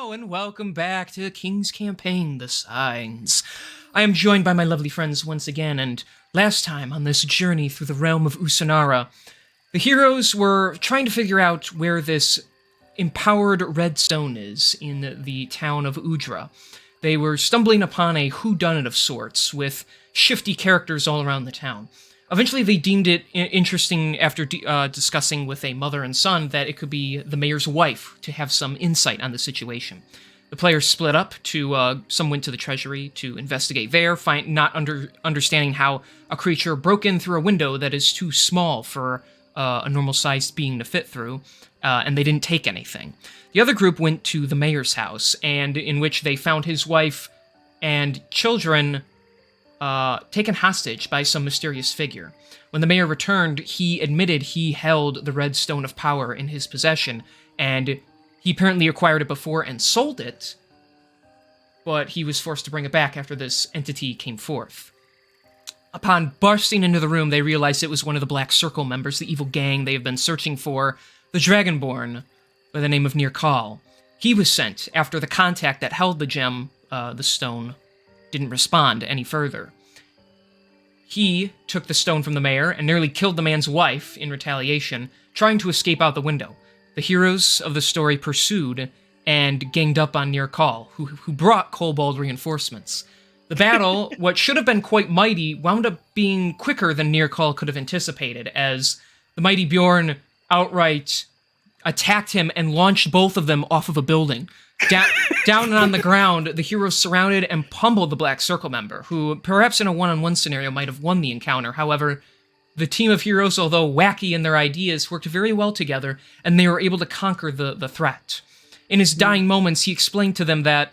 Hello and welcome back to King's Campaign, The Signs. I am joined by my lovely friends once again, and last time on this journey through the realm of Usanara, the heroes were trying to figure out where this empowered red stone is in the town of Udra. They were stumbling upon a whodunit of sorts, with shifty characters all around the town. Eventually, they deemed it interesting after discussing with a mother and son that it could be the mayor's wife to have some insight on the situation. The players split up to, some went to the treasury to investigate there, understanding how a creature broke in through a window that is too small for a normal-sized being to fit through, and they didn't take anything. The other group went to the mayor's house, and in which they found his wife and children taken hostage by some mysterious figure. When the mayor returned, he admitted he held the Red Stone of Power in his possession, and he apparently acquired it before and sold it, but he was forced to bring it back after this entity came forth. Upon bursting into the room, they realized it was one of the Black Circle members, the evil gang they have been searching for, the Dragonborn, by the name of Nirkal. He was sent after the contact that held the gem, the stone, didn't respond any further. He took the stone from the mayor and nearly killed the man's wife in retaliation, trying to escape out the window. The heroes of the story pursued and ganged up on Nirkal, who brought kobold reinforcements. The battle, what should have been quite mighty, wound up being quicker than Nirkal could have anticipated, as the mighty Bjorn outright attacked him and launched both of them off of a building. Down and on the ground, the heroes surrounded and pummeled the Black Circle member, who, perhaps in a one-on-one scenario, might have won the encounter. However, the team of heroes, although wacky in their ideas, worked very well together, and they were able to conquer the threat. In his dying moments, he explained to them that,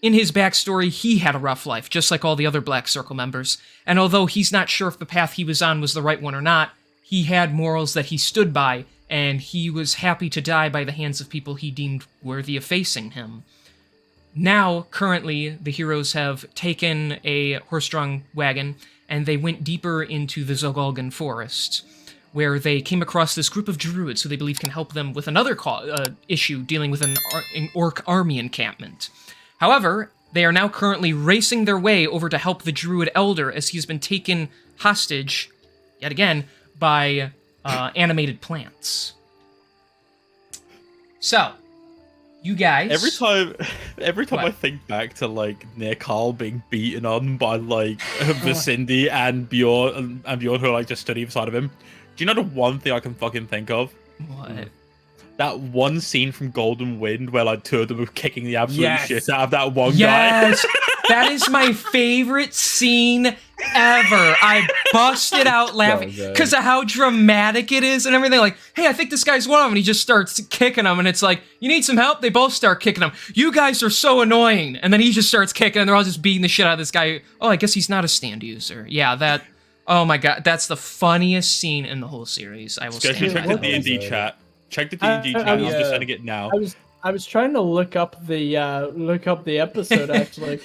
in his backstory, he had a rough life, just like all the other Black Circle members, and although he's not sure if the path he was on was the right one or not, he had morals that he stood by, and he was happy to die by the hands of people he deemed worthy of facing him. Now, currently, the heroes have taken a horse-drawn wagon, and they went deeper into the Zogolgan forest, where they came across this group of druids who they believe can help them with another issue dealing with an orc army encampment. However, they are now currently racing their way over to help the druid elder, as he has been taken hostage, yet again, by animated plants. So, you guys... Every time I think back to, like, Nirkal being beaten on by, like, Vicindi and Bjorn, who are, like, just studying beside of him, do you know the one thing I can fucking think of? What? That one scene from Golden Wind where, like, two of them were kicking the absolute shit out of that one guy. Yes! That is my favorite scene ever. I busted out laughing because of how dramatic it is and everything. Like, hey, I think this guy's one of them. And he just starts kicking them. And it's like, you need some help? They both start kicking him. You guys are so annoying. And then he just starts kicking and they're all just beating the shit out of this guy. Oh, I guess he's not a stand user. Yeah, that... Oh my god, that's the funniest scene in the whole series. I will say. Check the D&D chat. Check the D&D chat. I'm just sending it now. I was trying to look up the episode actually.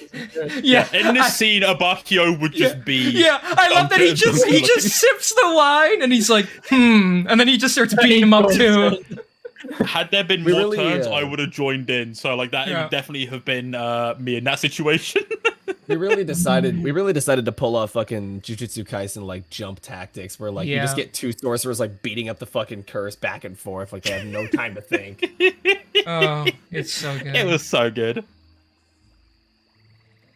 Yeah, in this scene, Abakio would just be. Yeah, I love that he just sips the wine and he's like, and then he just starts beating him up too. Had there been more turns, I would have joined in. So like that would definitely have been me in that situation. We really decided to pull off fucking Jujutsu Kaisen like jump tactics where like you just get two sorcerers like beating up the fucking curse back and forth like they have no time to think. Oh, it's so good. It was so good.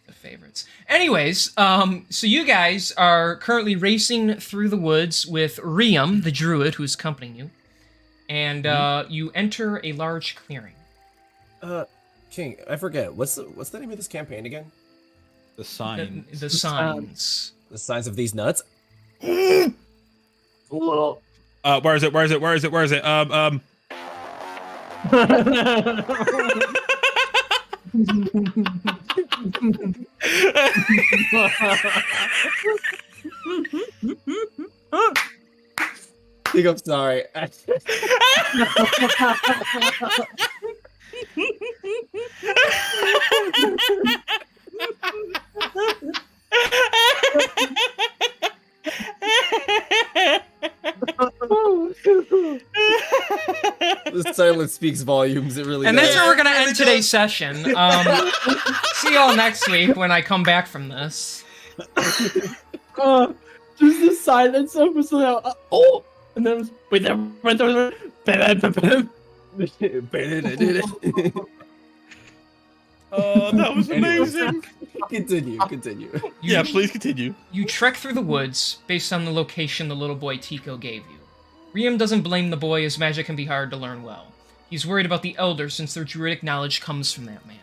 The favorites. Anyways, so you guys are currently racing through the woods with Riam, the druid who's accompanying you, and you enter a large clearing. King, I forget what's the name of this campaign again? The signs. The signs. The signs of these nuts. Where is it? I'm sorry. silence speaks volumes. It really And does. that's where we're gonna end today's session. See y'all next week when I come back from this. Just the silence. It was like, oh, and then it was with Oh, that was amazing. Continue. Yeah, please continue. You trek through the woods based on the location the little boy Tico gave you. Riem doesn't blame the boy, as magic can be hard to learn well. He's worried about the elders since their druidic knowledge comes from that man.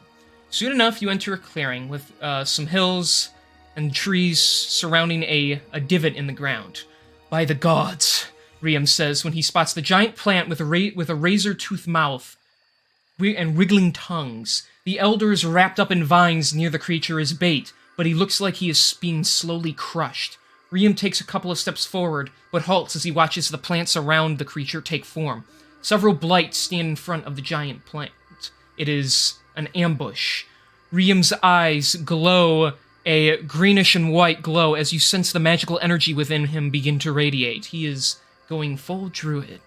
Soon enough, you enter a clearing with some hills and trees surrounding a divot in the ground. By the gods, Riem says when he spots the giant plant with a razor-toothed mouth and wriggling tongues. The elder is wrapped up in vines near the creature as bait, but he looks like he is being slowly crushed. Riem takes a couple of steps forward, but halts as he watches the plants around the creature take form. Several blights stand in front of the giant plant. It is an ambush. Riem's eyes glow a greenish and white glow as you sense the magical energy within him begin to radiate. He is going full druid.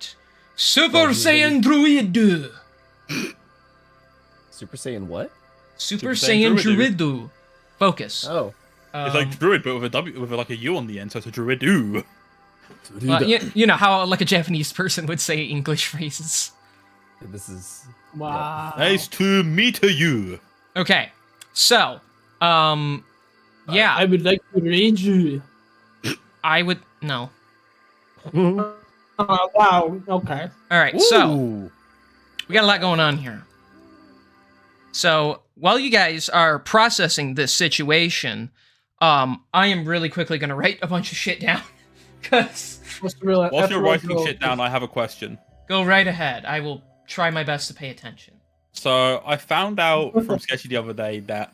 Super Saiyan Druid! Super Saiyan what? Super Saiyan Druidu. Focus. Oh. It's like druid, but with a W, with like a U on the end, so it's a druidu. You know how like a Japanese person would say English phrases. This is... wow. Nice to meet you. Okay, so, yeah. I would like to read you. I would... No. Wow, okay. Alright, so, we got a lot going on here. So, while you guys are processing this situation, I am really quickly going to write a bunch of shit down. Because... Whilst you're writing shit down, I have a question. Go right ahead. I will try my best to pay attention. So, I found out from Sketchy the other day that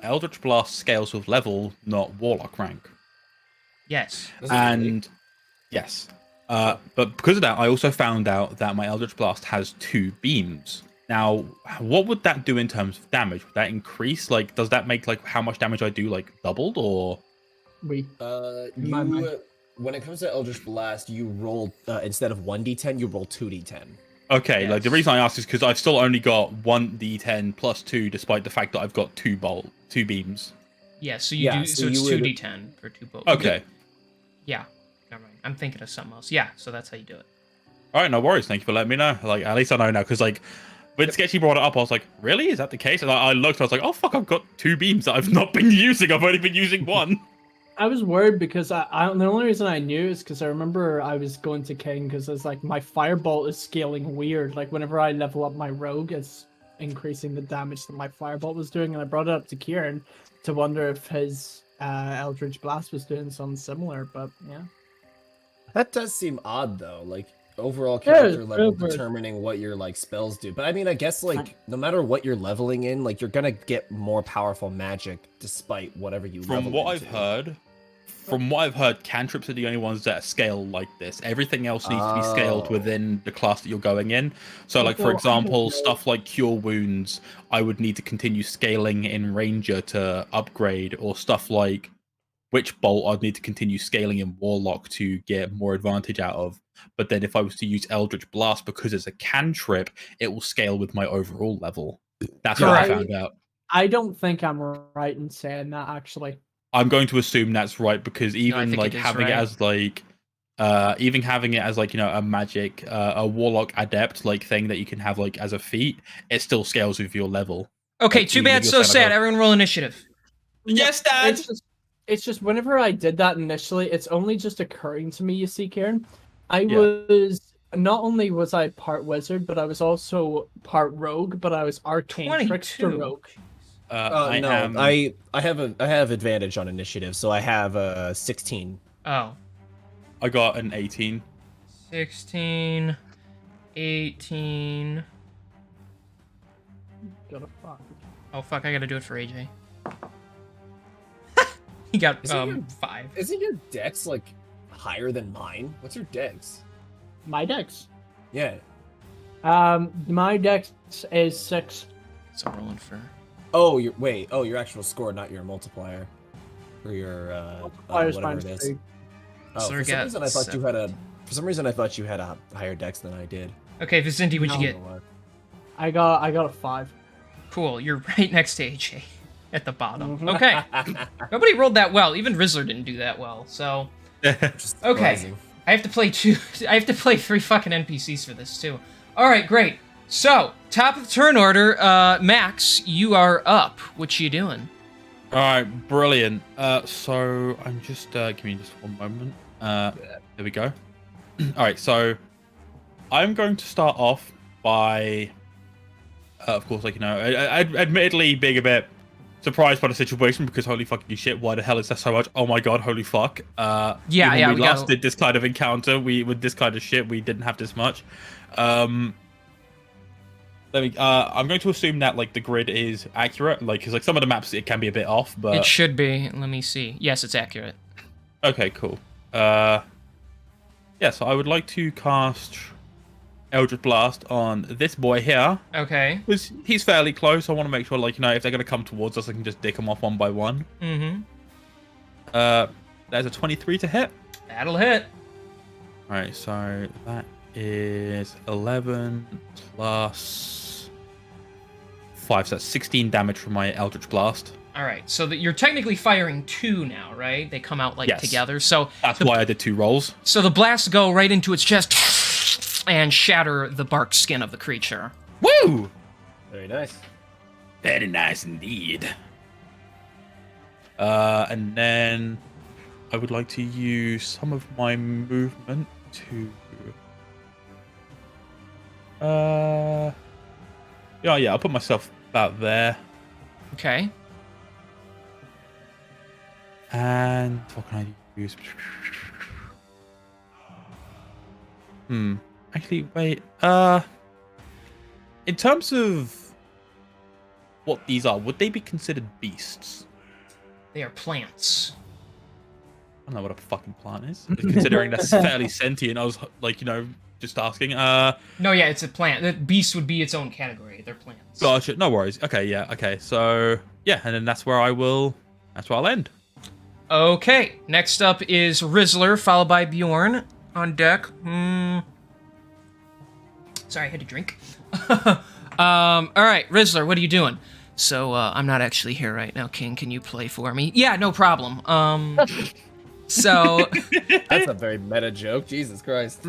Eldritch Blast scales with level, not Warlock rank. Yes. And, yes. But because of that, I also found out that my Eldritch Blast has 2 beams. Now, what would that do in terms of damage? Would that increase? Like, does that make, like, how much damage I do, like, doubled, or...? When it comes to Eldritch Blast, you roll, instead of 1d10, you roll 2d10. Okay, Yes. like, the reason I asked is because I've still only got 1d10 plus 2, despite the fact that I've got 2 beams. Yeah, so you do. So it's 2d10 for 2 bolts. Okay. Yeah. Never mind. I'm thinking of something else. Yeah, so that's how you do it. Alright, no worries. Thank you for letting me know. Like, at least I know now, because, like, when Sketchy brought it up, I was like, really? Is that the case? And I looked, I was like, oh, fuck, I've got 2 beams that I've not been using. I've only been using 1. I was worried because the only reason I knew is because I remember I was going to King because it's like my Firebolt is scaling weird. Like whenever I level up my Rogue, it's increasing the damage that my Firebolt was doing, and I brought it up to Kieran to wonder if his Eldritch Blast was doing something similar. But yeah, That does seem odd though. Like overall character level super. determining what your like spells do. But I mean, I guess like no matter what you're leveling in, like you're gonna get more powerful magic despite whatever you level From what into. I've heard, cantrips are the only ones that scale like this. Everything else needs to be scaled Oh. within the class that you're going in. So, like, for Well, I example, don't know. stuff like Cure Wounds, I would need to continue scaling in Ranger to upgrade, or stuff like Witch Bolt, I'd need to continue scaling in Warlock to get more advantage out of. But then if I was to use Eldritch Blast, because it's a cantrip, it will scale with my overall level. That's what I Correct. found out. I don't think I'm right in saying that actually. I'm going to assume that's right, because even think like it is having it right. as like even having it as like, you know, a magic a warlock adept like thing that you can have like as a feat, it still scales with your level. Okay, Like, too even if bad, you're so set sad. above- Everyone roll initiative. Yes, Dad. It's just whenever I did that initially, it's only just occurring to me, you see, Karen. Yeah. Not only was I part wizard, but I was also part rogue, but I was arcane trickster 22. rogue. I No, am I have advantage on initiative, so I have 16. Oh. I got an 18. 16, 18. Gotta fuck. Oh, fuck, I gotta do it for AJ. He got, Is it your- 5. Isn't your dex like higher than mine? What's your dex? My dex. Yeah. My dex is 6. So I'm rolling for... Oh, your actual score, not your multiplier. Or your Multiplier's whatever minus it is. 3. Oh, So for we some got reason I thought you had a higher dex than I did. Okay, Vicinti, what'd you get? I got a 5. Cool, you're right next to AJ at the bottom. Okay. Nobody rolled that well. Even Rizzler didn't do that well, so... Okay. I have to play 3 fucking NPCs for this, too. Alright, great. So, top of the turn order, Max, you are up. What you doing? Alright, brilliant. So, I'm just, give me just one moment. There we go. Alright, so, I'm going to start off by, of course, like, you know, admittedly being a bit surprised by the situation because holy fucking shit, why the hell is there so much? Oh my god, holy fuck. We last did this kind of encounter, with this kind of shit, we didn't have this much. I'm going to assume that, like, the grid is accurate, like, because, like, some of the maps, it can be a bit off, but... It should be. Let me see. Yes, it's accurate. Okay, cool. Yeah, so I would like to cast Eldritch Blast on this boy here. Okay. Because he's fairly close. I want to make sure, like, you know, if they're going to come towards us, I can just dick them off one by one. Mm-hmm. There's a 23 to hit. That'll hit. Alright, so that is 11 plus 5, so that's 16 damage from my Eldritch Blast. Alright, so that you're technically firing 2 now, right? They come out, like, yes. together. So that's why I did 2 rolls. So the blasts go right into its chest and shatter the bark skin of the creature. Woo! Very nice. Very nice indeed. And then I would like to use some of my movement to... Yeah, I'll put myself about there. Okay. And what can I use? Actually, wait. In terms of what these are, would they be considered beasts? They are plants. I don't know what a fucking plant is. Considering that's fairly sentient, I was like, you know, just asking. No, yeah, it's a plant. The beast would be its own category. They're plants. Gotcha. No worries. Okay, yeah. Okay, so yeah, and then that's where I'll end. Okay. Next up is Rizzler, followed by Bjorn on deck. Sorry, I had to drink. All right, Rizzler, what are you doing? So, I'm not actually here right now, King. Can you play for me? Yeah, no problem. So... That's a very meta joke. Jesus Christ.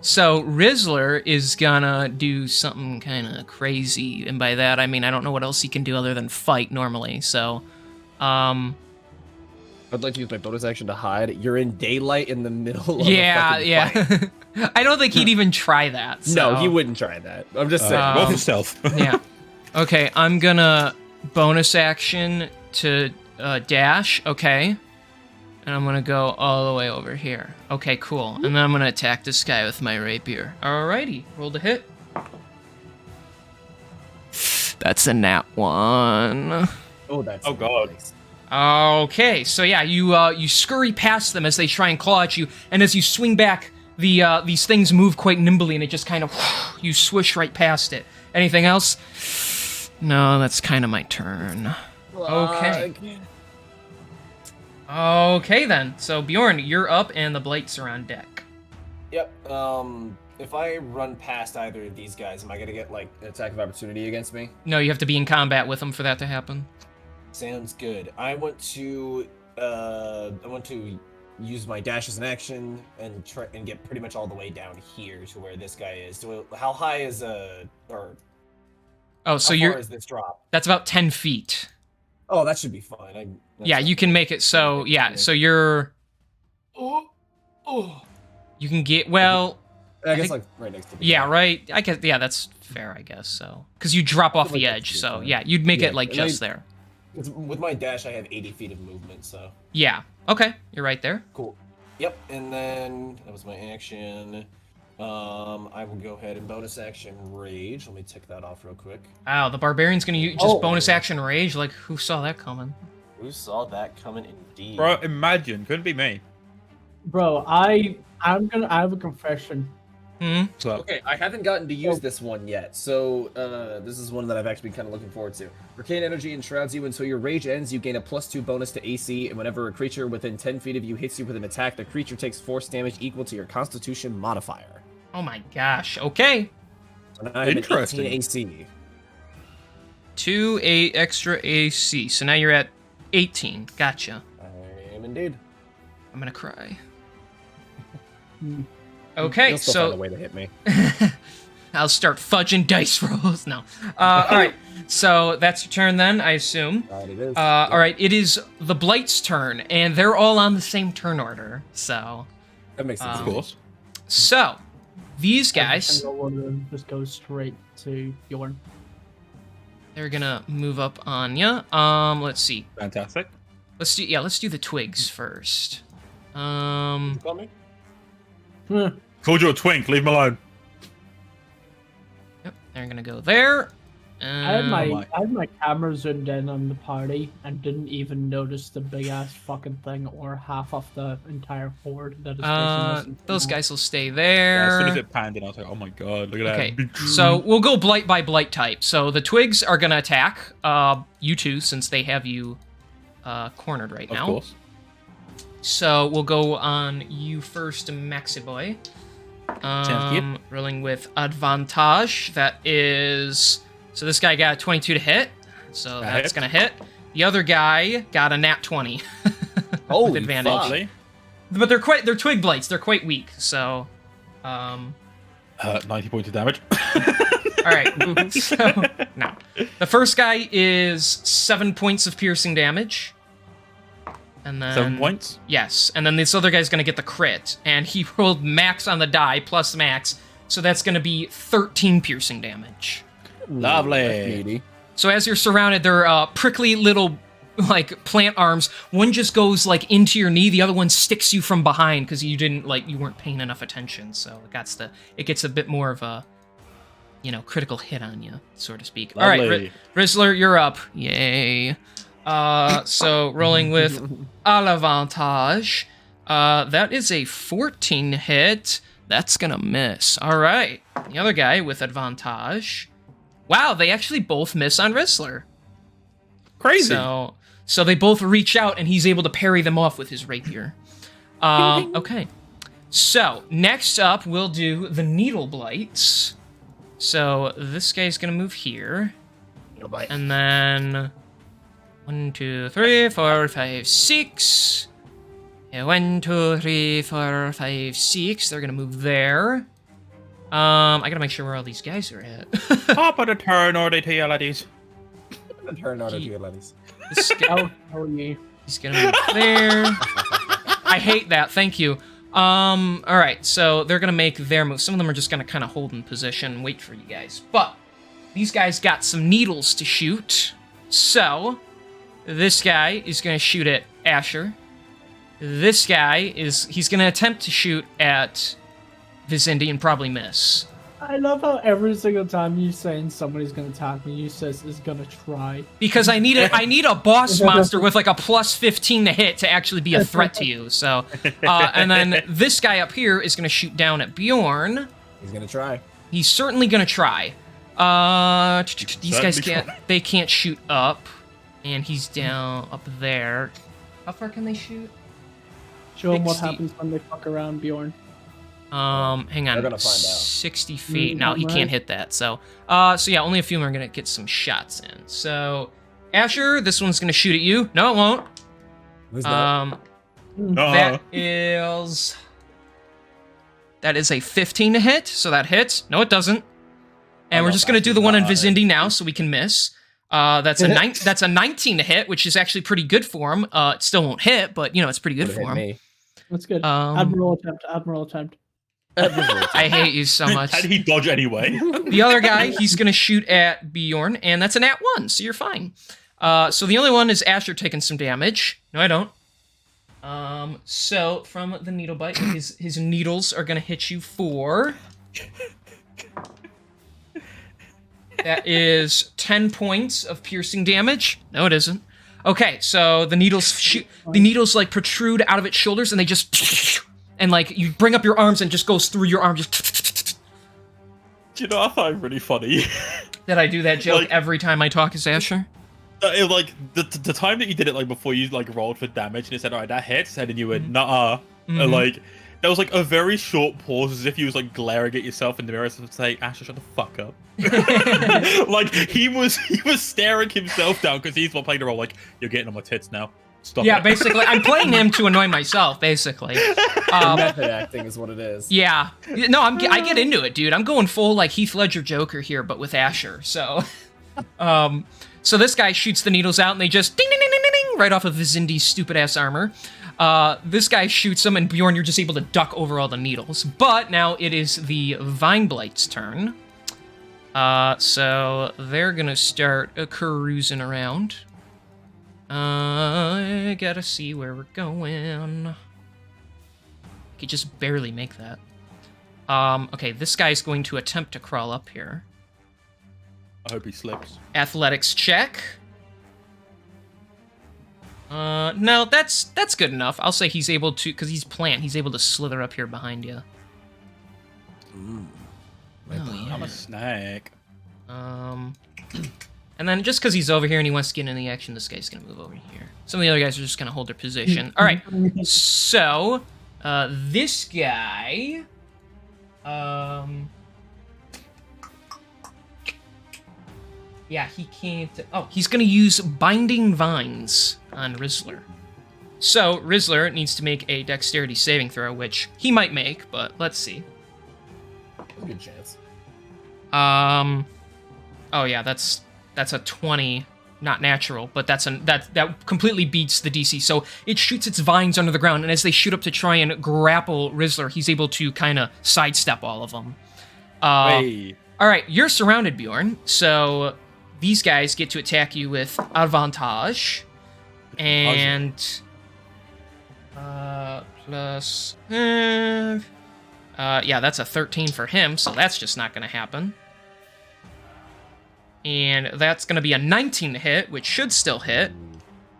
So, Rizzler is gonna do something kind of crazy. And by that, I mean, I don't know what else he can do other than fight normally. So, I'd like to use my bonus action to hide. You're in daylight in the middle of yeah. fight. I don't think he'd even try that. So. No, he wouldn't try that. I'm just saying. Roll for stealth. Yeah. Okay, I'm gonna bonus action to dash. Okay. And I'm gonna go all the way over here. Okay, cool. And then I'm gonna attack this guy with my rapier. Alrighty, roll the hit. That's a nat 1. Oh, that's god. nice. Okay, so yeah, you scurry past them as they try and claw at you, and as you swing back, these things move quite nimbly, and it just kind of you swish right past it. Anything else? No, that's kind of my turn. Okay. Okay then. So Bjorn, you're up, and the blights are on deck. Yep. If I run past either of these guys, am I gonna get like an attack of opportunity against me? No, you have to be in combat with them for that to happen. Sounds good. I want to use my dash as an action and try and get pretty much all the way down here to where this guy is. So how high is or oh, so how far is this drop? That's about 10 feet. Oh, that should be fine. Yeah, you can make it so yeah. So you're. Oh. You can get well. I guess like right next to the yeah, right. I guess yeah, that's fair. I guess so because you drop off the edge. So yeah, you'd make it like just there. With my dash, I have 80 feet of movement, so... Yeah. Okay. You're right there. Cool. Yep, and then that was my action. I will go ahead and bonus action Rage. Let me tick that off real quick. Wow, the Barbarian's gonna use just bonus action Rage? Like, who saw that coming? Who saw that coming indeed? Bro, imagine. Couldn't be me. Bro, I have a confession. Mm-hmm. Okay, I haven't gotten to use this one yet, so this is one that I've actually been kind of looking forward to. Arcane Energy enshrouds you until your rage ends. You gain a +2 bonus to AC, and whenever a creature within 10 feet of you hits you with an attack, the creature takes force damage equal to your Constitution modifier. Oh my gosh. Okay. So now I have an 18 Interesting. AC. 2 extra AC. So now you're at 18. Gotcha. I am indeed. I'm gonna cry. Hmm. Okay, You'll still so find a way to hit me. I'll start fudging dice rolls. No. All right. So that's your turn then, I assume. Right, it is. All right. It is the Blight's turn, and they're all on the same turn order. So, That makes sense. Of course. so these Every guys, single one of them just goes straight to Bjorn. they're gonna move up on you. Let's see. Fantastic. Let's do the twigs first. You call me? Called you a twink. Leave him alone. Yep, they're gonna go there. I had my. my camera zoomed in on the party and didn't even notice the big ass fucking thing or half of the entire horde that is facing this. Those guys will stay Yeah, there. as soon as it panned in, I was like, oh my god, look at Okay, that. Big so we'll go blight by blight type. So the twigs are gonna attack you two since they have you cornered right Of now. course. So we'll go on you first, Maxi Boy. Sounds good. Rolling with advantage. That is. So this guy got a 22 to hit. So That that's hits. gonna hit. The other guy got a nat 20 Holy with advantage. fuck. Lovely. But they're twig blights. They're quite weak. So, 90 points of damage. all right. So no, the first guy is 7 points of piercing damage. And then 7 points. Yes, and then this other guy's gonna get the crit, and he rolled max on the die plus max, so that's gonna be 13 piercing damage. Lovely. That's needy. So as you're surrounded, they're prickly little like plant arms. One just goes like into your knee, the other one sticks you from behind because you weren't paying enough attention. So it gets a bit more of a critical hit on you, so to speak. All right, Lovely. Rizzler, you're up. Yay. So rolling with l'avantage. That is a 14 hit. That's gonna miss. All right. The other guy with advantage. Wow, they actually both miss on Rizzler. Crazy. So they both reach out, and he's able to parry them off with his rapier. Okay. So next up, we'll do the needle blights. So this guy's gonna move here, and then 1, 2, 3, 4, 5, 6. Yeah, 1, 2, 3, 4, 5, 6. They're gonna move there. I gotta make sure where all these guys are at. Top of the turn order to you, laddies. Turn order to you, ladies. This guy, Oh yeah. he's gonna move there. I hate that. Thank you. All right. So they're gonna make their move. Some of them are just gonna kind of hold in position and wait for you guys. But these guys got some needles to shoot. So this guy is gonna shoot at Asher. This guy he's gonna attempt to shoot at Vizindi and probably miss. I love how every single time you saying somebody's gonna attack me, you says is gonna try. Because I need a boss monster with like a plus 15 to hit to actually be a threat to you. So, and then this guy up here is gonna shoot down at Bjorn. He's gonna try. He's certainly gonna try. These guys can't shoot up, and he's down up there. How far can they shoot? Show them what 60. happens when they fuck around Bjorn. Hang on. They're gonna find out. 60 feet. No, I'm he right. can't hit that. So yeah, only a few more are gonna get some shots in. So, Asher, this one's gonna shoot at you. No, it won't. Who's that? That is a 15 to hit, so that hits. No, it doesn't. And we're just gonna do the one in Vizindi now, so we can miss. That's a 19 to hit, which is actually pretty good for him. It still won't hit, but it's pretty good Would've for hit him. me. That's good. Um, Admiral attempt. I hate you so much. How did he dodge anyway? The other guy, he's gonna shoot at Bjorn, and that's a nat 1, so you're fine. So the only one is Asher taking some damage. No, I don't. So from the needle bite, his needles are gonna hit you for. That is 10 points of piercing damage. No, it isn't. Okay, so the needles like protrude out of its shoulders, and they just and like you bring up your arms and it just goes through your arm. Just Do you know, I thought it was really funny. that I do that joke Like- every time I talk as Asher. Like the time that you did it, like before you like rolled for damage and it said, "All right, that hits," and then you went, "Nah," Mhm. like there was like a very short pause, as if he was like glaring at yourself in the mirror and saying, "Asher, shut the fuck up." Like he was staring himself down because he's playing the role. Like, you're getting on my tits now. Stop. Yeah, it. basically, I'm playing him to annoy myself. Basically, Method acting is what it is. yeah. No, I get into it, dude. I'm going full like Heath Ledger Joker here, but with Asher. So, so this guy shoots the needles out, and they just ding ding ding ding ding, ding right off of Vizindi's stupid ass armor. This guy shoots him, and Bjorn, you're just able to duck over all the needles. But now it is the Vine Blight's turn. So they're gonna start cruising around. I gotta see where we're going. I could just barely make that. Okay, this guy's going to attempt to crawl up here. I hope he slips. Athletics check. No, that's good enough. I'll say he's able to, because he's plant, he's able to slither up here behind you. Ooh. Oh, I'm yeah. a snack. And then just because he's over here and he wants to get in the action, this guy's going to move over here. Some of the other guys are just going to hold their position. All right, so this guy, yeah, he can't. Oh, he's going to use Binding Vines on Rizzler. So Rizzler needs to make a dexterity saving throw, which he might make, but let's see. Good chance. Oh yeah, that's a 20, not natural, but that completely beats the DC. So it shoots its vines under the ground, and as they shoot up to try and grapple Rizzler, he's able to kind of sidestep all of them. Hey. All right, you're surrounded, Bjorn. So these guys get to attack you with advantage, and plus. Yeah, that's a 13 for him, so that's just not going to happen. And that's going to be a 19 to hit, which should still hit.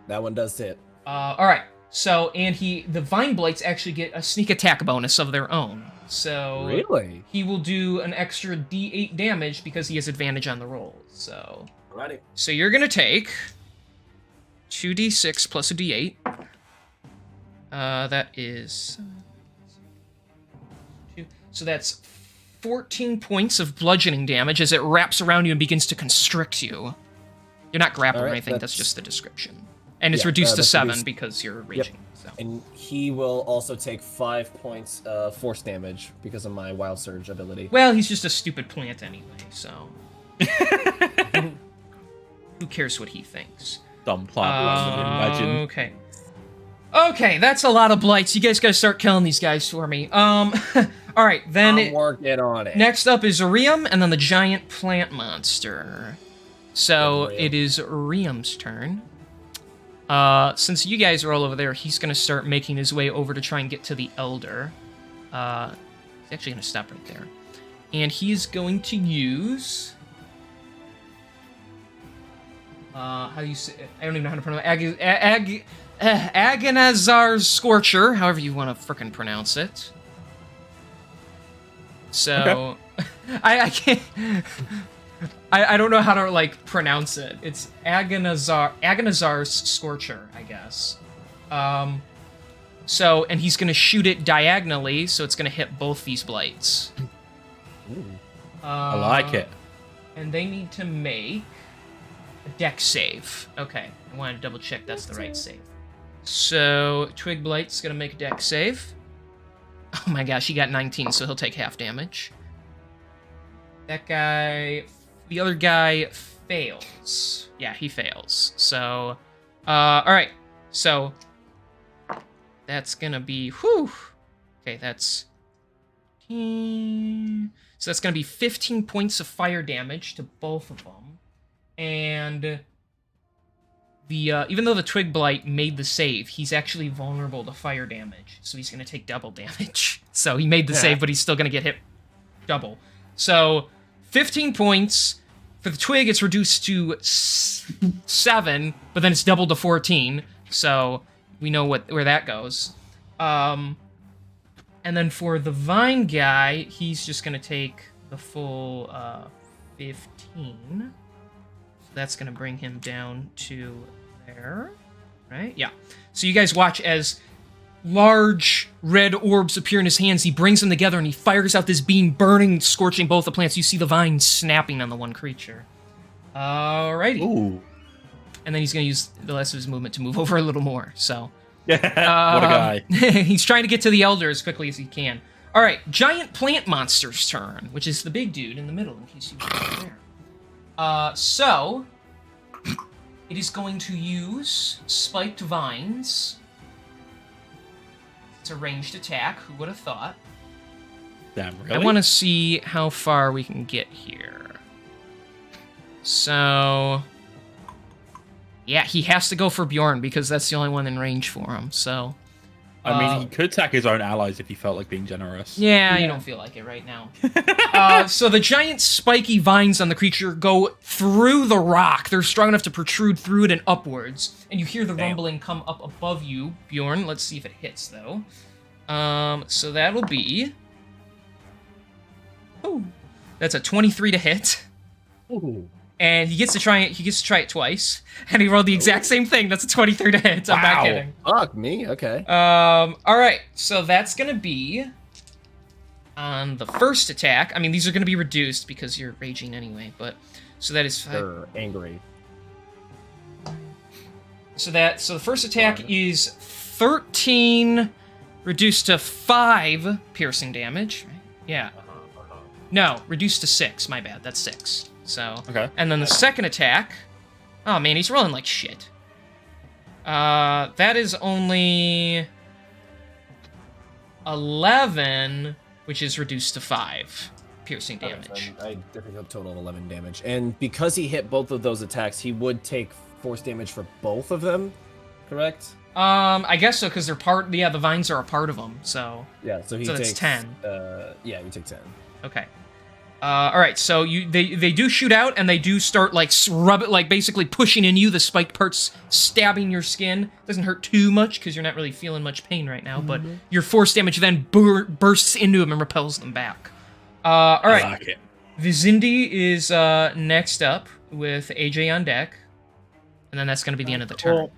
That one does hit. All right. So, and the Vine Blights actually get a sneak attack bonus of their own. So Really? he will do an extra D8 damage because he has advantage on the roll. So, Alrighty. so you're going to take 2d6 plus a d8. That is... So that's 14 points of bludgeoning damage as it wraps around you and begins to constrict you. You're not grappled or Alright, anything, that's that's- just the description. And it's Yeah, reduced to that's 7 reduced. because you're raging. So. And he will also take 5 points force damage because of my Wild Surge ability. Well, he's just a stupid plant anyway, so... Who cares what he thinks? Dumb plant, imagine. Okay. Okay, that's a lot of blights. You guys gotta start killing these guys for me. Alright, then... I'm working on it. Next up is Riem, and then the giant plant monster. So Riem. it is Riem's turn. Since you guys are all over there, he's going to start making his way over to try and get to the Elder. He's actually going to stop right there. And he's going to use... how do you say it? I don't even know how to pronounce it. Agonazar's Scorcher, however you want to frickin' pronounce it. So... Okay. I can't... I don't know how to, like, pronounce it. It's Agonazar's Scorcher, I guess. So, and he's gonna shoot it diagonally, so it's gonna hit both these blights. Ooh. I like it. And they need to make a dex save. Okay, I wanted to double check that's the right save. So, Twig Blight's gonna make a dex save. Oh my gosh, he got 19, so he'll take half damage. That guy... The other guy fails. Yeah, he fails. So, alright. So, that's gonna be, whew. Okay, that's... So that's gonna be 15 points of fire damage to both of them. And the, even though the Twig Blight made the save, he's actually vulnerable to fire damage. So he's gonna take double damage. So he made the save, but he's still gonna get hit double. So... 15 points. For the Twig, it's reduced to 7, but then it's doubled to 14. So we know where that goes. And then for the Vine guy, he's just going to take the full 15. So that's going to bring him down to there. Right? Yeah. So you guys watch as large red orbs appear in his hands. He brings them together and he fires out this beam, burning, scorching both the plants. You see the vines snapping on the one creature. Alrighty. Ooh. And then he's going to use the rest of his movement to move over a little more. So, Yeah, what a guy. he's trying to get to the Elder as quickly as he can. All right, giant plant monster's turn, which is the big dude in the middle, in case you weren't there. So, it is going to use spiked vines. It's a ranged attack. Who would have thought? Damn, really? I want to see how far we can get here. So, yeah, he has to go for Bjorn because that's the only one in range for him. So, I mean, he could attack his own allies if he felt like being generous. yeah, you don't feel like it right now. So the giant spiky vines on the creature go through the rock. They're strong enough to protrude through it and upwards. And you hear the rumbling come up above you, Bjorn. Let's see if it hits, though. So that'll be... Oh, that's a 23 to hit. Ooh. And he gets to try it. He gets to try it twice, and he rolled the exact same thing. That's a 23 to hit. I'm not kidding. Fuck me. Okay. All right. So that's gonna be on the first attack. I mean, these are gonna be reduced because you're raging anyway. But so that is 5. They're angry. So the first attack is 13 reduced to 5 piercing damage. Right? Yeah. No, reduced to 6. My bad. That's 6. So, Okay. And then the second attack, oh man, he's rolling like shit. That is only 11, which is reduced to 5 piercing damage. I definitely have a total of 11 damage. And because he hit both of those attacks, he would take force damage for both of them, correct? I guess so, because they're part, the vines are a part of them, so. Yeah, so he So that's takes 10. Yeah, you take 10. Okay. All right, so they do shoot out, and they do start, like, basically pushing in you, the spiked parts stabbing your skin. Doesn't hurt too much, because you're not really feeling much pain right now, but your force damage then bursts into them and repels them back. All right. I like it. Vizindi is next up, with AJ on deck, and then that's going to be the end of the turn. Cool.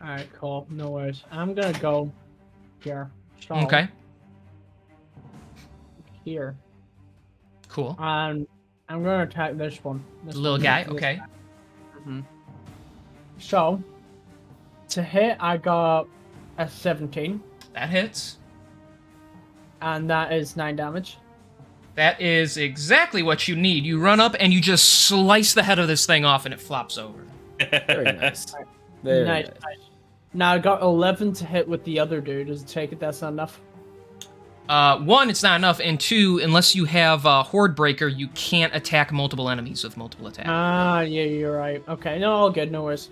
Alright, cool. No worries. I'm gonna go here. So, Okay, Here. cool. I'm gonna attack this one. This The little one. guy, This okay. guy. So, to hit, I got a 17, That hits. and that is 9 damage. That is exactly what you need. You run up and you just slice the head of this thing off and it flops over. Very nice. Very Nice. Now I got 11 to hit with the other dude. Does it take it? That's not enough. 1, it's not enough, and 2, unless you have Horde Breaker, you can't attack multiple enemies with multiple attacks. Ah, yeah, you're right. Okay, no, all good. No worries.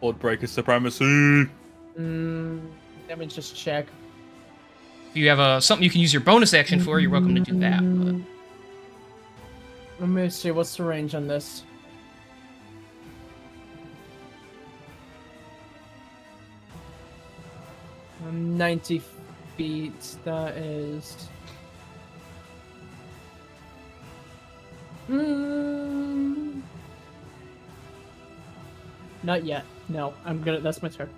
Horde Breaker supremacy. Let me just check. If you have something you can use your bonus action for, you're welcome to do that. But... Let me see. What's the range on this? Um, 90 feet. That is. Not yet. No, I'm gonna. That's my turn.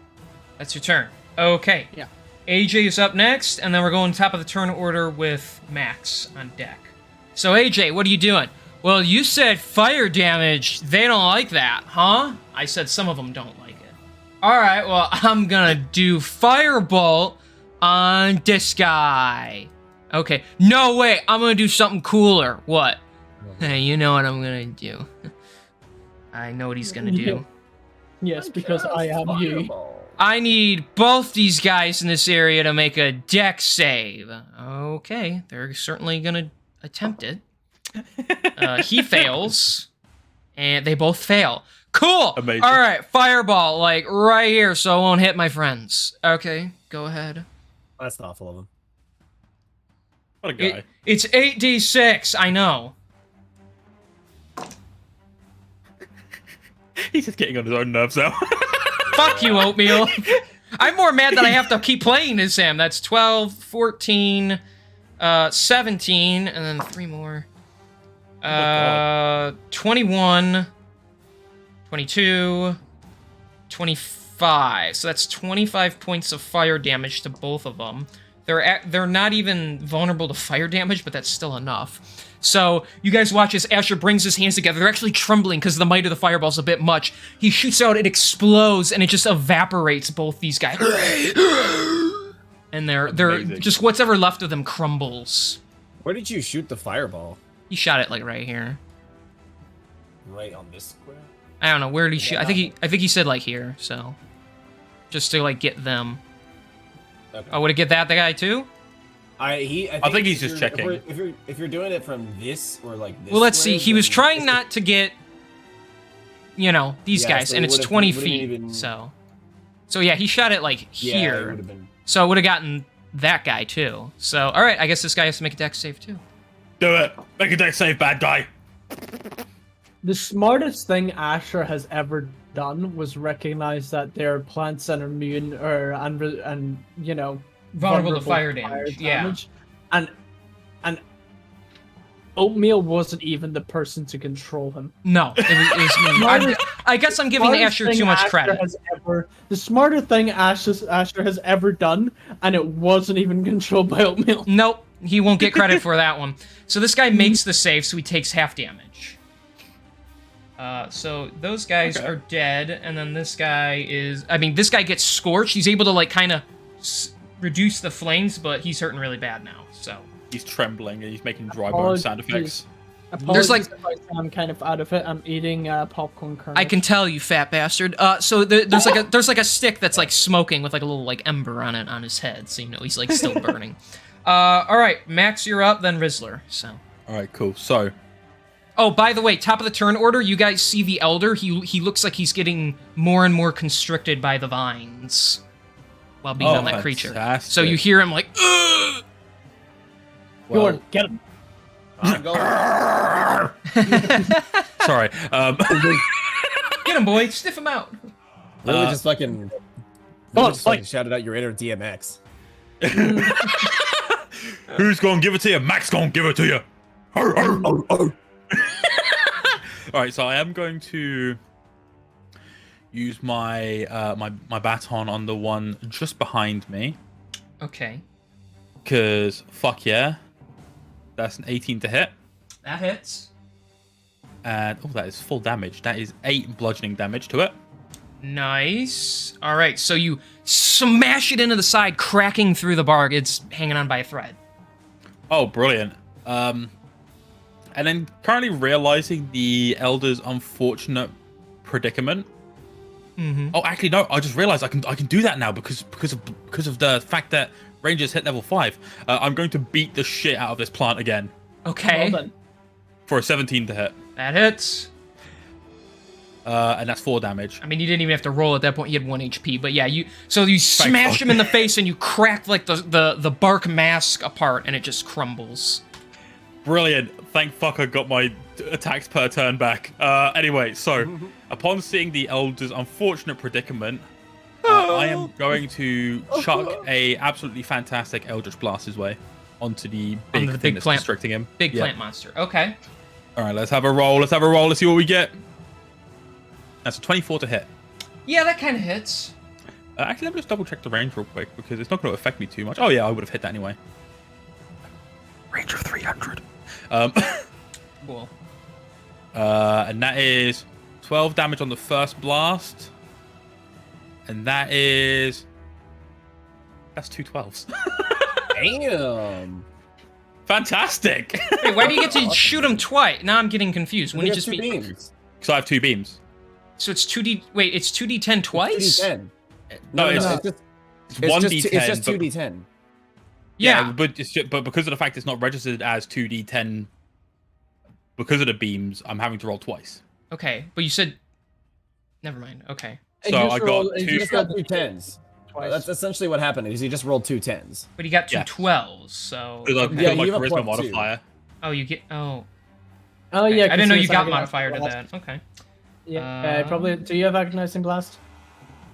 That's your turn. Okay. Yeah. AJ is up next, and then we're going top of the turn order with Max on deck. So AJ, what are you doing? Well, you said fire damage. They don't like that, huh? I said some of them don't like it. All right, well, I'm gonna do Firebolt on this guy. Okay. No, wait, I'm gonna do something cooler. What? Hey, you know what I'm gonna do. I know what he's gonna do. Yes, because I am you. I need both these guys in this area to make a deck save. Okay, they're certainly gonna attempt it. He fails, and they both fail. Cool! Amazing. Alright, fireball, like, right here, so I won't hit my friends. Okay, go ahead. That's thoughtful of him. What a guy. It's 8d6, I know. He's just getting on his own nerves now. Fuck you, Oatmeal. I'm more mad that I have to keep playing as him. That's 12, 14, 17, and then 3 more. 21, 22, 24. 5. So that's 25 points of fire damage to both of them. They're not even vulnerable to fire damage, but that's still enough. So you guys watch as Asher brings his hands together. They're actually trembling because the might of the fireball's a bit much. He shoots out, it explodes, and it just evaporates both these guys. And they're just whatever left of them crumbles. Where did you shoot the fireball? He shot it like right here. Right on this square. I don't know where did he shoot. I think he said like here. So just to like get them. Okay. Oh, would it get that guy too? I think he's just checking. If you're doing it from this or like this. Well, let's see. way, He was then trying it's not to get, these guys, so and it it's would've- 20 it would've feet. even- So yeah, he shot it like Yeah, it here. would've been- So it would have gotten that guy too. So all right, I guess this guy has to make a dex save too. Do it. Make a dex save, bad guy. The smartest thing Asher has ever done was recognize that there are plants that are immune and Vulnerable to fire damage. Yeah. And Oatmeal wasn't even the person to control him. No, it was me. I guess I'm giving Smartest Asher thing too much Asher credit. the smarter thing Asher has ever done, and it wasn't even controlled by Oatmeal. Nope, he won't get credit for that one. So this guy makes the save, so he takes half damage. So those guys are dead, and then this guy this guy gets scorched. He's able to like kind of reduce the flames, but he's hurting really bad now. So He's trembling and he's making dry bone sound effects. Apologies if I'm kind of out of it. I'm eating popcorn kernels. I can tell, you fat bastard. So there's like a stick that's like smoking with like a little like ember on it on his head, so he's like still burning. All right, Max, you're up, then Rizzler. So. All right, cool. So. Oh, by the way, top of the turn order, you guys see the Elder. He looks like he's getting more and more constricted by the vines while being on that creature. So you hear him like, ugh! Well, get him. I'm going. Sorry. Get him, boy. Stiff him out. Literally just fucking shouted out your inner DMX. Who's gonna give it to you? Max gonna give it to you. All right, so I am going to use my my baton on the one just behind me. Okay. Because fuck yeah, that's an 18 to hit. That hits. And that is full damage. That is 8 bludgeoning damage to it. Nice. All right, so you smash it into the side, cracking through the bark. It's hanging on by a thread. Oh, brilliant. And then currently realizing the Elder's unfortunate predicament. Mm-hmm. Oh, actually, no. I just realized I can do that now because of the fact that Rangers hit level 5. I'm going to beat the shit out of this plant again. Okay. Well done. For a 17 to hit. That hits. And that's 4 damage. I mean, you didn't even have to roll at that point. You had 1 HP. But yeah, you smash him in the face and you crack like the bark mask apart and it just crumbles. Brilliant. Thank fuck I got my attacks per turn back. Anyway, so upon seeing the Elder's unfortunate predicament, I am going to chuck a absolutely fantastic Eldritch Blast his way onto the big thing that's plant, constricting him. Big plant monster. Okay. All right, let's have a roll. Let's see what we get. That's a 24 to hit. Yeah, that kind of hits. Actually, let me just double check the range real quick because it's not going to affect me too much. Oh yeah, I would have hit that anyway. Range of 300. Cool. And that is 12 damage on the first blast. And that's 2 12s. Damn. Fantastic. Wait, why do you get to shoot him twice? Now I'm getting confused. Wouldn't it just be beams? So I have 2 beams. So it's 2D. Wait, it's 2D10 twice. 2d10. No, It's it's 1d10. It's just 2d10. Yeah. but because of the fact it's not registered as 2d10, because of the beams, I'm having to roll twice. Okay, but you said. Never mind. Okay. So I got You just got 2 10s. Twice. That's essentially what happened. Is he just rolled 2 10s. But he got 2 Yeah. 12s, so. Because I okay. put my you have a charisma +2. modifier. Oh, you get. Oh. Oh yeah, I didn't know you 'cause got he was modifier to agonizing that. Okay. Yeah, probably. Do you have agonizing blast?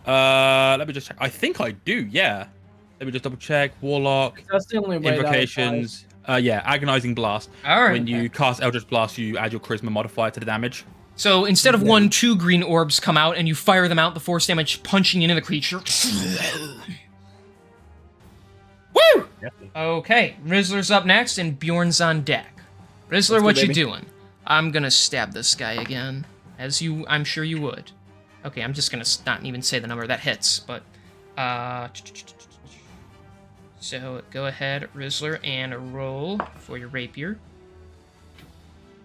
Let me just check. I think I do. Yeah. Let me just double check. Warlock. That's the only way. Invocations. Yeah, agonizing blast. All right. When you cast Eldritch Blast, you add your charisma modifier to the damage. So instead of 1, 2 green orbs come out, and you fire them out, the force damage punching into the creature. Woo! Okay, Rizzler's up next, and Bjorn's on deck. Rizzler, what you doing? I'm gonna stab this guy again, I'm sure you would. Okay, I'm just gonna not even say the number that hits, but so go ahead, Rizzler, and roll for your rapier.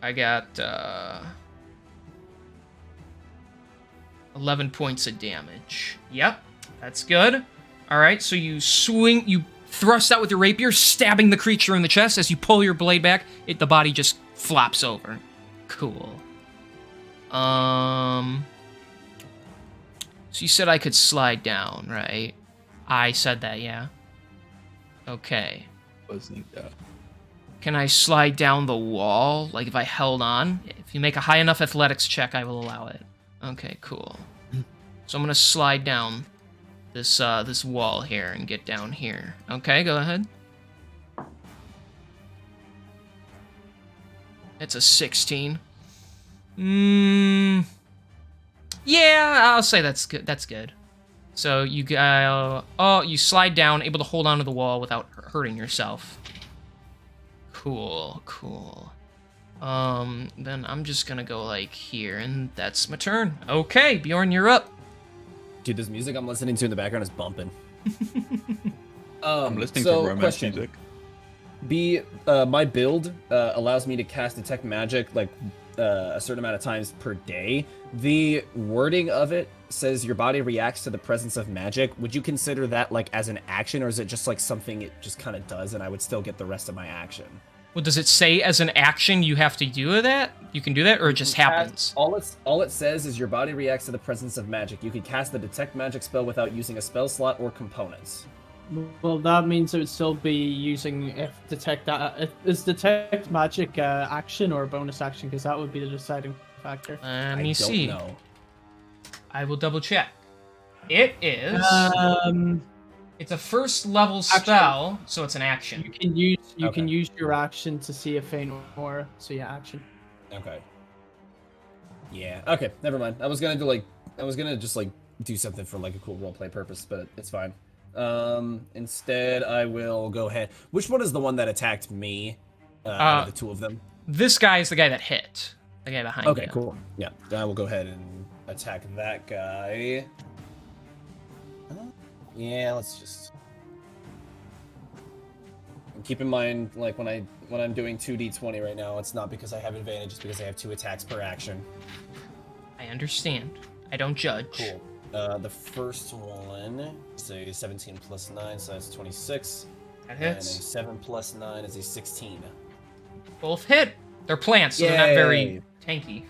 I got 11 points of damage. Yep, that's good. All right, so you thrust out with your rapier, stabbing the creature in the chest. As you pull your blade back, the body just flops over. Cool. So you said I could slide down, right? I said that, yeah. Okay. Wasn't that? Can I slide down the wall? Like if I held on? If you make a high enough athletics check, I will allow it. Okay, cool. So I'm gonna slide down this wall here and get down here. Okay, go ahead. It's a 16. Yeah, I'll say that's good. That's good. So you you slide down, able to hold onto the wall without hurting yourself. Cool, cool. Then I'm just gonna go like here, and that's my turn. Okay, Bjorn, you're up. Dude, this music I'm listening to in the background is bumping. I'm listening to romance music. My build allows me to cast detect magic like a certain amount of times per day. The wording of it says your body reacts to the presence of magic. Would you consider that like as an action, or is it just like something it just kind of does and I would still get the rest of my action? Well, does it say as an action you have to do that? You can do that, or it just happens? All it says is your body reacts to the presence of magic. You can cast the detect magic spell without using a spell slot or components. Well, that means it would still be using is detect magic action or bonus action, because that would be the deciding factor. Let me see. Know. I will double check. It is. It's a first level action. Spell, so it's an action. You can use your action to see a faint aura. So yeah, action. Okay. Yeah. Okay. Never mind. I was gonna just like do something for like a cool roleplay purpose, but it's fine. Instead, I will go ahead. Which one is the one that attacked me? Out of the two of them. This guy is the guy that hit. The guy behind you. Okay, cool. Yeah, I will go ahead and attack that guy. Yeah, let's just. And keep in mind, like when I'm doing 2d20 right now, it's not because I have advantage; it's because I have 2 attacks per action. I understand. I don't judge. Cool. The first one is a 17 plus 9, so that's 26. That hits. And a 7 plus 9 is a 16. Both hit. They're plants, so they're not very tanky.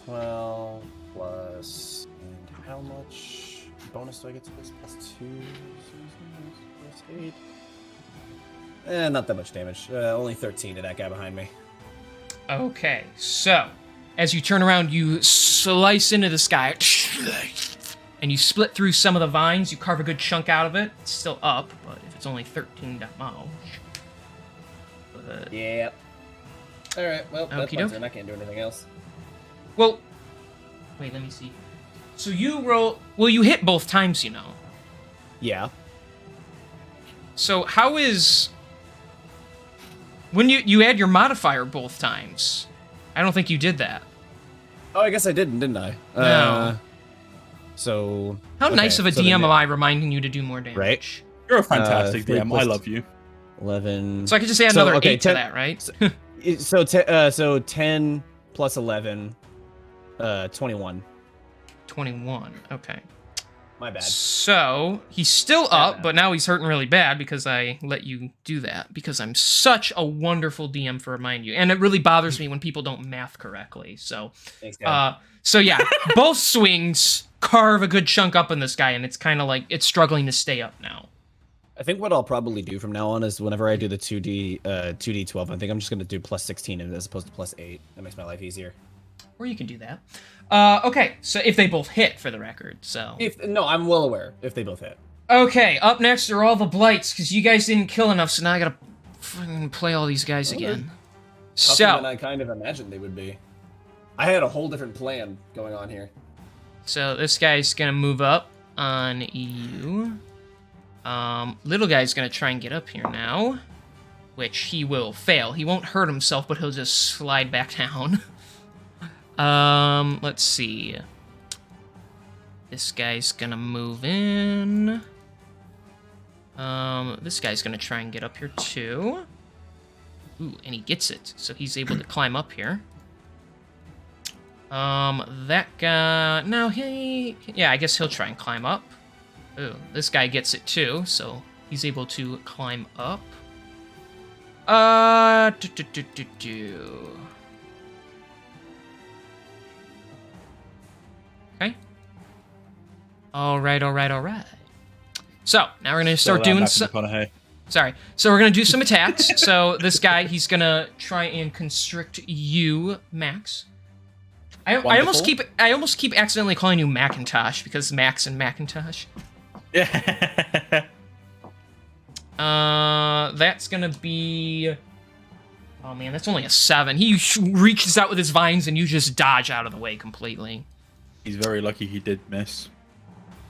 2d12 plus, and how much bonus do I get to this? Plus 2, plus 8. Not that much damage. Only 13 to that guy behind me. Okay, so as you turn around, you slice into this guy, and you split through some of the vines. You carve a good chunk out of it. It's still up, but if it's only 13 damage. Yeah. All right. Well, that's my Okey-doke. turn. I can't do anything else. Well, wait, let me see. So you roll. Well, you hit both times, you know. Yeah. So how is when you add your modifier both times? I don't think you did that. Oh, I guess I didn't I? No. So. How okay, nice of a so DM then- am I reminding you to do more damage? Right. You're a fantastic 3 DM. plus I love you. 11. So I could just add So, another okay, 8 to 10 that, right? So 10 plus 11, 21. 21. Okay. My bad. So he's still up, but now he's hurting really bad because I let you do that, because I'm such a wonderful DM for remind you. And it really bothers me when people don't math correctly. So Thanks, Dad. so yeah, both swings carve a good chunk up in this guy, and it's kind of like it's struggling to stay up now. I think what I'll probably do from now on is whenever I do the 2d12, I think I'm just gonna do plus 16 as opposed to plus 8. That makes my life easier. Or you can do that. Okay, so if they both hit, for the record, so. No, I'm well aware if they both hit. Okay, up next are all the blights, because you guys didn't kill enough, so now I gotta fucking play all these guys again. Tougher than So, I kind of imagined they would be. I had a whole different plan going on here. so this guy's gonna move up on you. Little guy's gonna try and get up here now, which he will fail. He won't hurt himself, but he'll just slide back down. Let's see. This guy's gonna move in. This guy's gonna try and get up here too. Ooh, and he gets it, so he's able to climb up here. That guy... No, yeah, I guess he'll try and climb up. Ooh, this guy gets it too, so he's able to climb up. Okay. Alright. So, now we're gonna start doing some... Sorry. So we're gonna do some attacks. So this guy, he's gonna try and constrict you, Max. I almost keep accidentally calling you Macintosh because Max and Macintosh. Yeah. That's gonna be... Oh man, that's only a 7. He reaches out with his vines and you just dodge out of the way completely. He's very lucky he did miss.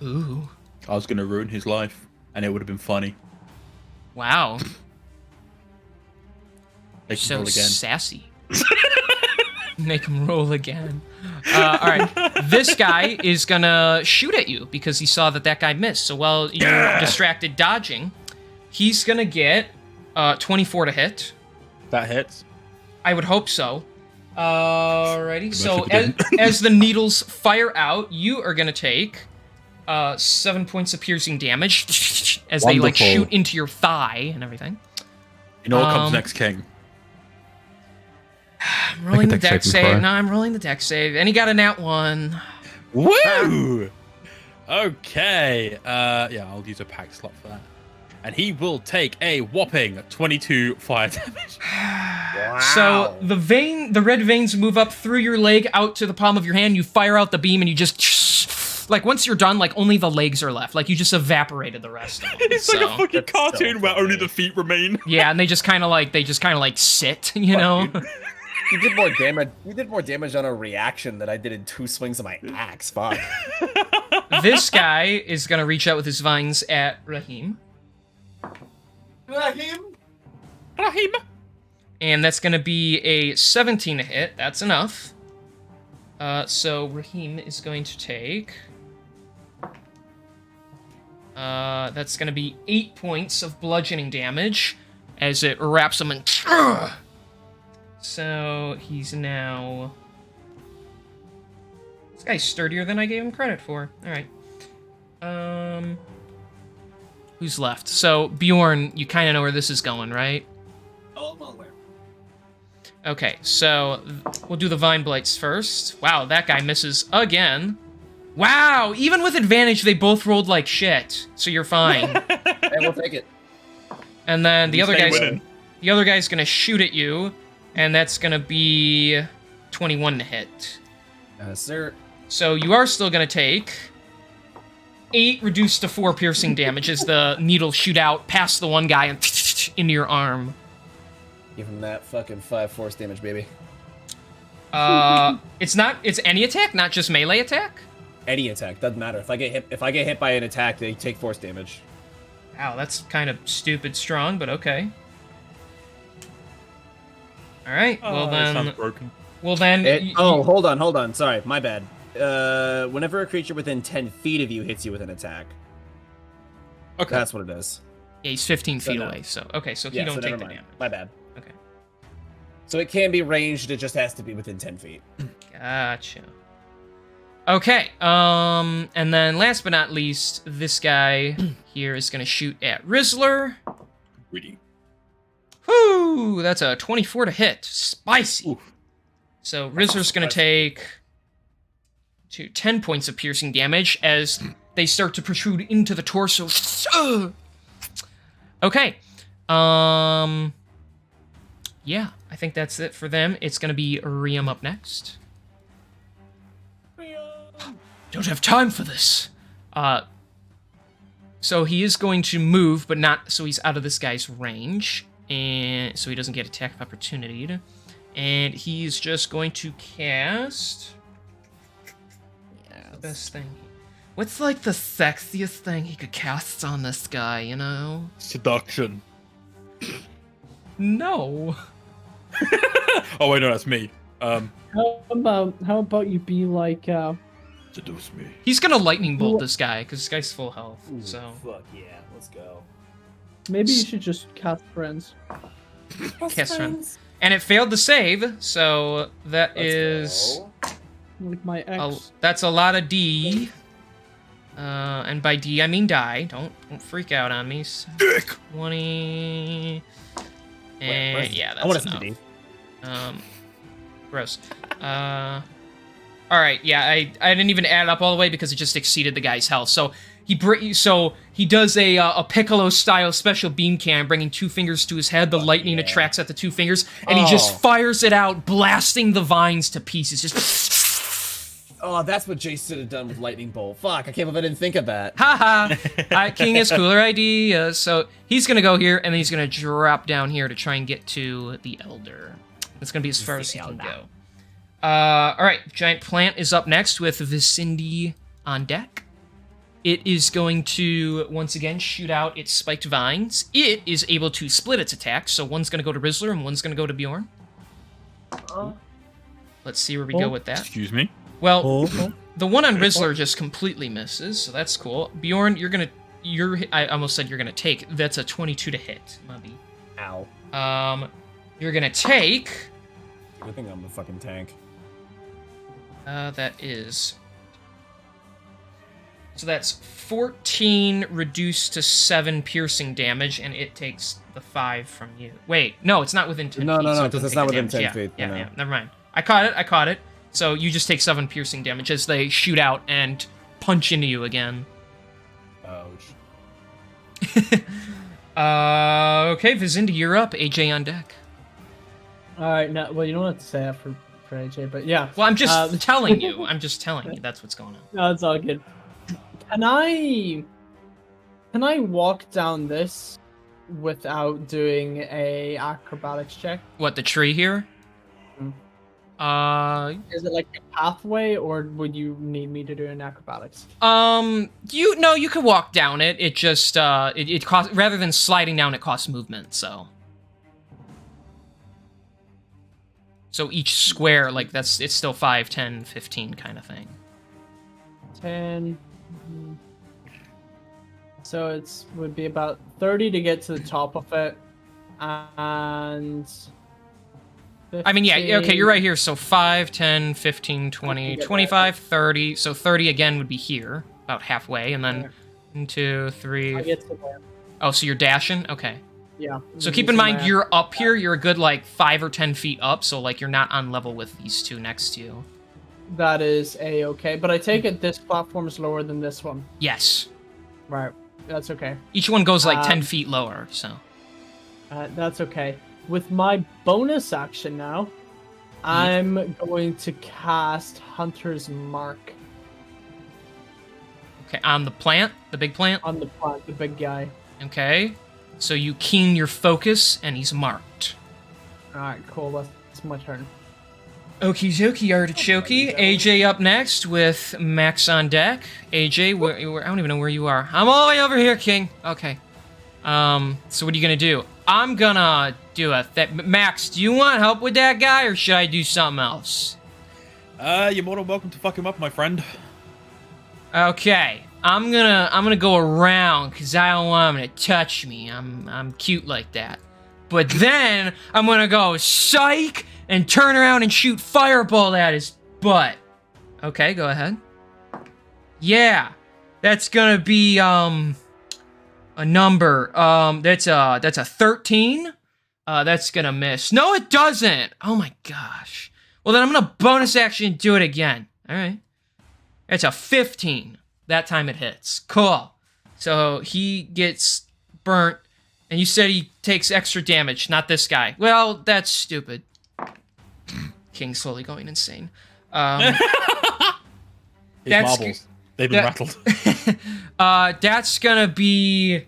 Ooh. I was gonna ruin his life, and it would have been funny. Wow. Make him So roll again. sassy. Make him roll again. Alright, this guy is gonna shoot at you because he saw that guy missed. So while you're distracted dodging, he's gonna get 24 to hit. That hits. I would hope so. Alrighty, so as the needles fire out, you are gonna take 7 points of piercing damage as they like shoot into your thigh and everything. You know what comes next, King? I'm rolling the dex save. No, I'm rolling the dex save. And he got a nat 1. Woo! Okay. Yeah, I'll use a pack slot for that. And he will take a whopping 22 fire damage. Wow. So the red veins move up through your leg out to the palm of your hand. You fire out the beam and you just... Like, once you're done, like, only the legs are left. Like, you just evaporated the rest of them. It's like a fucking cartoon where only the feet remain. Yeah, and they just kind of like sit, you know? You did more damage. You did more damage on a reaction than I did in 2 swings of my axe. Fuck. This guy is gonna reach out with his vines at Rahim. Rahim. And that's gonna be a 17 to hit. That's enough. So Rahim is going to take... that's gonna be 8 points of bludgeoning damage as it wraps him in... So he's now... This guy's sturdier than I gave him credit for. Alright. Who's left? So, Bjorn, you kind of know where this is going, right? Oh, I'm aware. Okay, so we'll do the Vine Blights first. Wow, that guy misses again. Wow, even with advantage, they both rolled like shit. So you're fine. And we'll take it. And then the other winning. guy's gonna shoot at you, and that's gonna be 21 to hit. Sir. So you are still gonna take 8 reduced to 4 piercing damage as the needles shoot out past the one guy and into your arm. Give him that fucking 5 force damage, baby. It's any attack, not just melee attack? Any attack doesn't matter. If I get hit by an attack, they take force damage. Wow, that's kind of stupid strong, but okay. All right. Well That sounds then. broken. Well then. Hold on. Sorry, my bad. Whenever a creature within 10 feet of you hits you with an attack, Okay. that's what it is. Yeah, he's 15 So feet no. away. So okay, so he Yeah, don't so take never the mind. damage. My bad. Okay. So it can be ranged. It just has to be within 10 feet. Gotcha. Okay. And then last but not least, this guy here is gonna shoot at Rizzler. Really. Whoo! That's a 24 to hit. Spicy. Oof. So Rizzler's gonna take 10 points of piercing damage as they start to protrude into the torso. Okay. Yeah, I think that's it for them. It's gonna be Riam up next. Don't have time for this. So he is going to move, but not so he's out of this guy's range, and so he doesn't get attack of opportunity. And he's just going to cast... Yeah. The best thing. What's like the sexiest thing he could cast on this guy, you know? Seduction. No. Oh wait, no, that's me. How about you be like Seduce me. He's gonna lightning bolt this guy, because this guy's full health, Ooh, so... fuck yeah, let's go. maybe you should just cast friends. Cast friend. And it failed to save, so that Let's is... go. Like my ex. That's a lot of D. And by D, I mean die. Don't freak out on me. Dick! 20... And where's- yeah, I want that's to see enough. the D. Gross. All right, yeah, I didn't even add it up all the way because it just exceeded the guy's health. So he does a Piccolo style special beam cannon, bringing 2 fingers to his head. The lightning yeah. attracts at the 2 fingers, and he just fires it out, blasting the vines to pieces. Just Oh, that's what Jace should have done with Lightning Bolt. Fuck, I can't believe I didn't think of that. haha. King has cooler ideas. So he's gonna go here, and then he's gonna drop down here to try and get to the Elder. That's gonna be as far as he can go. All right, Giant Plant is up next with Vicindi on deck. It is going to, once again, shoot out its spiked vines. It is able to split its attacks, so one's going to go to Rizzler and one's going to go to Bjorn. Let's see where we go with that. Excuse me. Well, the one on Rizzler just completely misses, so that's cool. Bjorn, I almost said you're going to take. That's a 22 to hit, Mubby. Ow. You're going to take... I think I'm the fucking tank. That is... So that's 14 reduced to 7 piercing damage, and it takes the 5 from you. Wait, no, it's not within 10 feet. No, so it because doesn't it's take not the within damage. 10 feet. Yeah, never mind. I caught it. So you just take 7 piercing damage as they shoot out and punch into you again. Ouch. Okay, Vizinda, you're up. AJ on deck. All right, now, well, you don't have to say that for AJ, but yeah. Well, I'm just telling you. I'm just telling you that's what's going on. No, it's all good. Can I walk down this without doing a acrobatics check? What, the tree here? Is it like a pathway, or would you need me to do an acrobatics? You could walk down it. It just it costs, rather than sliding down, it costs movement. So each square, like it's still 5, 10, 15 kind of thing. 10. So would be about 30 to get to the top of it, and 15. I mean, yeah, okay, you're right here. So 5, 10, 15, 20, 25, 30. So 30 again would be here, about halfway, and then 1, 2, I 3. get to there. Oh, so you're dashing? Okay. Yeah. So keep in mind, you're up here. You're a good, like, 5 or 10 feet up, so, like, you're not on level with these two next to you. That is a-okay, but I take it this platform is lower than this one. Yes. Right. That's okay. Each one goes, like, 10 feet lower, so. That's okay. With my bonus action now, I'm going to cast Hunter's Mark Okay, on the plant? The big plant? on the plant, the big guy. Okay. So you keen your focus, and he's marked. Alright, cool. That's my turn. Okie dokie, artichoke. AJ up next with Max on deck. AJ, I don't even know where you are. I'm all the way over here, King. Okay. So what are you gonna do? I'm gonna do Max, do you want help with that guy, or should I do something else? You're more than welcome to fuck him up, my friend. Okay. I'm gonna go around because I don't want him to touch me. I'm cute like that. But then I'm gonna go psych and turn around and shoot fireball at his butt. Okay, go ahead. Yeah, that's gonna be a number. That's a 13. That's gonna miss. No, it doesn't. Oh my gosh. Well, then I'm gonna bonus action do it again. All right. It's a 15. That time it hits. Cool. So he gets burnt, and you said he takes extra damage, not this guy. Well, that's stupid. King's slowly going insane. His marbles. They've been rattled. That's gonna be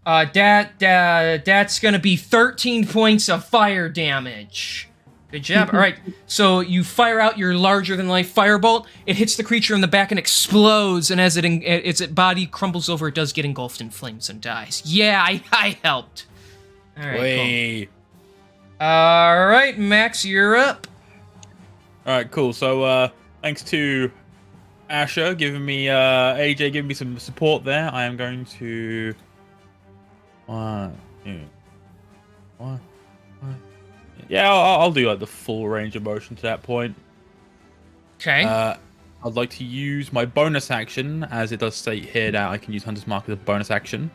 that's gonna be 13 points of fire damage. Good job. All right, so you fire out your larger-than-life firebolt. It hits the creature in the back and explodes, and as its body crumbles over, it does get engulfed in flames and dies. Yeah, I helped. All right, Wait. cool. All right, Max, you're up. All right, cool. So, thanks to Asher giving me, AJ giving me some support there. I am going to. One. Yeah, I'll do like the full range of motion to that point. Okay. I'd like to use my bonus action, as it does state here that I can use Hunter's Mark as a bonus action.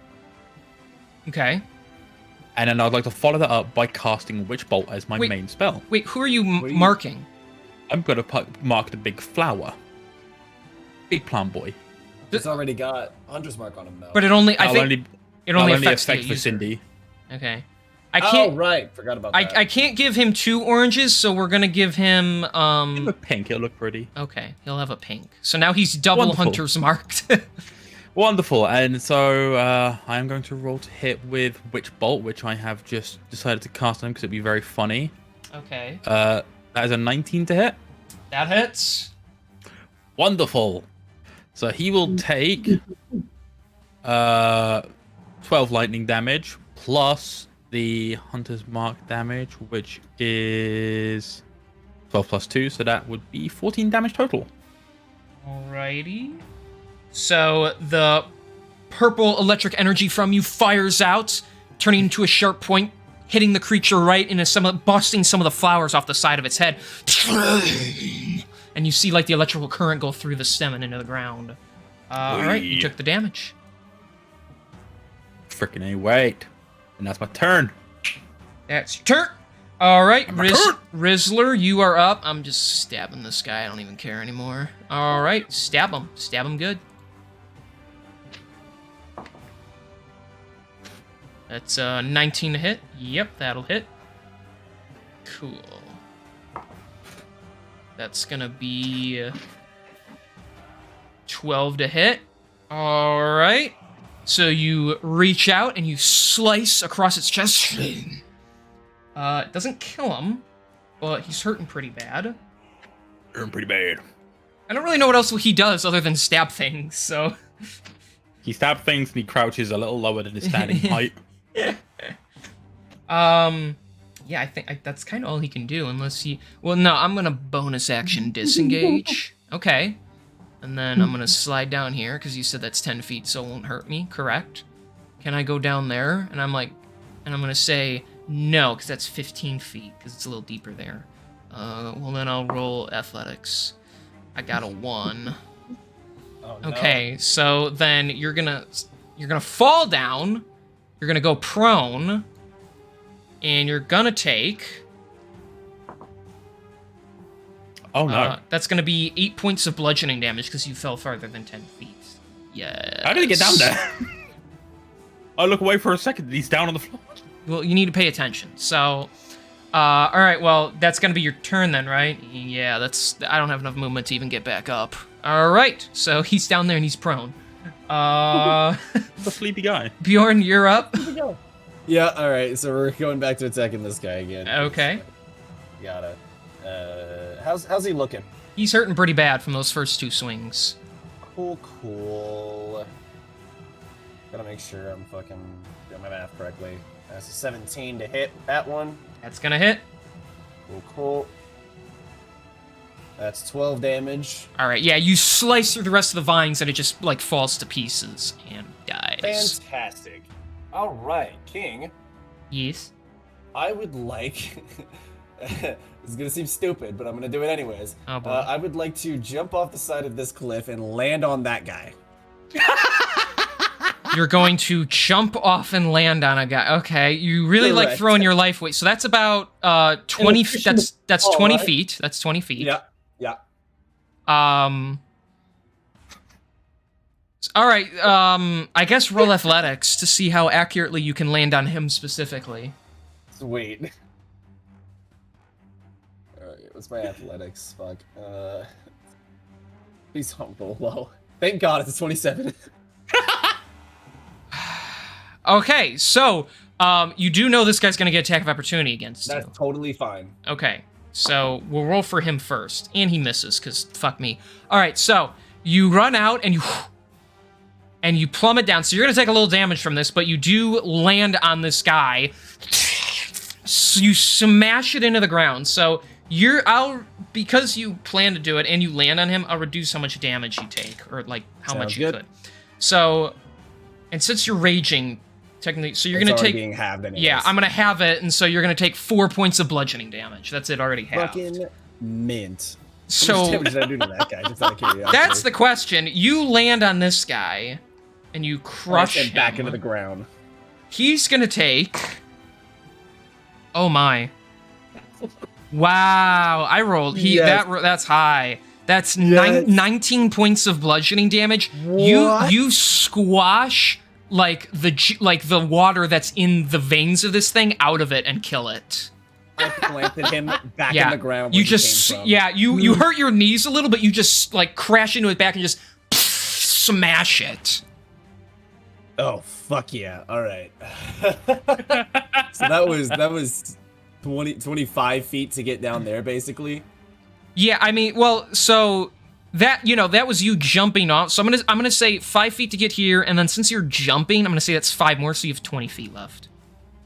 Okay. And then I'd like to follow that up by casting Witch Bolt as my main spell. Wait, who are you marking? I'm going to mark the big flower. Big plant boy. It's already got Hunter's Mark on him, though. But it only, It only affects the for user. Cindy. Okay. I can't. Oh, right. Forgot about that. I can't give him 2 oranges, so we're gonna give him Give him a pink, it'll look pretty. Okay, he'll have a pink. So now he's double Wonderful. Hunter's marked. Wonderful, and so I am going to roll to hit with Witch Bolt, which I have just decided to cast on him because it'd be very funny. Okay. That is a 19 to hit. That hits. Wonderful. So he will take 12 lightning damage plus the Hunter's Mark damage, which is 12 plus 2, so that would be 14 damage total. Alrighty. So the purple electric energy from you fires out, turning into a sharp point, hitting the creature right in busting some of the flowers off the side of its head. And you see like the electrical current go through the stem and into the ground. Alright, you took the damage. Freaking A, wait. And that's my turn. That's your turn. Alright, Rizzler, you are up. I'm just stabbing this guy. I don't even care anymore. Alright, stab him. Stab him good. That's 19 to hit. Yep, that'll hit. Cool. That's gonna be 12 to hit. Alright. So you reach out and you slice across its chest. It doesn't kill him, but he's hurting pretty bad. Hurting pretty bad. I don't really know what else he does other than stab things, so... He stabs things and he crouches a little lower than his standing height. Yeah, I think that's kind of all he can do, unless he... Well, no, I'm gonna bonus action disengage. Okay. And then I'm gonna slide down here, because you said that's 10 feet, so it won't hurt me, correct? Can I go down there? And I'm gonna say no, because that's 15 feet, because it's a little deeper there. Well, then I'll roll athletics. I got a 1. Oh, no. Okay, so then you're gonna fall down, you're gonna go prone, and you're gonna take... Oh no. That's gonna be 8 points of bludgeoning damage because you fell farther than 10 feet. Yeah. How did he get down there? I look away for a second and he's down on the floor. Well, you need to pay attention. So, alright, well, that's gonna be your turn then, right? Yeah, I don't have enough movement to even get back up. Alright, so he's down there and he's prone. The sleepy guy. Bjorn, you're up. Yeah, alright, so we're going back to attacking this guy again. Okay. Gotta. How's he looking? He's hurting pretty bad from those first 2 swings. Cool. Gotta make sure I'm fucking doing my math correctly. That's a 17 to hit that one. That's gonna hit. Cool. That's 12 damage. Alright, yeah, you slice through the rest of the vines and it just, like, falls to pieces and dies. Fantastic. Alright, King. Yes? I would like... This is gonna seem stupid, but I'm gonna do it anyways. Oh, boy. I would like to jump off the side of this cliff and land on that guy. You're going to jump off and land on a guy. Okay, you really like Correct. throwing your life away. So that's about 20. That's fall, 20 right? feet. That's 20 feet. Yeah. All right. I guess roll athletics to see how accurately you can land on him specifically. Sweet. Alright, what's my athletics? Fuck. Please don't roll low. Thank God it's a 27. Okay, so you do know this guy's gonna get attack of opportunity against That's you. totally fine. Okay. So we'll roll for him first. And he misses, because fuck me. All right, so you run out and you plummet down. So you're going to take a little damage from this, but you do land on this guy. So you smash it into the ground. So because you plan to do it and you land on him, I'll reduce how much damage you take, or like how Sounds much you good. could. So, and since you're raging, technically, so you're going to take... being halved anyways. Yeah, I'm going to have it, and so you're going to take 4 points of bludgeoning damage. That's it already halved. Fucking mint. So How much damage did I do to that guy? Just out of curiosity. that's the question. You land on this guy, and you crush him him. back into the ground. He's going to take... Oh my. Wow, I rolled. Yes. That's high. That's Yes. 19 points of bludgeoning damage. What? You squash like the water that's in the veins of this thing out of it and kill it. I planted him back Yeah, in the ground. you where he just came from. you hurt your knees a little, but you just like crash into it back and just smash it. Oh fuck yeah! All right. So that was 25 feet to get down there, basically. Yeah, I mean, well, so that that was you jumping off. So I'm gonna say 5 feet to get here, and then since you're jumping, I'm gonna say that's 5 more, so you have 20 feet left.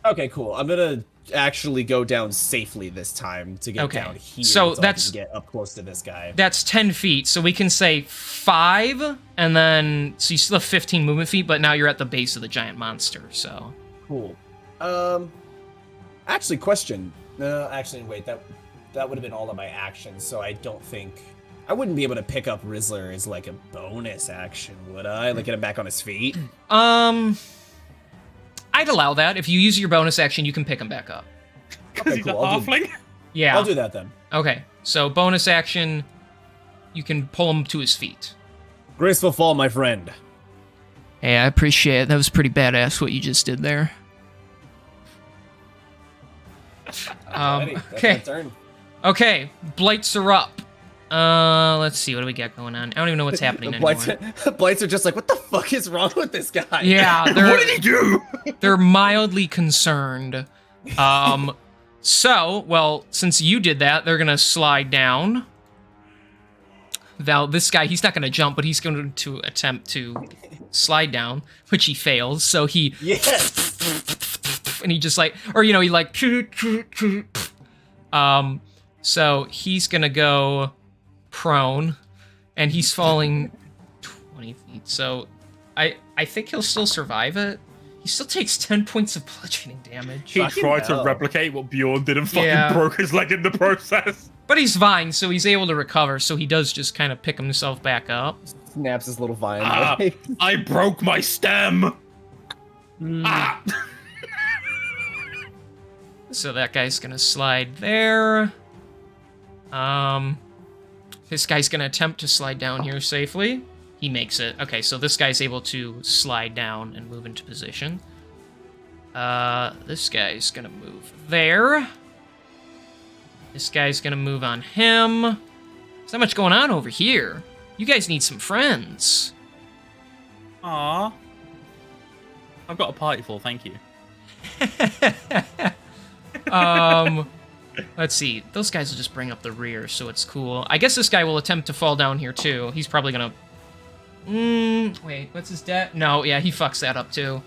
Okay, cool. I'm gonna actually go down safely this time to get Okay. down here. So I that's- can get up close to this guy. That's 10 feet, so we can say 5, and then so you still have 15 movement feet, but now you're at the base of the giant monster. So Cool. Actually, question. No, actually, wait. That would have been all of my actions, so I don't think I wouldn't be able to pick up Rizzler as like a bonus action, would I? Like get him back on his feet. I'd allow that. If you use your bonus action, you can pick him back up. Because he's a cool, I'll do- halfling. Yeah. I'll do that then. Okay. So bonus action, you can pull him to his feet. Graceful fall, my friend. Hey, I appreciate it. That was pretty badass what you just did there. Alrighty, that's my Okay. turn. Okay, blights are up. Let's see, what do we got going on? I don't even know what's happening The anymore. blights are just like, what the fuck is wrong with this guy? Yeah, What they're did he do? they're mildly concerned. So, well, since you did that, they're gonna slide down. Now, this guy, he's not gonna jump, but he's going to attempt to slide down, which he fails. So he Yes. and he just like, or he like, so he's gonna go prone, and he's falling 20 feet. So I think he'll still survive it. He still takes 10 points of bludgeoning damage, He Fucking tried to hell. replicate what Bjorn did and fucking Yeah. broke his leg in the process. but he's fine, so he's able to recover. So he does just kind of pick himself back up. Snaps his little vine. Ah, away. I broke my stem. Ah. So that guy's gonna slide there. This guy's gonna attempt to slide down here safely. He makes it. Okay, so this guy's able to slide down and move into position. This guy's gonna move there. This guy's gonna move on him. There's not much going on over here. You guys need some friends. Aw. I've got a party full, thank you. Let's see. Those guys will just bring up the rear, so it's cool. I guess this guy will attempt to fall down here too. He's probably gonna. Wait, what's his debt? No, yeah, he fucks that up too.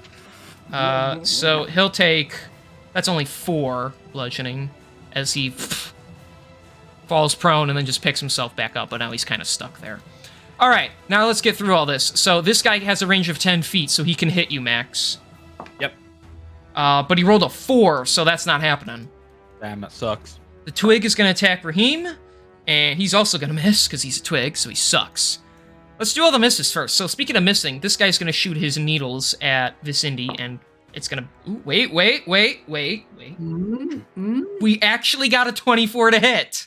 So he'll take. That's only 4 bludgeoning as he falls prone and then just picks himself back up, but now he's kind of stuck there. All right, now let's get through all this. So this guy has a range of 10 feet, so he can hit you, Max. Yep. But he rolled a 4, so that's not happening. Damn, that sucks. The twig is going to attack Raheem, and he's also going to miss because he's a twig, so he sucks. Let's do all the misses first. So speaking of missing, this guy's going to shoot his needles at Vicindy, and it's going to... Ooh, wait. We actually got a 24 to hit.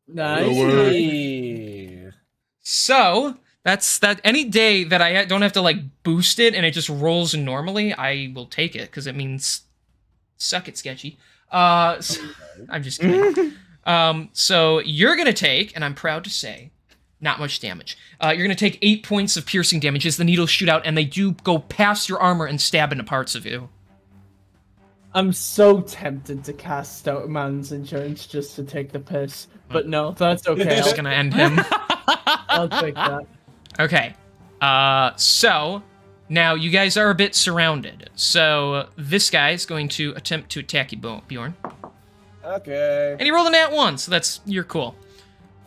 Nice. So, that's that. Any day that I don't have to, like, boost it and it just rolls normally, I will take it, because it means... Suck it, Sketchy. I'm just kidding. So you're gonna take, and I'm proud to say, not much damage. You're gonna take 8 points of piercing damage as the needles shoot out, and they do go past your armor and stab into parts of you. I'm so tempted to cast Stout Man's Endurance just to take the piss, but no, that's okay. Just gonna end him. I'll take that. Okay. So now you guys are a bit surrounded. So this guy is going to attempt to attack you, Bjorn. Okay. And he rolled a nat 1, so you're cool.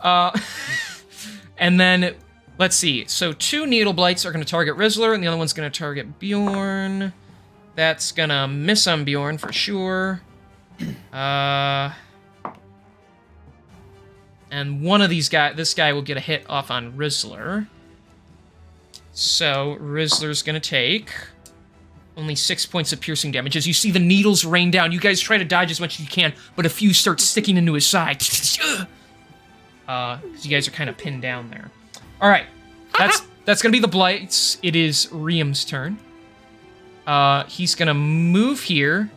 And then let's see. So 2 needle blights are going to target Rizzler, and the other one's going to target Bjorn. That's going to miss on Bjorn for sure. And one of these this guy will get a hit off on Rizzler. So Rizzler's going to take only 6 points of piercing damage. As you see the needles rain down, you guys try to dodge as much as you can, but a few start sticking into his side. Because you guys are kind of pinned down there. All right, that's gonna be the blights. It is Riam's turn. He's gonna move here,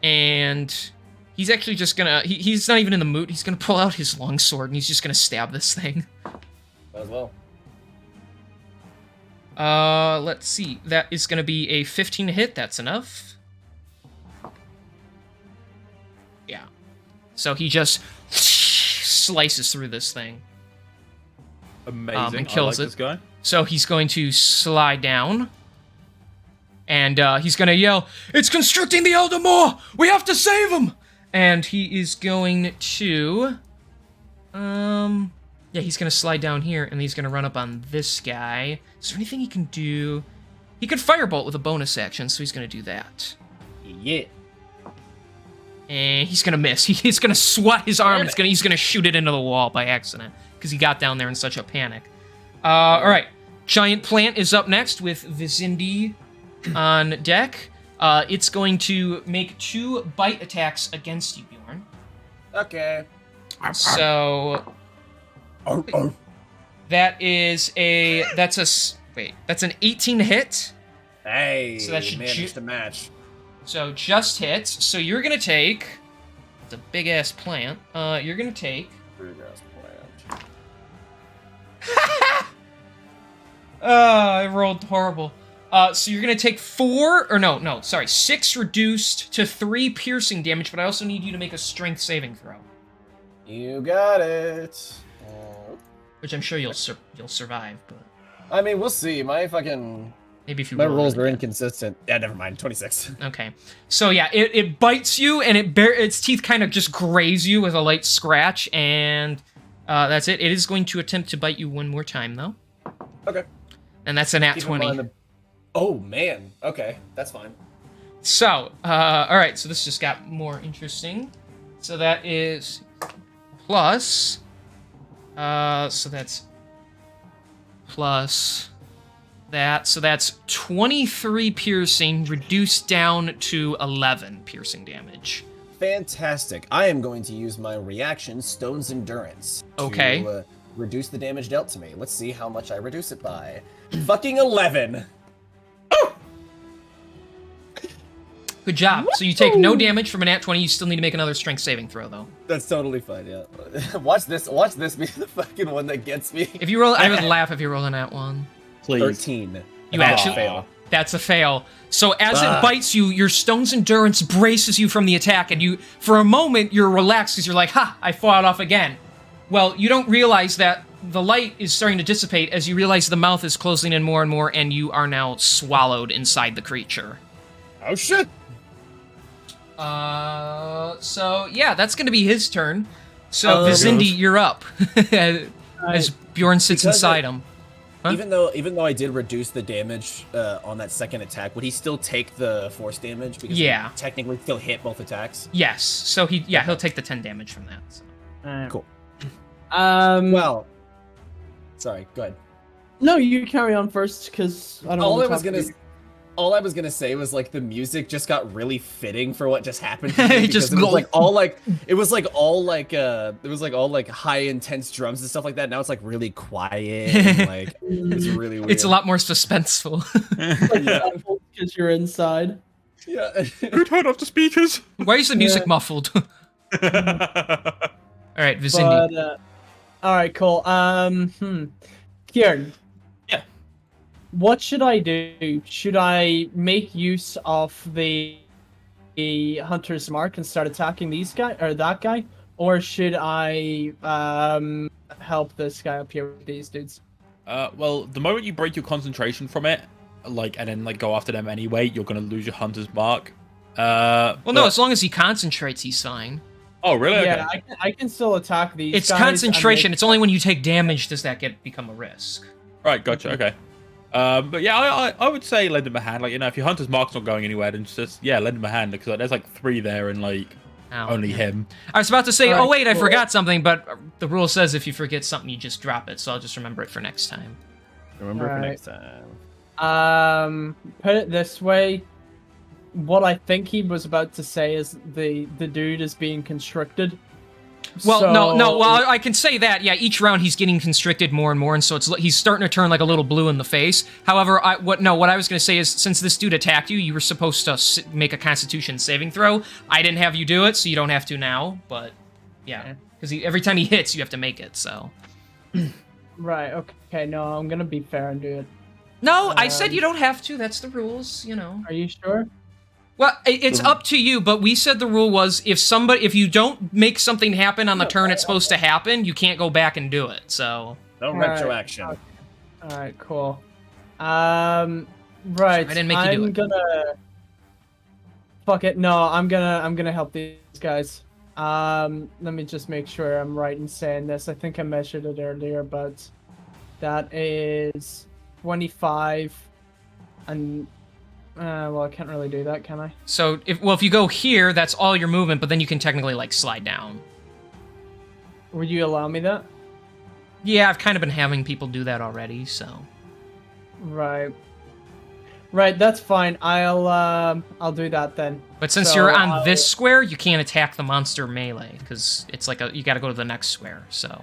and he's actually just gonna. He's not even in the mood. He's gonna pull out his longsword and he's just gonna stab this thing. As well. Let's see. That is gonna be a 15 to hit. That's enough. Yeah. So he just slices through this thing. Amazing. And kills I like it. this guy. So he's going to slide down. And he's going to yell, "It's constricting the Elder Maw! We have to save him!" And he is going to... Yeah, he's going to slide down here, and he's going to run up on this guy. Is there anything he can do? He could Firebolt with a bonus action, so he's going to do that. Yeah. And he's going to miss. He's going to swat his arm. He's going to shoot it into the wall by accident, because he got down there in such a panic. All right. Giant Plant is up next with Vizindi on deck. It's going to make 2 bite attacks against you, Bjorn. Okay. So that's an 18 to hit. Hey, So that should managed to match. So just hits. So you're gonna take. It's a big ass plant. You're gonna take. I rolled horrible. So you're gonna take 6 reduced to 3 piercing damage, but I also need you to make a strength saving throw. You got it. Which I'm sure you'll survive, but I mean, we'll see. My maybe my roll rolls really are bad. inconsistent. Yeah, never mind. 26. Okay. So yeah, it bites you, and its teeth kind of just graze you with a light scratch, and that's it. It is going to attempt to bite you one more time, though. Okay. And that's a nat Keep in 20. mind Oh man. Okay, that's fine. So, all right. So this just got more interesting. So that is plus. So that's plus that. So that's 23 piercing, reduced down to 11 piercing damage. Fantastic. I am going to use my reaction, Stone's Endurance, Okay. to reduce the damage dealt to me. Let's see how much I reduce it by. Fucking 11. Good job. So you take no damage from a nat 20. You still need to make another strength saving throw, though. That's totally fine. Yeah. Watch this be the fucking one that gets me. If you roll, I would laugh if you roll a nat 1. Please. 13. You Oh, actually fail. That's a fail. So as it bites you, your Stone's Endurance braces you from the attack, and you, for a moment, you're relaxed because you're like, "Ha! I fought off again." Well, you don't realize that the light is starting to dissipate as you realize the mouth is closing in more and more, and you are now swallowed inside the creature. Oh shit! So yeah, that's gonna be his turn. So Vizindi, you're up. As Bjorn sits Because inside him. Huh? Even though I did reduce the damage on that second attack, would he still take the force damage? Because Yeah. he technically still hit both attacks. Yes. So he'll take the 10 damage from that. So. Cool. Well, Sorry, go ahead. no, you carry on first because I don't. All wanna I was talk gonna to you. all I was gonna say was like the music just got really fitting for what just happened. To me, It because just it was go- like all like it was like all like it was like all like high intense drums and stuff like that. Now it's like really quiet. And, like it's really weird. It's a lot more suspenseful. Because you're inside. Yeah. Who turned off the speakers? Why is the music Yeah. muffled? All right, Vizindi. But all right, cool. Kieran. Yeah. What should I do? Should I make use of the the hunter's mark and start attacking these guy or that guy, or should I help this guy up here with these dudes? Well, the moment you break your concentration from it, like, and then like go after them anyway, you're gonna lose your hunter's mark. Well, no, as long as he concentrates, he's fine. Oh, really? Yeah, Okay. I can still attack these. It's guys concentration. and It's only when you take damage does that become a risk. Right, gotcha. Okay. But yeah, I would say lend him a hand. Like, if your hunter's mark's not going anywhere, then just lend him a hand because like, there's like 3 there and like only him. I was about to say, Alright, oh wait, I cool. forgot something, but the rule says if you forget something, you just drop it. So I'll just remember it for next time. Remember for Alright. next time. Put it this way. What I think he was about to say is the dude is being constricted. Well, no. Well, I can say that. Yeah, each round he's getting constricted more and more, and so he's starting to turn like a little blue in the face. However, what I was going to say is, since this dude attacked you, you were supposed to make a Constitution saving throw. I didn't have you do it, so you don't have to now. But yeah, because every time he hits, you have to make it. So. Right. Okay. No, I'm gonna be fair and do it. No, I said you don't have to. That's the rules. Are you sure? Well, it's up to you, but we said the rule was if you don't make something happen on the turn it's supposed to happen, you can't go back and do it. So No Alright, retroaction. okay. All right, cool. Right. I didn't make you do it. I'm gonna. Fuck it. No, I'm gonna help these guys. Let me just make sure I'm right in saying this. I think I measured it earlier, but that is 25, and well, I can't really do that, can I? So if you go here, that's all your movement, but then you can technically like slide down. Would you allow me that? Yeah, I've kind of been having people do that already, so. Right. Right, that's fine. I'll do that then. But since you're on this square, you can't attack the monster melee because it's like you got to go to the next square. So.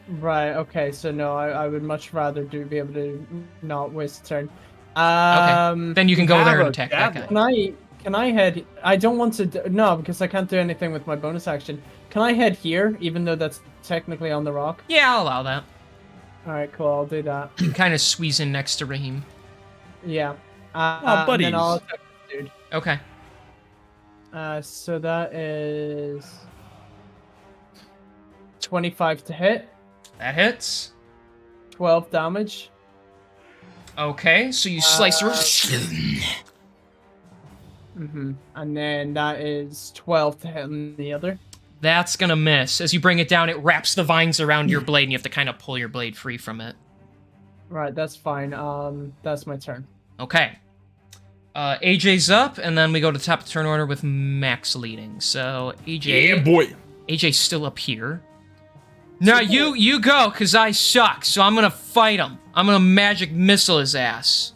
Right. Okay. So no, I would much rather be able to not waste a turn. Okay. Then you can go there and attack that guy. Can I head? I don't want to. No, because I can't do anything with my bonus action. Can I head here, even though that's technically on the rock? Yeah, I'll allow that. All right. Cool. I'll do that. You can kind of squeeze in next to Raheem. Yeah. buddies. And then I'll attack this dude. Okay. So that is 25 to hit. That hits. 12 damage. Okay, so you slice through. And then that is 12 to hit on the other. That's gonna miss. As you bring it down, it wraps the vines around your blade, and you have to kind of pull your blade free from it. Right, that's fine. That's my turn. Okay. AJ's up, and then we go to the top of the turn order with Max leading. So AJ, Yeah, boy. AJ's still up here. Now you go, cause I suck. So I'm gonna fight him. I'm gonna magic missile his ass.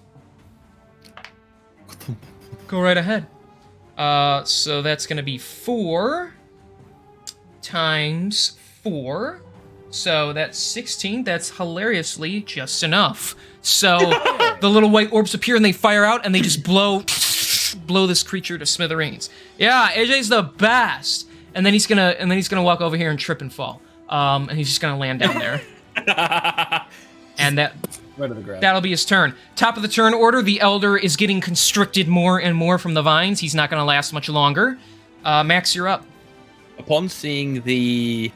Go right ahead. So that's gonna be 4 times 4. So that's 16. That's hilariously just enough. So the little white orbs appear and they fire out and they just blow this creature to smithereens. Yeah, AJ's the best. And then he's gonna walk over here and trip and fall. And he's just gonna land down there. And Right to the ground. that'll be his turn. Top of the turn order, the Elder is getting constricted more and more from the vines. He's not gonna last much longer. Max, you're up. Upon seeing the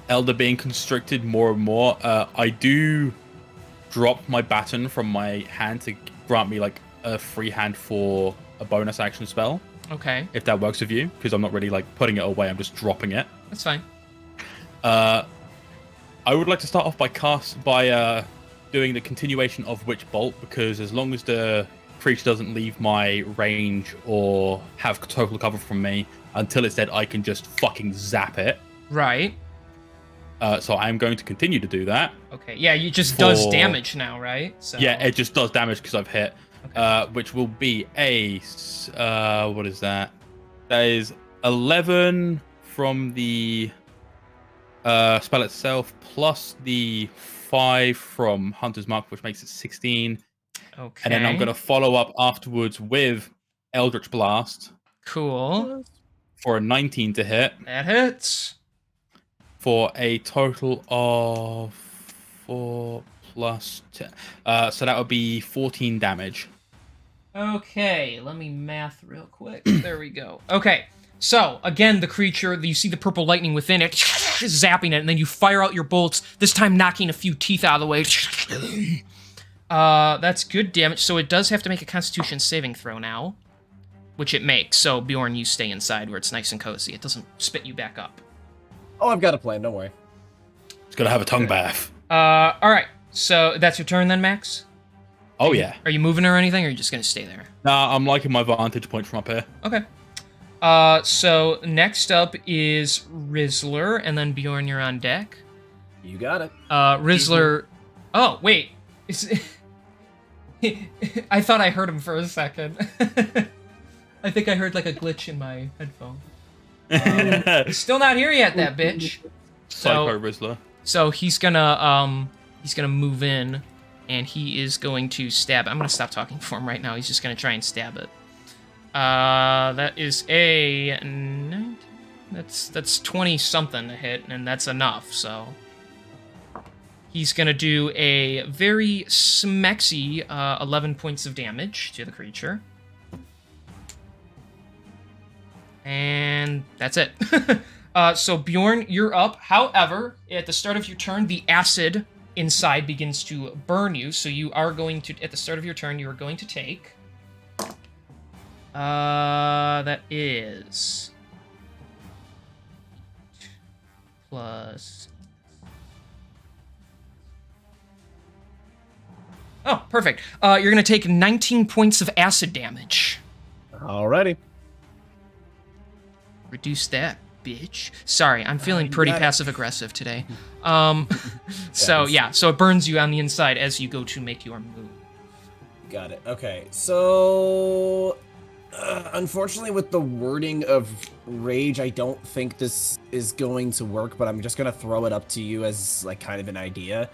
Elder being constricted more and more, I do drop my baton from my hand to grant me like a free hand for a bonus action spell, Okay, if that works with you, because I'm not really like putting it away, I'm just dropping it. that's fine. I would like to start off by doing the continuation of Witch Bolt, because as long as the creature doesn't leave my range or have total cover from me until it's dead, I can just fucking zap it. Right. So I'm going to continue to do that. Okay. Yeah, you just does damage now, right? So Yeah, it just does damage because I've hit, which will be what is that? That is 11 from the spell itself, plus the 5 from Hunter's Mark, which makes it 16. Okay. And then I'm going to follow up afterwards with Eldritch Blast Cool. for a 19 to hit, That hits. for a total of 4 plus 10. So that would be 14 damage. Okay, let me math real quick. There we go. Okay, so again, the creature, you see the purple lightning within it, zapping it, and then you fire out your bolts, this time knocking a few teeth out of the way. That's good damage, so it does have to make a Constitution saving throw now, which it makes. So Bjorn, you stay inside where it's nice and cozy. It doesn't spit you back up. Oh, I've got a plan. Don't worry. It's gonna have a tongue bath. All right. So that's your turn then, Max? Oh yeah. Are you moving or anything, or are you just gonna stay there? Nah, I'm liking my vantage point from up here. Okay. So next up is Rizzler, and then Bjorn, you're on deck. You got it. Rizzler. Oh wait. I thought I heard him for a second. I think I heard like a glitch in my headphone. Still not here yet, that bitch. Psycho Rizzler. So he's gonna move in, and he is going to stab. I'm gonna stop talking for him right now. He's just gonna try and stab it. That is a 19. That's 20 something to hit, and that's enough. So he's gonna do a very smexy 11 points of damage to the creature. And that's it. So Bjorn, you're up. However, at the start of your turn, the acid inside begins to burn you. So you are going to, at the start of your turn, you are going to take. That is plus. Oh, perfect. You're going to take 19 points of acid damage. Alrighty. Reduce that, bitch. Sorry, I'm feeling pretty passive-aggressive today. So it burns you on the inside as you go to make your move. Got it. Okay, so unfortunately with the wording of rage, I don't think this is going to work, but I'm just gonna throw it up to you as like kind of an idea.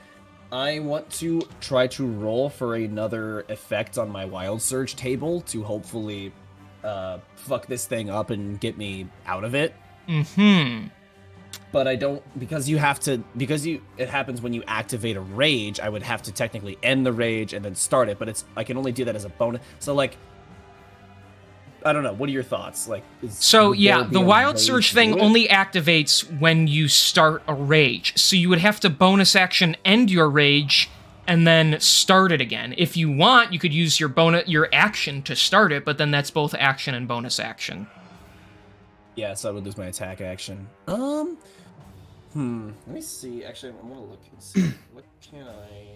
I want to try to roll for another effect on my Wild Surge table to hopefully fuck this thing up and get me out of it. Mm-hmm. But I don't, it happens when you activate a rage, I would have to technically end the rage and then start it, but I can only do that as a bonus. So like, I don't know, what are your thoughts? Like, the Wild Surge thing only activates when you start a rage. So you would have to bonus action end your rage and then start it again. If you want, you could use your action to start it, but then that's both action and bonus action. Yeah, so I would lose my attack action. Let me see. Actually, I'm gonna look and see. What can I...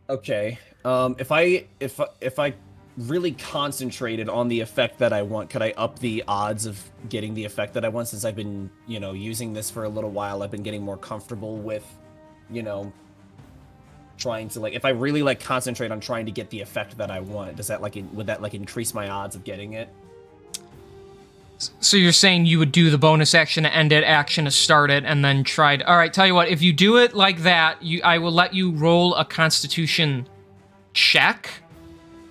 Okay. If I really concentrated on the effect that I want, could I up the odds of getting the effect that I want? Since I've been, using this for a little while, I've been getting more comfortable with, trying to, like, if I really, like, concentrate on trying to get the effect that I want, does that, like, would that, like, increase my odds of getting it? So you're saying you would do the bonus action to end it, action to start it, and then try to... All right, tell you what, if you do it like that, I will let you roll a Constitution check,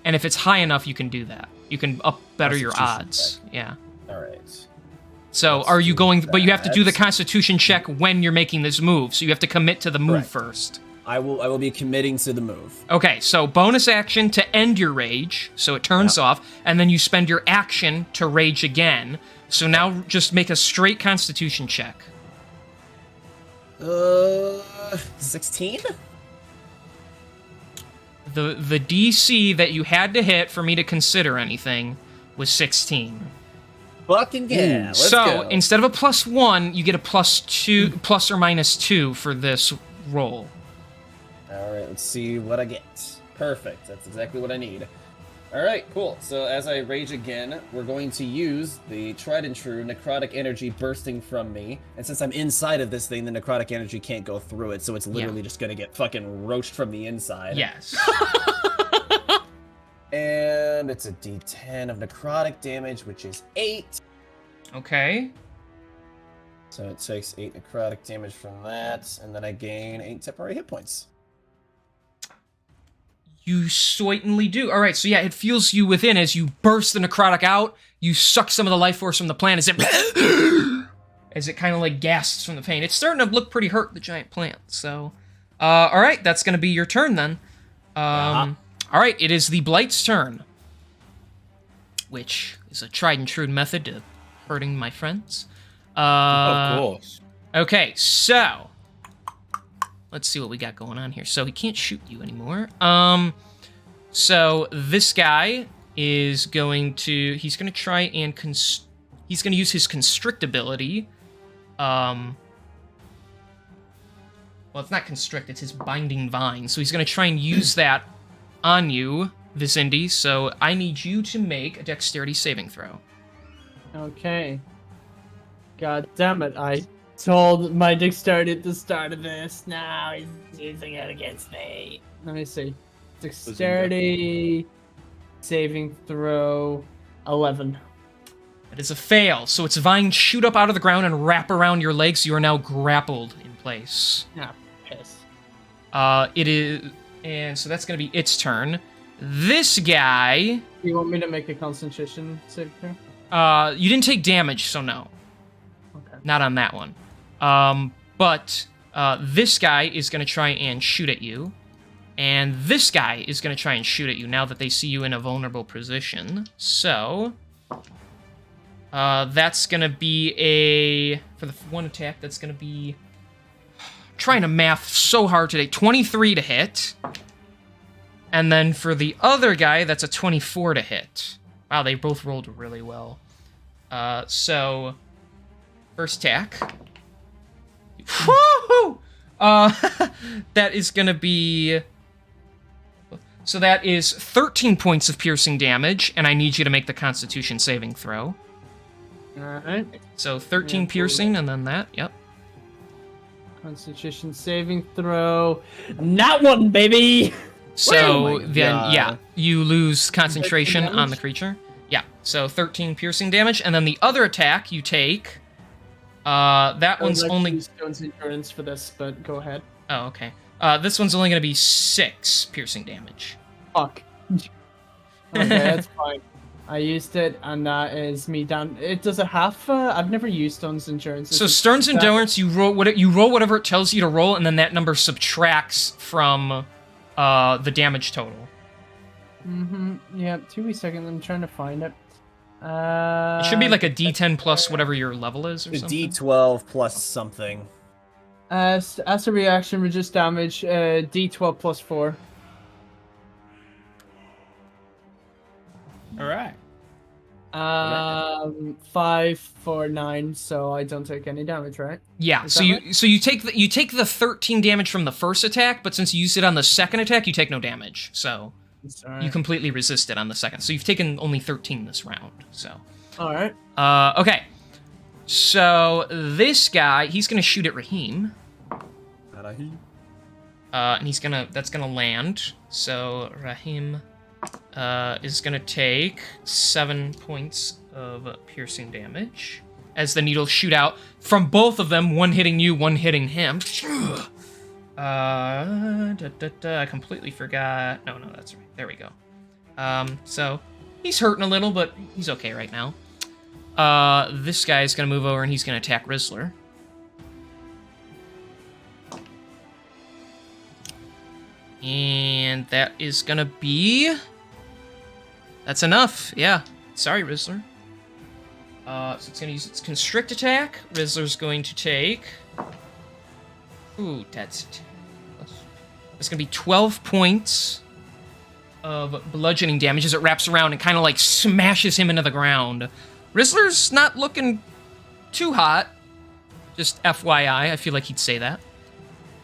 and if it's high enough, you can do that. You can better your odds. Check. Yeah. All right. So are you going... But you have to do the Constitution check when you're making this move, so you have to commit to the move first. I will be committing to the move. Okay, so bonus action to end your rage, so it turns off, and then you spend your action to rage again. So now just make a straight Constitution check. 16? The DC that you had to hit for me to consider anything was 16. Fucking yeah, let's so go. Instead of a +1, you get a +2, plus or -2 for this roll. Alright, let's see what I get. Perfect, that's exactly what I need. Alright, cool. So as I rage again, we're going to use the tried and true necrotic energy bursting from me. And since I'm inside of this thing, the necrotic energy can't go through it, so it's literally just gonna get fucking roached from the inside. Yes. And it's a d10 of necrotic damage, which is 8. Okay. So it takes 8 necrotic damage from that, and then I gain 8 temporary hit points. You certainly do. All right, so yeah, it feels you within as you burst the necrotic out. You suck some of the life force from the plant as as it kind of like gasps from the pain. It's starting to look pretty hurt, the giant plant. So, all right, that's going to be your turn then. All right, it is the Blight's turn, which is a tried and true method to hurting my friends. Of course. Okay, so let's see what we got going on here. So he can't shoot you anymore. So this guy is going to try and he's going to use his constrict ability. Well, it's not constrict, it's his binding vine. So he's going to try and use that on you, Vicindy. So I need you to make a dexterity saving throw. Okay. God damn it, I told my dexterity at the start of this. Now he's using it against me. Let me see. Dexterity saving throw 11. It is a fail. So its vines shoot up out of the ground and wrap around your legs. You are now grappled in place. Ah, piss. It is, and so that's going to be its turn. This guy. You want me to make a concentration save throw? You didn't take damage, so no. Okay. Not on that one. But this guy is going to try and shoot at you. And this guy is going to try and shoot at you now that they see you in a vulnerable position. So, that's going to be for the one attack, that's going to be, trying to math so hard today, 23 to hit. And then for the other guy, that's a 24 to hit. Wow, they both rolled really well. So, first attack. Woohoo! That is going to be... So that is 13 points of piercing damage, and I need you to make the Constitution saving throw. Alright. So 13 piercing, and then that, yep. Constitution saving throw. Not one, baby! So my then, God. yeah, you lose concentration damage? on the creature. Yeah, so 13 piercing damage, and then the other attack you take, that one's I'd like to only... use Stone's endurance for this, but go ahead. Oh, okay. This one's only going to be 6 piercing damage. Fuck. Okay, that's fine. I used it, and that is me down. It does a half. I've never used Stone's endurance. So Stern's endurance, you roll whatever it tells you to roll, and then that number subtracts from the damage total. Yeah. 2 wee seconds. I'm trying to find it. It should be like a D10 plus whatever your level is, or The something. D12 plus something. As a reaction, reduce damage. D12 plus 4. All right. 5 for 9, so I don't take any damage, right? Yeah. Is So that you take the 13 damage from the first attack, but since you used it on the second attack, you take no damage. So Sorry. you completely resist it on the second. So you've taken only 13 this round. So. All right. Okay. So this guy, he's gonna shoot at Raheem. And that's gonna land. So Raheem is gonna take 7 points of piercing damage as the needles shoot out from both of them, one hitting you, one hitting him. I completely forgot. No, that's right. There we go. So he's hurting a little, but he's okay right now. This guy's gonna move over and he's gonna attack Rizzler. And that is gonna be... That's enough, yeah. Sorry, Rizzler. So it's gonna use its Constrict attack. Rizzler's going to take... Ooh, that's gonna be 12 points of bludgeoning damage as it wraps around and kind of like smashes him into the ground. Rizzler's not looking too hot. Just FYI, I feel like he'd say that.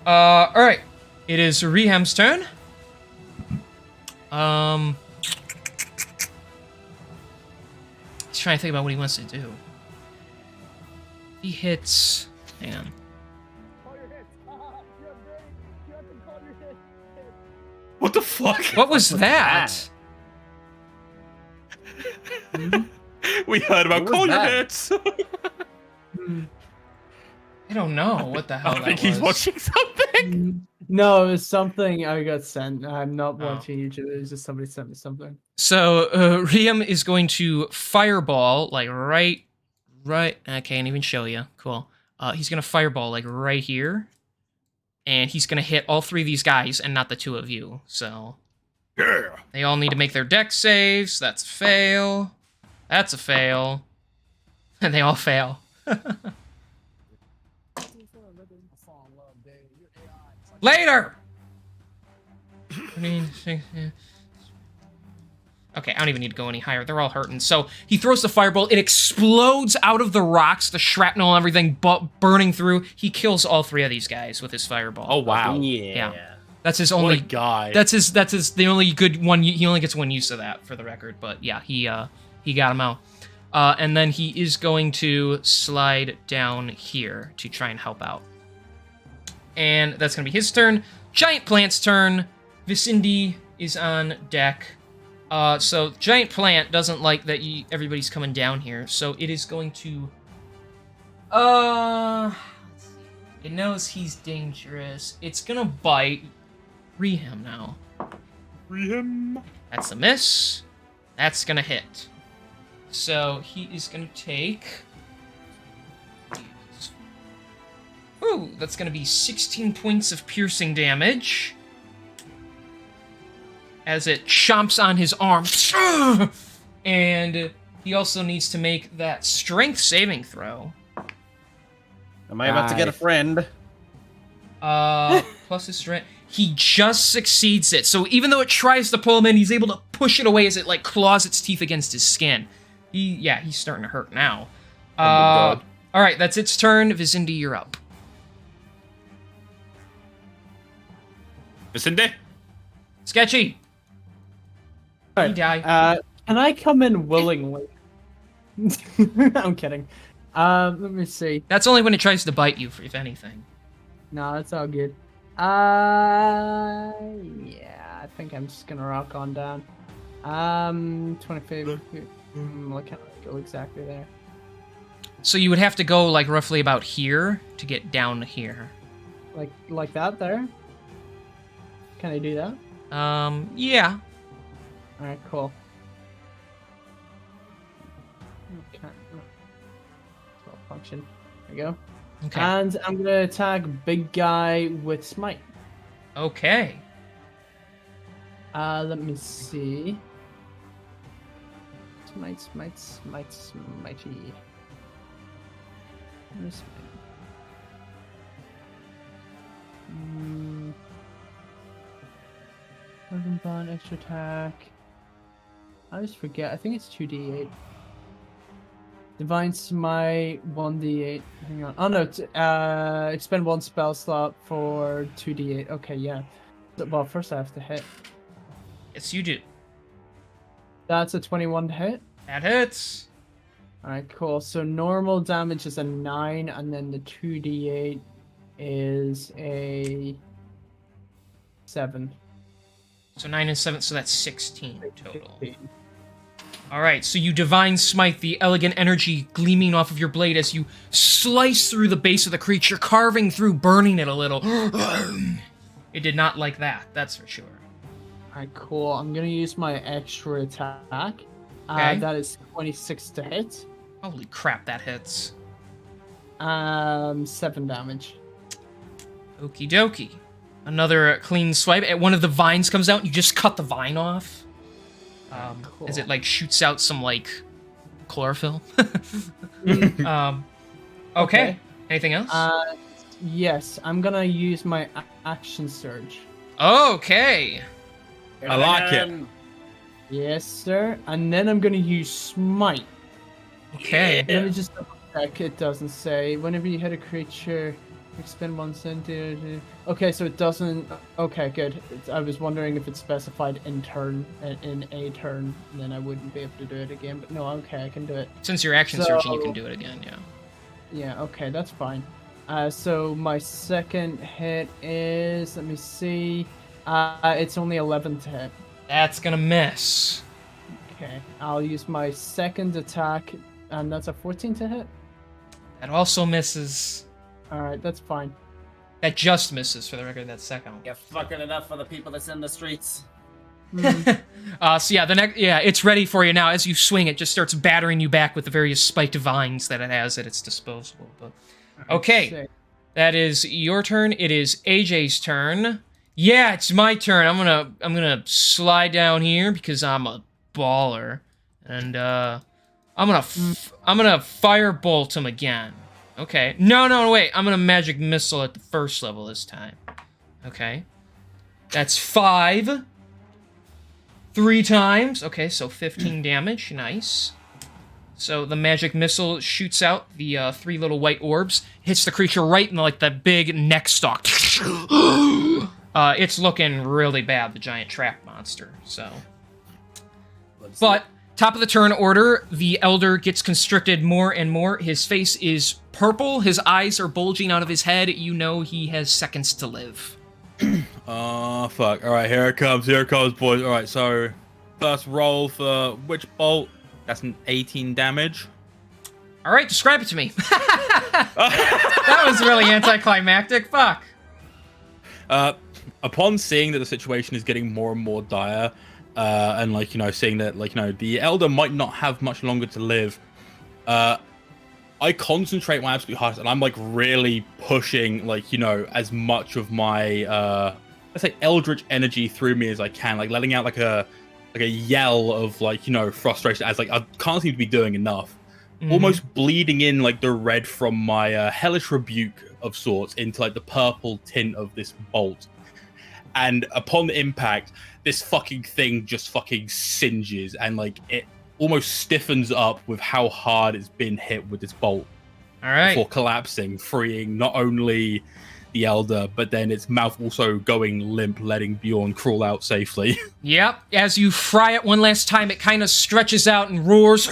Alright. It is Rehem's turn. He's trying to think about what he wants to do. He hits... Hang on. What the fuck? What was that? We heard about What was call your that? hits. I don't know what the hell I that think was. he's watching something. No, it was something I got sent. I'm not Oh. watching YouTube. It was just somebody sent me something. So, Riem is going to fireball, like, right right. I can't even show you. Cool. He's gonna fireball like right here, and he's gonna hit all 3 of these guys and not the 2 of you. So Yeah. they all need to make their dex saves. That's a fail. That's a fail. And they all fail. Later! Okay, I don't even need to go any higher. They're all hurting. So he throws the fireball. It explodes out of the rocks, the shrapnel and everything, burning through. He kills all 3 of these guys with his fireball. Oh wow. Yeah. That's his What only a guy. That's his the only good one. He only gets 1 use of that, for the record. But yeah, he got him out. And then he is going to slide down here to try and help out. And that's going to be his turn. Giant Plant's turn. Vicindi is on deck. So Giant Plant doesn't like that everybody's coming down here, so it is going to... let's see. It knows he's dangerous. It's gonna bite Reham now. Reham. That's a miss. That's gonna hit. So he is gonna take... Ooh, that's gonna be 16 points of piercing damage. As it chomps on his arm. And he also needs to make that strength saving throw. Am I about to get a friend? Plus his strength. He just succeeds it. So even though it tries to pull him in, he's able to push it away as it like claws its teeth against his skin. He's starting to hurt now. Oh my God. All right, that's its turn. Vicindi, you're up. Vicindi? Sketchy. Alright, He die. Can I come in willingly? I'm kidding. Let me see. That's only when it tries to bite you, if anything. No, that's all good. Yeah, I think I'm just gonna rock on down. 25. I can't go exactly there. So you would have to go like roughly about here to get down to here. Like that there? Can I do that? Yeah. Alright, cool. Okay. Function. There we go. Okay. And I'm gonna attack big guy with smite. Okay. Let me see. Smite, smitey. Where's smite? Weapon bond, extra attack. I just forget. I think it's 2d8. Divine Smite 1d8. Hang on. Oh no, expend 1 spell slot for 2d8. Okay, yeah. Well, first I have to hit. Yes, you do. That's a 21 to hit. That hits. Alright, cool. So normal damage is a 9, and then the 2d8 is a 7. So 9 and 7, so that's 16 total. Alright, so you Divine Smite, the elegant energy gleaming off of your blade as you slice through the base of the creature, carving through, burning it a little. It did not like that, that's for sure. Alright, cool. I'm gonna use my extra attack. Okay. That is 26 to hit. Holy crap, that hits. 7 damage. Okie dokie. Another clean swipe. One of the vines comes out, and you just cut the vine off. Cool. As it, like, shoots out some, like, chlorophyll. Okay. Anything else? Yes, I'm gonna use my action surge. Okay. I like it. Yes, sir. And then I'm gonna use smite. Okay. Let me just double check. It doesn't say. Whenever you hit a creature, expend 1 cent. Okay, so it doesn't. Okay, good. I was wondering if it specified in a turn, then I wouldn't be able to do it again. But no, okay, I can do it. Since you're action searching, you can do it again, yeah. Yeah, okay, that's fine. So my second hit is, let me see, it's only 11 to hit. That's gonna miss. Okay, I'll use my second attack, and that's a 14 to hit. That also misses. Alright, that's fine. That just misses, for the record, that second one. You're fucking it up for the people that's in the streets. So yeah, it's ready for you now. As you swing, it just starts battering you back with the various spiked vines that it has at its disposal. But okay, Sick. that is your turn. It is AJ's turn. Yeah, it's my turn. I'm gonna slide down here because I'm a baller, and I'm gonna firebolt him again. Okay. No, wait. I'm gonna magic missile at the first level this time. Okay. That's 5. 3 times. Okay, so 15 damage. Nice. So the magic missile shoots out the 3 little white orbs, hits the creature right in like the big neck stalk. It's looking really bad, the giant trap monster. So, but top of the turn order, the Elder gets constricted more and more. His face is purple. His eyes are bulging out of his head. You know he has seconds to live. Oh, fuck. Alright, here it comes, boys. Alright, so first roll for Witch Bolt. That's an 18 damage. Alright, describe it to me. That was really anticlimactic. Fuck. Upon seeing that the situation is getting more and more dire, and like, seeing that, like, the Elder might not have much longer to live, I concentrate my absolute hardest, and I'm like really pushing, like, as much of my let's say eldritch energy through me as I can, like letting out like a yell of like, frustration, as like I can't seem to be doing enough. Almost bleeding in like the red from my hellish rebuke of sorts into like the purple tint of this bolt. And upon the impact, this fucking thing just fucking singes, and like it almost stiffens up with how hard it's been hit with this bolt. All right. Before collapsing, freeing not only the Elder, but then its mouth also going limp, letting Bjorn crawl out safely. Yep. As you fry it one last time, it kind of stretches out and roars.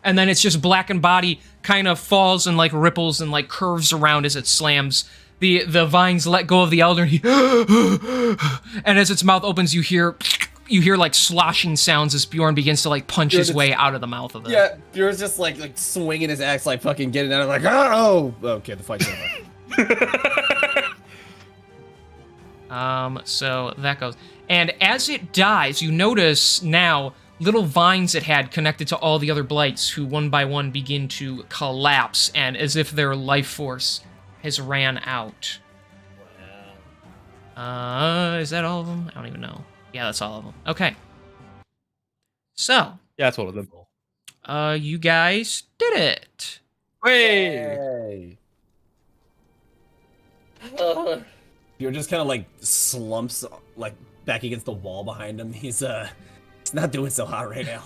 And then its just blackened body kind of falls and like ripples and like curves around as it slams. The vines let go of the Elder, and as its mouth opens, you hear like sloshing sounds as Bjorn begins to like punch his way out of the mouth of it. Yeah, Bjorn's just like swinging his axe, like fucking getting out of like, oh, okay, the fight's over. So that goes. And as it dies, you notice now little vines it had connected to all the other blights, who one by one begin to collapse, and as if their life force has ran out. Is that all of them? I don't even know. Yeah, that's all of them. Okay. So. Yeah, that's all of them. You guys did it. Hey! Bjorn just kind of like slumps like back against the wall behind him. He's not doing so hot right now.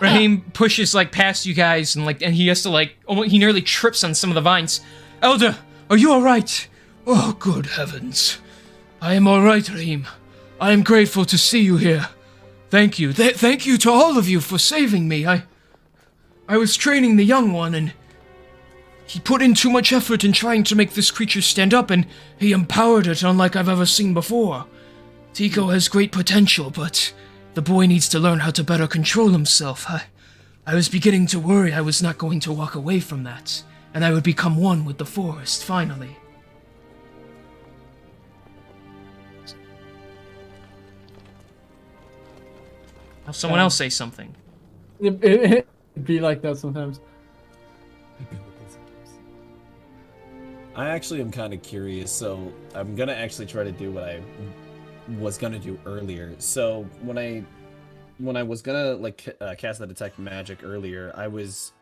Raheem pushes like past you guys and he has to like he nearly trips on some of the vines. Elder, are you all right? Oh, good heavens. I am all right, Raheem. I am grateful to see you here. Thank you. Thank you to all of you for saving me. I was training the young one, and he put in too much effort in trying to make this creature stand up, and he empowered it unlike I've ever seen before. Tico has great potential, but the boy needs to learn how to better control himself. I was beginning to worry I was not going to walk away from that, and I would become one with the forest, finally. Now someone else say something. It'd be like that sometimes. I actually am kind of curious, so I'm gonna actually try to do what I was gonna do earlier. So when I was gonna like cast the detect magic earlier, I was,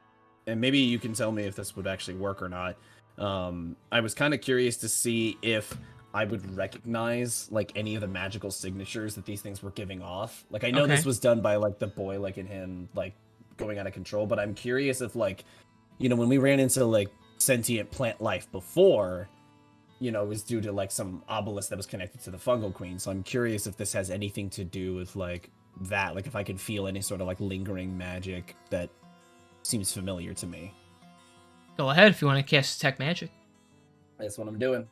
and maybe you can tell me if this would actually work or not. I was kind of curious to see if I would recognize like any of the magical signatures that these things were giving off. Like I know this was done by like the boy, like in him like going out of control, but I'm curious if like, when we ran into like sentient plant life before, it was due to like some obelisk that was connected to the fungal queen. So I'm curious if this has anything to do with like that, like if I can feel any sort of like lingering magic that seems familiar to me. Go ahead if you want to cast detect magic. That's what I'm doing.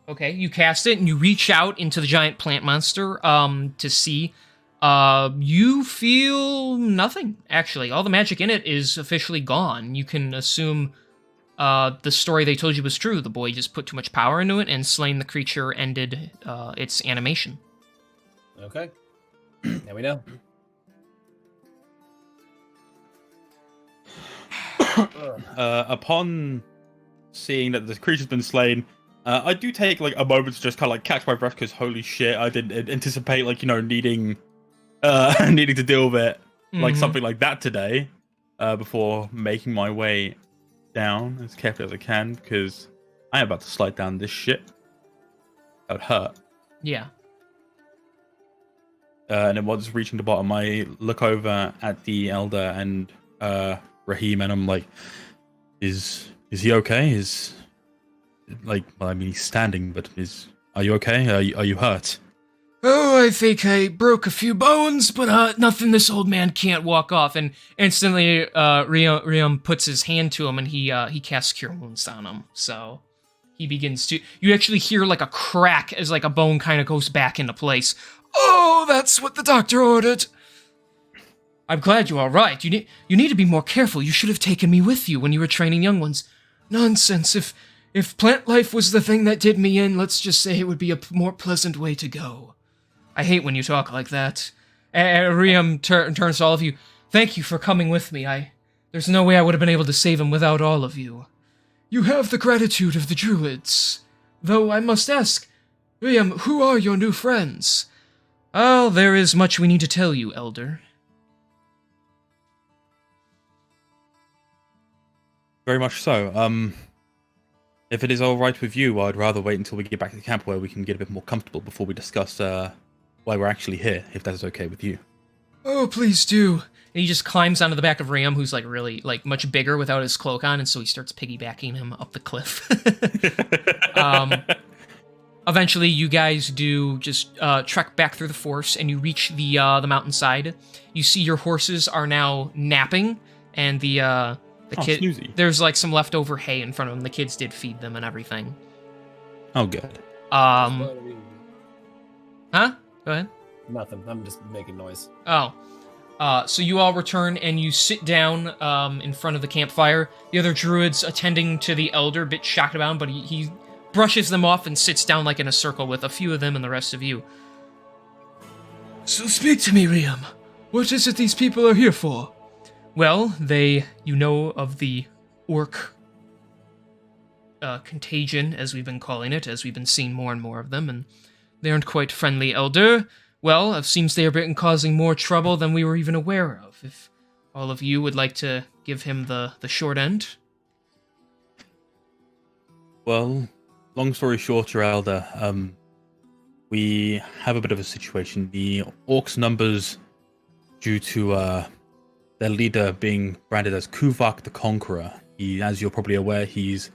Okay, you cast it and you reach out into the giant plant monster to see. You feel nothing, actually. All the magic in it is officially gone. You can assume the story they told you was true. The boy just put too much power into it, and slaying the creature ended its animation. Okay. Now we know. Upon seeing that the creature's been slain, I do take like a moment to just kind of like catch my breath because holy shit, I didn't anticipate like needing needing to deal with it like something like that today. Before making my way down as carefully as I can because I am about to slide down this shit. That would hurt. Yeah. And then once reaching the bottom, I look over at the elder and Raheem, and I'm like, "Is he okay? Is like, well, I mean, he's standing, but are you okay? Are you hurt?" Oh, I think I broke a few bones, but nothing this old man can't walk off. And instantly, Riam puts his hand to him, and he casts Cure Wounds on him. So he begins to. You actually hear like a crack as like a bone kind of goes back into place. Oh, that's what the doctor ordered. I'm glad you're all right. You need to be more careful. You should have taken me with you when you were training young ones. Nonsense. If plant life was the thing that did me in, let's just say it would be a more pleasant way to go. I hate when you talk like that. Riam turns to all of you. Thank you for coming with me. There's no way I would have been able to save him without all of you. You have the gratitude of the druids. Though I must ask, Riam, who are your new friends? Oh, there is much we need to tell you, Elder. Very much so. If it is all right with you, I'd rather wait until we get back to the camp where we can get a bit more comfortable before we discuss why we're actually here, if that is okay with you. Oh, please do. And he just climbs onto the back of Riam, who's like really like much bigger without his cloak on, and so he starts piggybacking him up the cliff. Eventually, you guys do just trek back through the forest, and you reach the mountainside. You see your horses are now napping, and the kid snoozy. There's like some leftover hay in front of them. The kids did feed them and everything. Oh, good. Huh? Go ahead. Nothing. I'm just making noise. Oh. So you all return and you sit down in front of the campfire. The other druids attending to the elder, a bit shocked about him, but he brushes them off and sits down like in a circle with a few of them and the rest of you. So speak to me, Riam. What is it these people are here for? Well, you know of the orc contagion, as we've been calling it, as we've been seeing more and more of them, and they aren't quite friendly, Elder. Well, it seems they are causing more trouble than we were even aware of. If all of you would like to give him the short end. Well, long story short, your elder, we have a bit of a situation. The orcs' numbers, due to their leader being branded as Kuvak the Conqueror. As you're probably aware, he's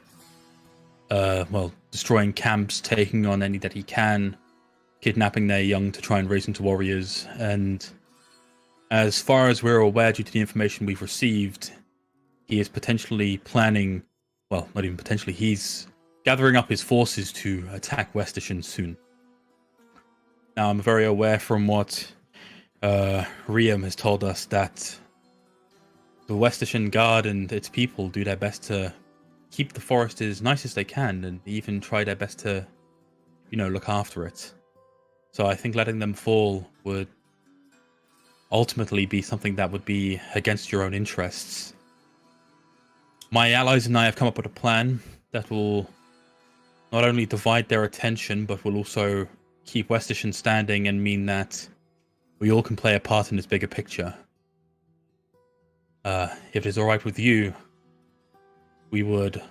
destroying camps, taking on any that he can, kidnapping their young to try and raise into warriors. And as far as we're aware, due to the information we've received, he is potentially planning, well, not even potentially, he's gathering up his forces to attack Westershund soon. Now, I'm very aware from what Riam has told us that the Westershund Guard and its people do their best to keep the forest as nice as they can, and even try their best to, look after it. So I think letting them fall would ultimately be something that would be against your own interests. My allies and I have come up with a plan that will not only divide their attention, but will also keep Westershund standing and mean that we all can play a part in this bigger picture. If it is alright with you, we would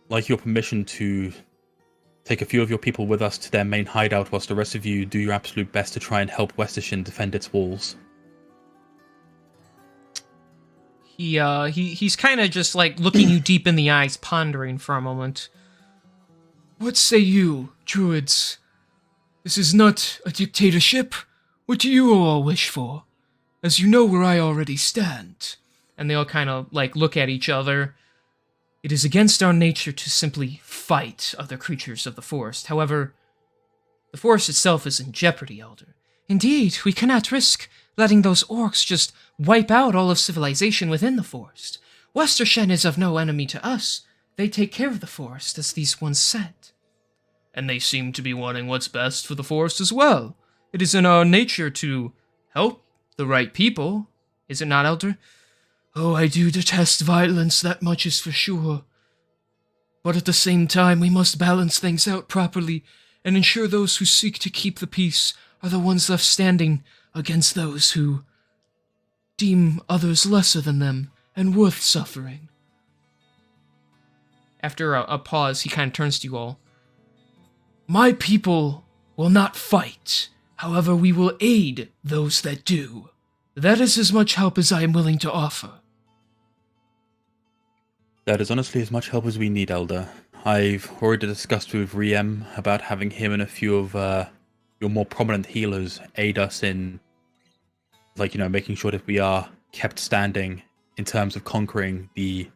like your permission to take a few of your people with us to their main hideout, whilst the rest of you do your absolute best to try and help Westershund defend its walls. He's kind of just like looking you deep in the eyes, pondering for a moment. What say you, druids? This is not a dictatorship. What do you all wish for? As you know where I already stand. And they all kind of like look at each other. It is against our nature to simply fight other creatures of the forest. However, the forest itself is in jeopardy, Elder. Indeed, we cannot risk letting those orcs just wipe out all of civilization within the forest. Westershund is of no enemy to us. They take care of the forest, as these ones said. And they seem to be wanting what's best for the forest as well. It is in our nature to help the right people. Is it not, Elder? Oh, I do detest violence, that much is for sure. But at the same time, we must balance things out properly and ensure those who seek to keep the peace are the ones left standing against those who deem others lesser than them and worth suffering. After a pause, he kind of turns to you all. My people will not fight. However, we will aid those that do. That is as much help as I am willing to offer. That is honestly as much help as we need, Elder. I've already discussed with Riem about having him and a few of your more prominent healers aid us in, making sure that we are kept standing in terms of conquering the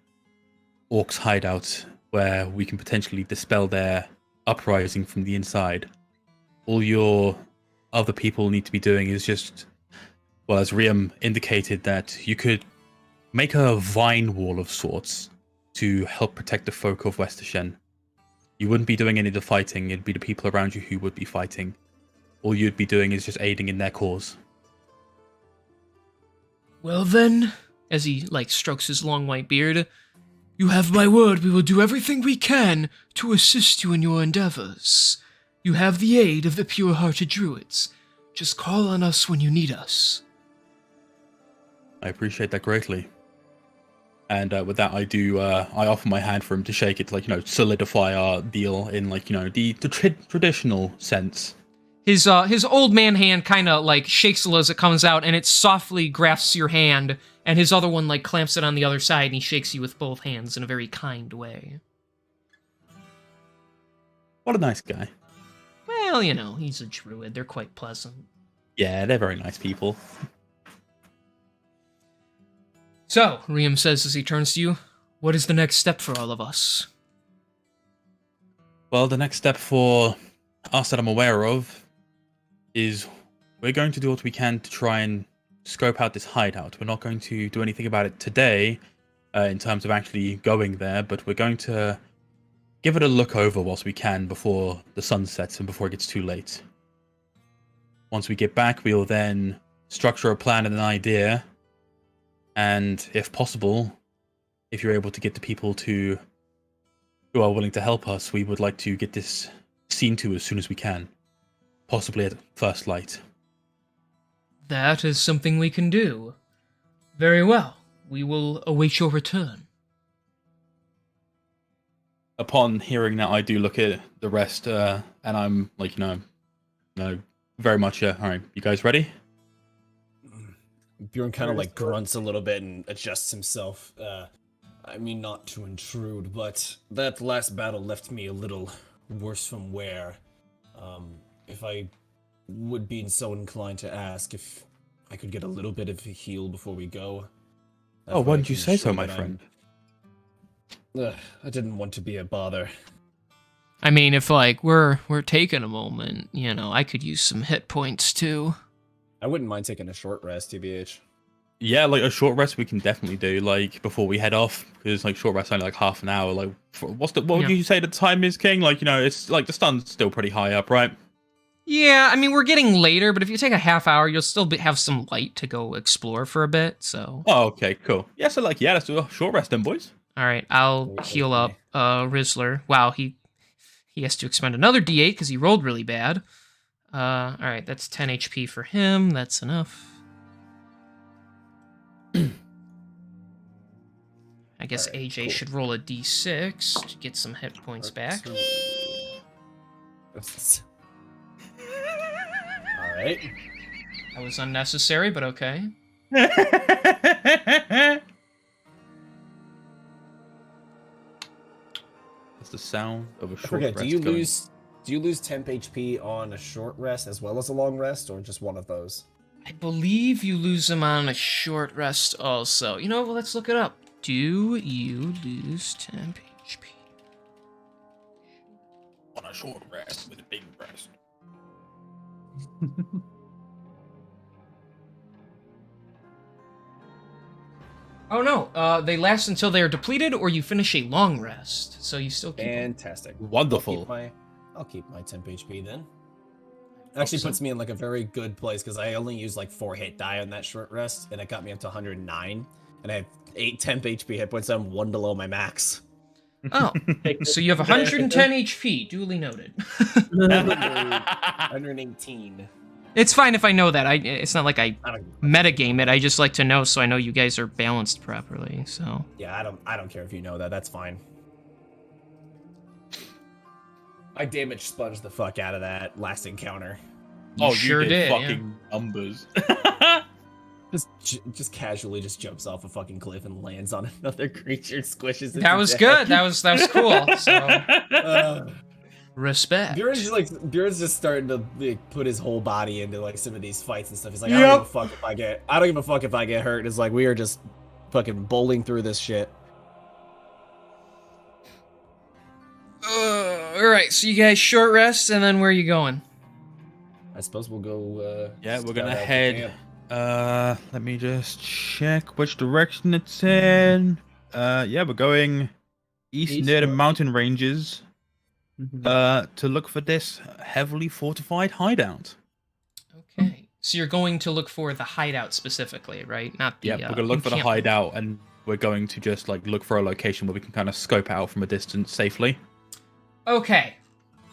orcs' hideout, where we can potentially dispel their uprising from the inside. All your other people need to be doing is just, well, as Riem indicated, that you could make a vine wall of sorts to help protect the folk of Westerschen. You wouldn't be doing any of the fighting, it'd be the people around you who would be fighting. All you'd be doing is just aiding in their cause. Well then, as he, strokes his long white beard, you have my word, we will do everything we can to assist you in your endeavors. You have the aid of the pure-hearted druids. Just call on us when you need us. I appreciate that greatly. And with that, I offer my hand for him to shake it to, solidify our deal in, the traditional sense. His old man hand kind of, shakes a little as it comes out, and it softly grasps your hand, and his other one, clamps it on the other side, and he shakes you with both hands in a very kind way. What a nice guy. Well, he's a druid. They're quite pleasant. Yeah, they're very nice people. So, Riem says as he turns to you, what is the next step for all of us? Well, the next step for us that I'm aware of is we're going to do what we can to try and scope out this hideout. We're not going to do anything about it today in terms of actually going there, but we're going to give it a look over whilst we can before the sun sets and before it gets too late. Once we get back, we'll then structure a plan and an idea. And if possible, if you're able to get the people who are willing to help us, we would like to get this seen to as soon as we can. Possibly at first light. That is something we can do. Very well. We will await your return. Upon hearing that, I do look at the rest, and I'm very much, alright, you guys ready? Bjorn kind of grunts a little bit and adjusts himself. I mean, not to intrude, but that last battle left me a little worse from wear. If I would be so inclined to ask if I could get a little bit of a heal before we go. Oh, why did you say so, my friend? I didn't want to be a bother. I mean, if we're taking a moment, I could use some hit points too. I wouldn't mind taking a short rest, TBH. Yeah, a short rest we can definitely do, before we head off, because short rest only half an hour. What would you say the time is, King? It's the sun's still pretty high up, right? Yeah, I mean, we're getting later, but if you take a half hour, you'll still have some light to go explore for a bit, so... Oh, okay, cool. Yeah, so, let's do a short rest then, boys. Alright, I'll heal up Rizzler. Wow, he has to expend another d8 because he rolled really bad. Alright, that's 10 HP for him. That's enough. I guess Alright, AJ cool. should roll a d6 to get some hit points back. Alright. That was unnecessary, but okay. That's the sound of a short forget, rest. Do you lose temp HP on a short rest as well as a long rest, or just one of those? I believe you lose them on a short rest also. Well, let's look it up. Do you lose temp HP? On a short rest with a big rest. Oh no, they last until they are depleted or you finish a long rest. So you still keep them. Fantastic. Wonderful. I'll keep my temp HP then. Actually so. puts me in like a very good place because I only used like 4 hit die on that short rest, and it got me up to 109, and I have 8 temp HP hit points. I'm 1 below my max. Oh, so you have 110 HP, duly noted. 118. It's fine if I know that. It's not like I I don't. metagame it. I just like to know so I know you guys are balanced properly. So Yeah, I don't care if you know that. That's fine. I damage sponged the fuck out of that last encounter. you sure you did. fucking numbers. Just casually just jumps off a fucking cliff and lands on another creature and squishes it. That was good. That was cool. So respect. Bjorn's just starting to like, put his whole body into like some of these fights and stuff. He's like, I don't give a fuck if I get hurt. It's like we are just fucking bowling through this shit. All right, so you guys short rest, and then where are you going? I suppose we'll go. Yeah, we're scout gonna out the head. camp. Let me just check which direction it's in. Yeah, we're going east near the Eastward. mountain ranges. Mhm. To look for this heavily fortified hideout. Okay, so you're going to look for the hideout specifically, right? Not the. Yeah, we're gonna look for the encampment. hideout, and we're going to just like look for a location where we can kind of scope out from a distance safely. Okay,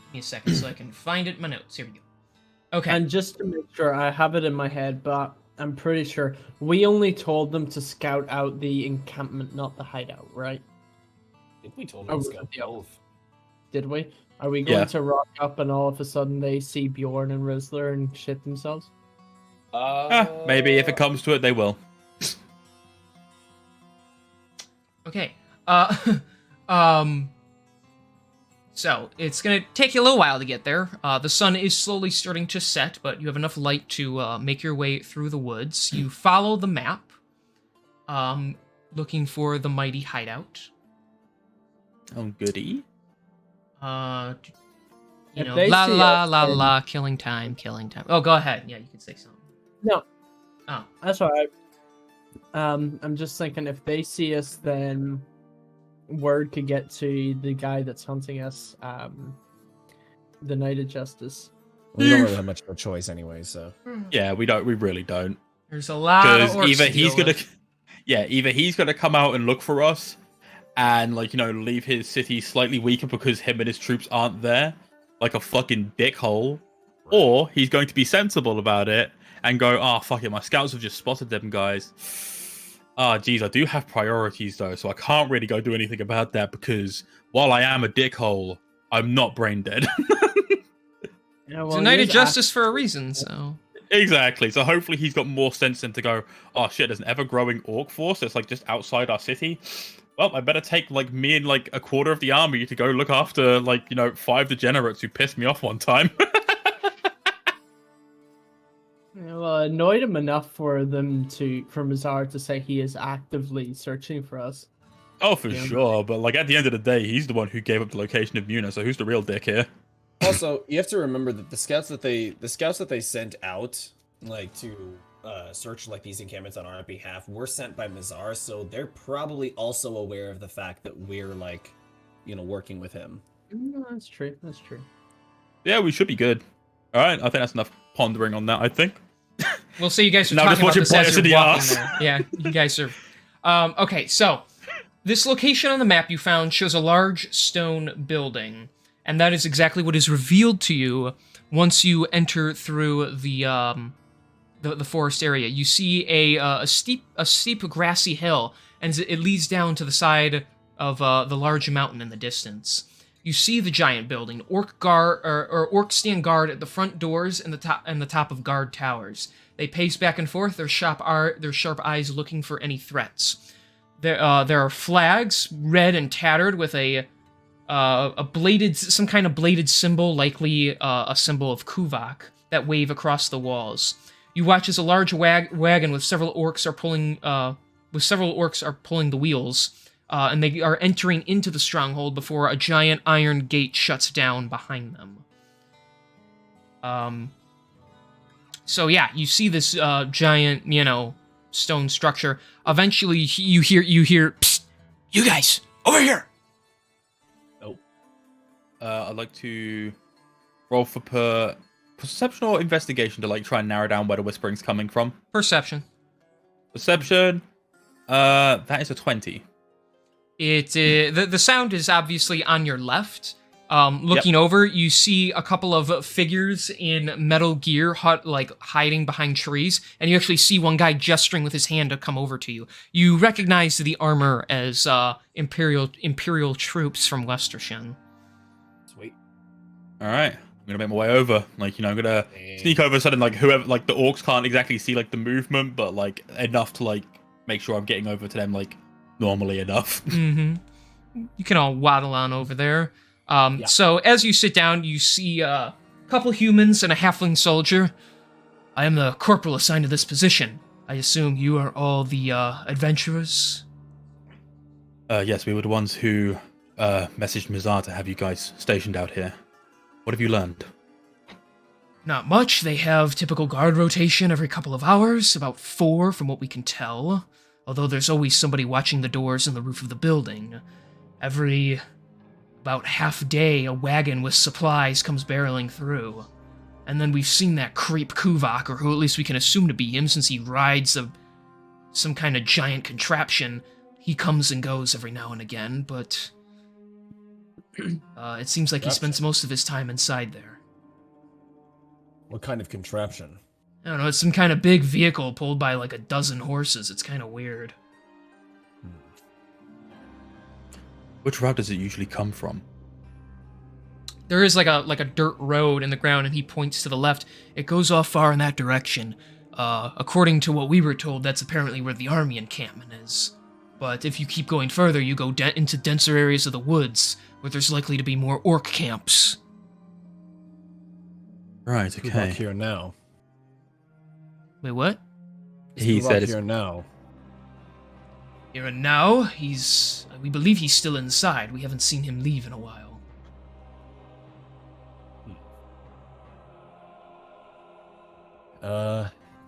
give me a second so I can find it in my notes. Here we go. Okay. And just to make sure, I have it in my head, but I'm pretty sure we only told them to scout out the encampment, not the hideout, right? I think we told Oh, him to scout yeah. both. Did we? Are we going Yeah. to rock up and all of a sudden they see Bjorn and Rizzler and shit themselves? Maybe if it comes to it, they will. Okay. So it's gonna take you a little while to get there. The sun is slowly starting to set, but you have enough light to make your way through the woods. You follow the map, looking for the mighty hideout. Oh, goody. You If know, they la see la us, la then- la, killing time, killing time. Oh, go ahead. Yeah, you can say something. No. Oh. That's all right. I'm just thinking if they see us, then word could get to the guy that's hunting us, the Knight of Justice. We don't really have much of a choice anyway, so. Yeah, we really don't. There's a lot of Because orcs either to he's deal gonna, with. either he's gonna come out and look for us, and like leave his city slightly weaker because him and his troops aren't there, like a fucking dickhole, or he's going to be sensible about it and go, oh fuck it, my scouts have just spotted them guys. Ah, geez, I do have priorities though, so I can't really go do anything about that because while I am a dickhole, I'm not brain dead. Yeah, He's a Knight he of is Justice for a reason, so. Exactly. So hopefully he's got more sense than to go, oh shit, there's an ever-growing orc force that's like just outside our city. Well, I better take like me and like a quarter of the army to go look after like 5 degenerates who pissed me off one time. Yeah, well, annoyed him enough for Mazar to say he is actively searching for us. Oh, for Yeah. sure. But like at the end of the day, he's the one who gave up the location of Muna. So who's the real dick here? Also, you have to remember that the scouts that they sent out, like to search like these encampments on our behalf, were sent by Mazar, so they're probably also aware of the fact that we're like, working with him. No, that's true. That's true. Yeah, we should be good. All right, I think that's enough pondering on that. I think. We'll see you guys are Now talking just about watch this it as bite you're us in walking the there. Yeah, you guys are. Okay, so this location on the map you found shows a large stone building, and that is exactly what is revealed to you once you enter through the forest area. You see a steep grassy hill, and it leads down to the side of the large mountain in the distance. You see the giant building. Orcs stand guard at the front doors and the top of guard towers. They pace back and forth, their sharp eyes looking for any threats. There are flags, red and tattered, with some kind of bladed symbol, likely a symbol of Kuvak, that wave across the walls. You watch as a large wagon with several orcs are pulling the wheels. And they are entering into the stronghold before a giant iron gate shuts down behind them. So yeah, you see this giant, stone structure. Eventually, you hear, psst, you guys, over here! I'd like to roll for perception or investigation to like try and narrow down where the whispering's coming from? Perception. Perception. That is a 20. The sound is obviously on your left. Looking over, you see a couple of figures in metal gear, hiding behind trees, and you actually see one guy gesturing with his hand to come over to you. You recognize the armor as Imperial troops from Westershen. Sweet. All right, I'm gonna make my way over. Like, I'm gonna sneak over, sudden like whoever, like the orcs can't exactly see like the movement, but like enough to like make sure I'm getting over to them like normally enough. Mm-hmm. You can all waddle on over there. So as you sit down, you see a couple humans and a halfling soldier. I am the corporal assigned to this position. I assume you are all the adventurers? Yes, we were the ones who messaged Mizar to have you guys stationed out here. What have you learned? Not much. They have typical guard rotation every couple of hours, about 4 from what we can tell. Although there's always somebody watching the doors and the roof of the building. Every about half day, a wagon with supplies comes barreling through. And then we've seen that creep Kuvak, or who at least we can assume to be him since he rides some kind of giant contraption. He comes and goes every now and again, but it seems like he spends most of his time inside there. What kind of contraption? I don't know, it's some kind of big vehicle pulled by like a dozen horses. It's kind of weird. Which route does it usually come from? There is like a dirt road in the ground, and he points to the left. It goes off far in that direction. According to what we were told, that's apparently where the army encampment is. But if you keep going further, you go into denser areas of the woods, where there's likely to be more orc camps. Right, okay. Here now. Wait, what? He said it's here now. Here and now, we believe he's still inside. We haven't seen him leave in a while.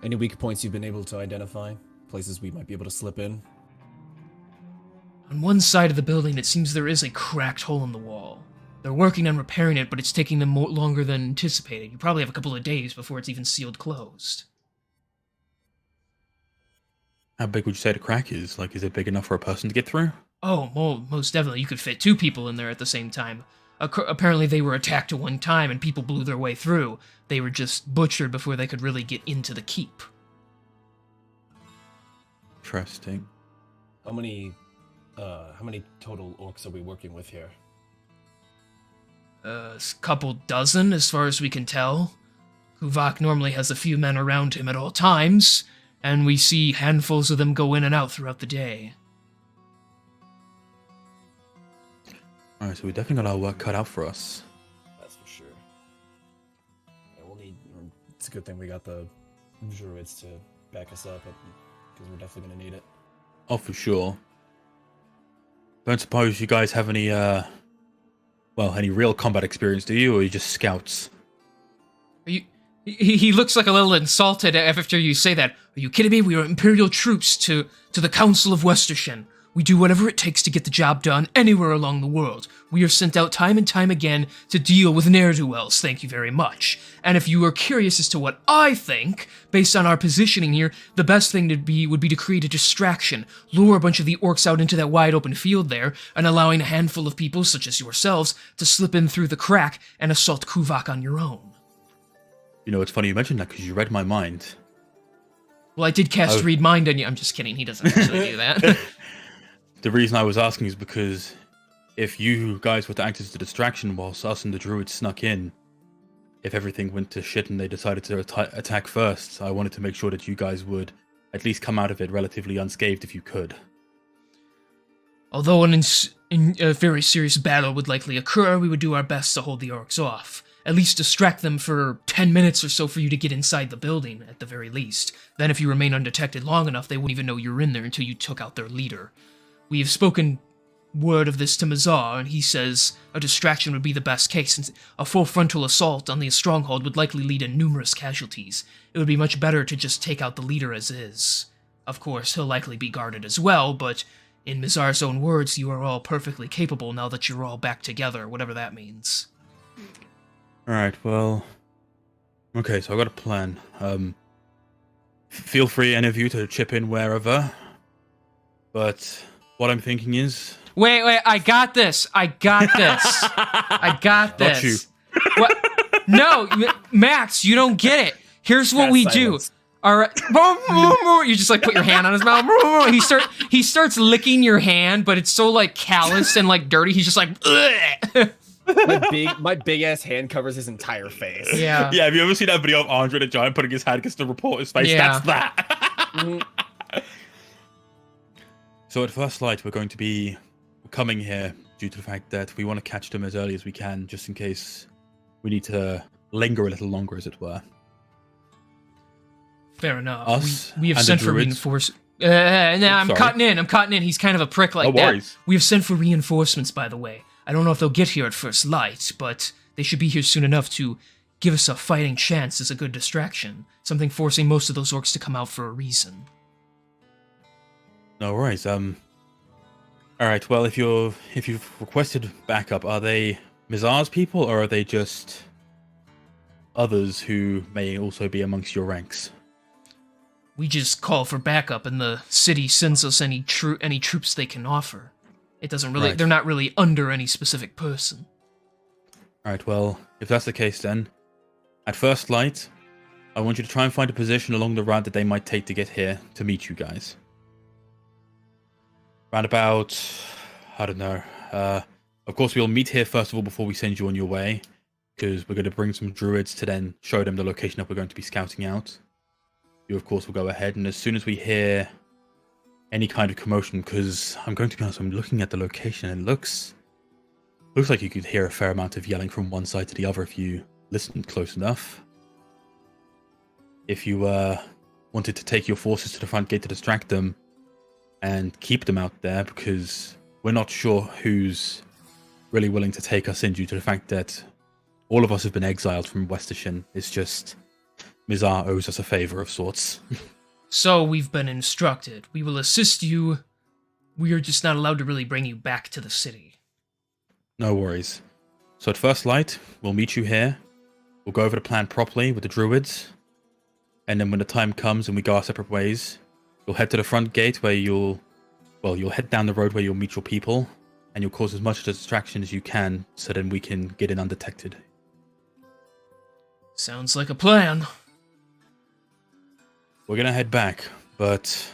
Any weak points you've been able to identify? Places we might be able to slip in? On one side of the building, it seems there is a cracked hole in the wall. They're working on repairing it, but it's taking them longer than anticipated. You probably have a couple of days before it's even sealed closed. How big would you say the crack is? Like, is it big enough for a person to get through? Oh, most definitely. You could fit 2 people in there at the same time. Apparently they were attacked at one time and people blew their way through. They were just butchered before they could really get into the keep. Interesting. How many total orcs are we working with here? A couple dozen, as far as we can tell. Kuvak normally has a few men around him at all times, and we see handfuls of them go in and out throughout the day. Alright, so we definitely got our work cut out for us. That's for sure. Yeah, we'll need... It's a good thing we got the druids to back us up, because we're definitely going to need it. Oh, for sure. Don't suppose you guys have any, any real combat experience, do you? Or are you just scouts? He looks like a little insulted after you say that. Are you kidding me? We are Imperial troops to the Council of Westershen. We do whatever it takes to get the job done anywhere along the world. We are sent out time and time again to deal with ne'er-do-wells, thank you very much. And if you are curious as to what I think, based on our positioning here, the best thing would be to create a distraction, lure a bunch of the orcs out into that wide open field there, and allowing a handful of people, such as yourselves, to slip in through the crack and assault Kuvak on your own. You know, it's funny you mentioned that because you read my mind. Well, I did cast Read Mind on you. I'm just kidding, he doesn't actually do that. The reason I was asking is because if you guys were to act as the distraction whilst us and the druids snuck in, if everything went to shit and they decided to attack first, I wanted to make sure that you guys would at least come out of it relatively unscathed if you could. Although a very serious battle would likely occur, we would do our best to hold the orcs off. At least distract them for 10 minutes or so for you to get inside the building, at the very least. Then if you remain undetected long enough, they wouldn't even know you're in there until you took out their leader. We have spoken word of this to Mazar, and he says a distraction would be the best case, since a full frontal assault on the stronghold would likely lead to numerous casualties. It would be much better to just take out the leader as is. Of course, he'll likely be guarded as well, but in Mazar's own words, you are all perfectly capable now that you're all back together, whatever that means. Alright, well, Okay, so I've got a plan. Feel free, any of you, to chip in wherever. But what I'm thinking is... Wait, I got this. I got Not you. this. What? No, Max, you don't get it. Here's what we Silence. do. All right, you just like put your hand on his mouth. He starts licking your hand, but it's so like callous and like dirty. He's just like, ugh. My big ass hand covers his entire face. Yeah. Yeah, have you ever seen that video of Andre the Giant putting his hand against the reporter's face? Yeah. That's that. So at first light, we're going to be coming here due to the fact that we want to catch them as early as we can, just in case we need to linger a little longer, as it were. Fair enough. Us we have and sent the for druids. reinforcements. I'm sorry. cutting in. He's kind of a prick like No that. worries. We have sent for reinforcements, by the way. I don't know if they'll get here at first light, but they should be here soon enough to give us a fighting chance as a good distraction. Something forcing most of those orcs to come out for a reason. No worries. All right. Well, if you've requested backup, are they Mizar's people, or are they just others who may also be amongst your ranks? We just call for backup, and the city sends us any troops they can offer. It doesn't really. Right. They're not really under any specific person. All right. Well, if that's the case, then at first light, I want you to try and find a position along the route that they might take to get here to meet you guys. Round about, I don't know. Of course, we'll meet here first of all before we send you on your way, because we're going to bring some druids to then show them the location that we're going to be scouting out. You, of course, will go ahead, and as soon as we hear any kind of commotion, because I'm going to be honest, I'm looking at the location, and it looks like you could hear a fair amount of yelling from one side to the other if you listened close enough. If you wanted to take your forces to the front gate to distract them and keep them out there, because we're not sure who's really willing to take us in due to the fact that all of us have been exiled from Westershin. It's just Mizar owes us a favor of sorts. So we've been instructed. We will assist you. We are just not allowed to really bring you back to the city. No worries. So at first light, we'll meet you here. We'll go over the plan properly with the druids. And then when the time comes and we go our separate ways, you'll head to the front gate where you'll head down the road where you'll meet your people. And you'll cause as much distraction as you can so then we can get in undetected. Sounds like a plan. We're going to head back, but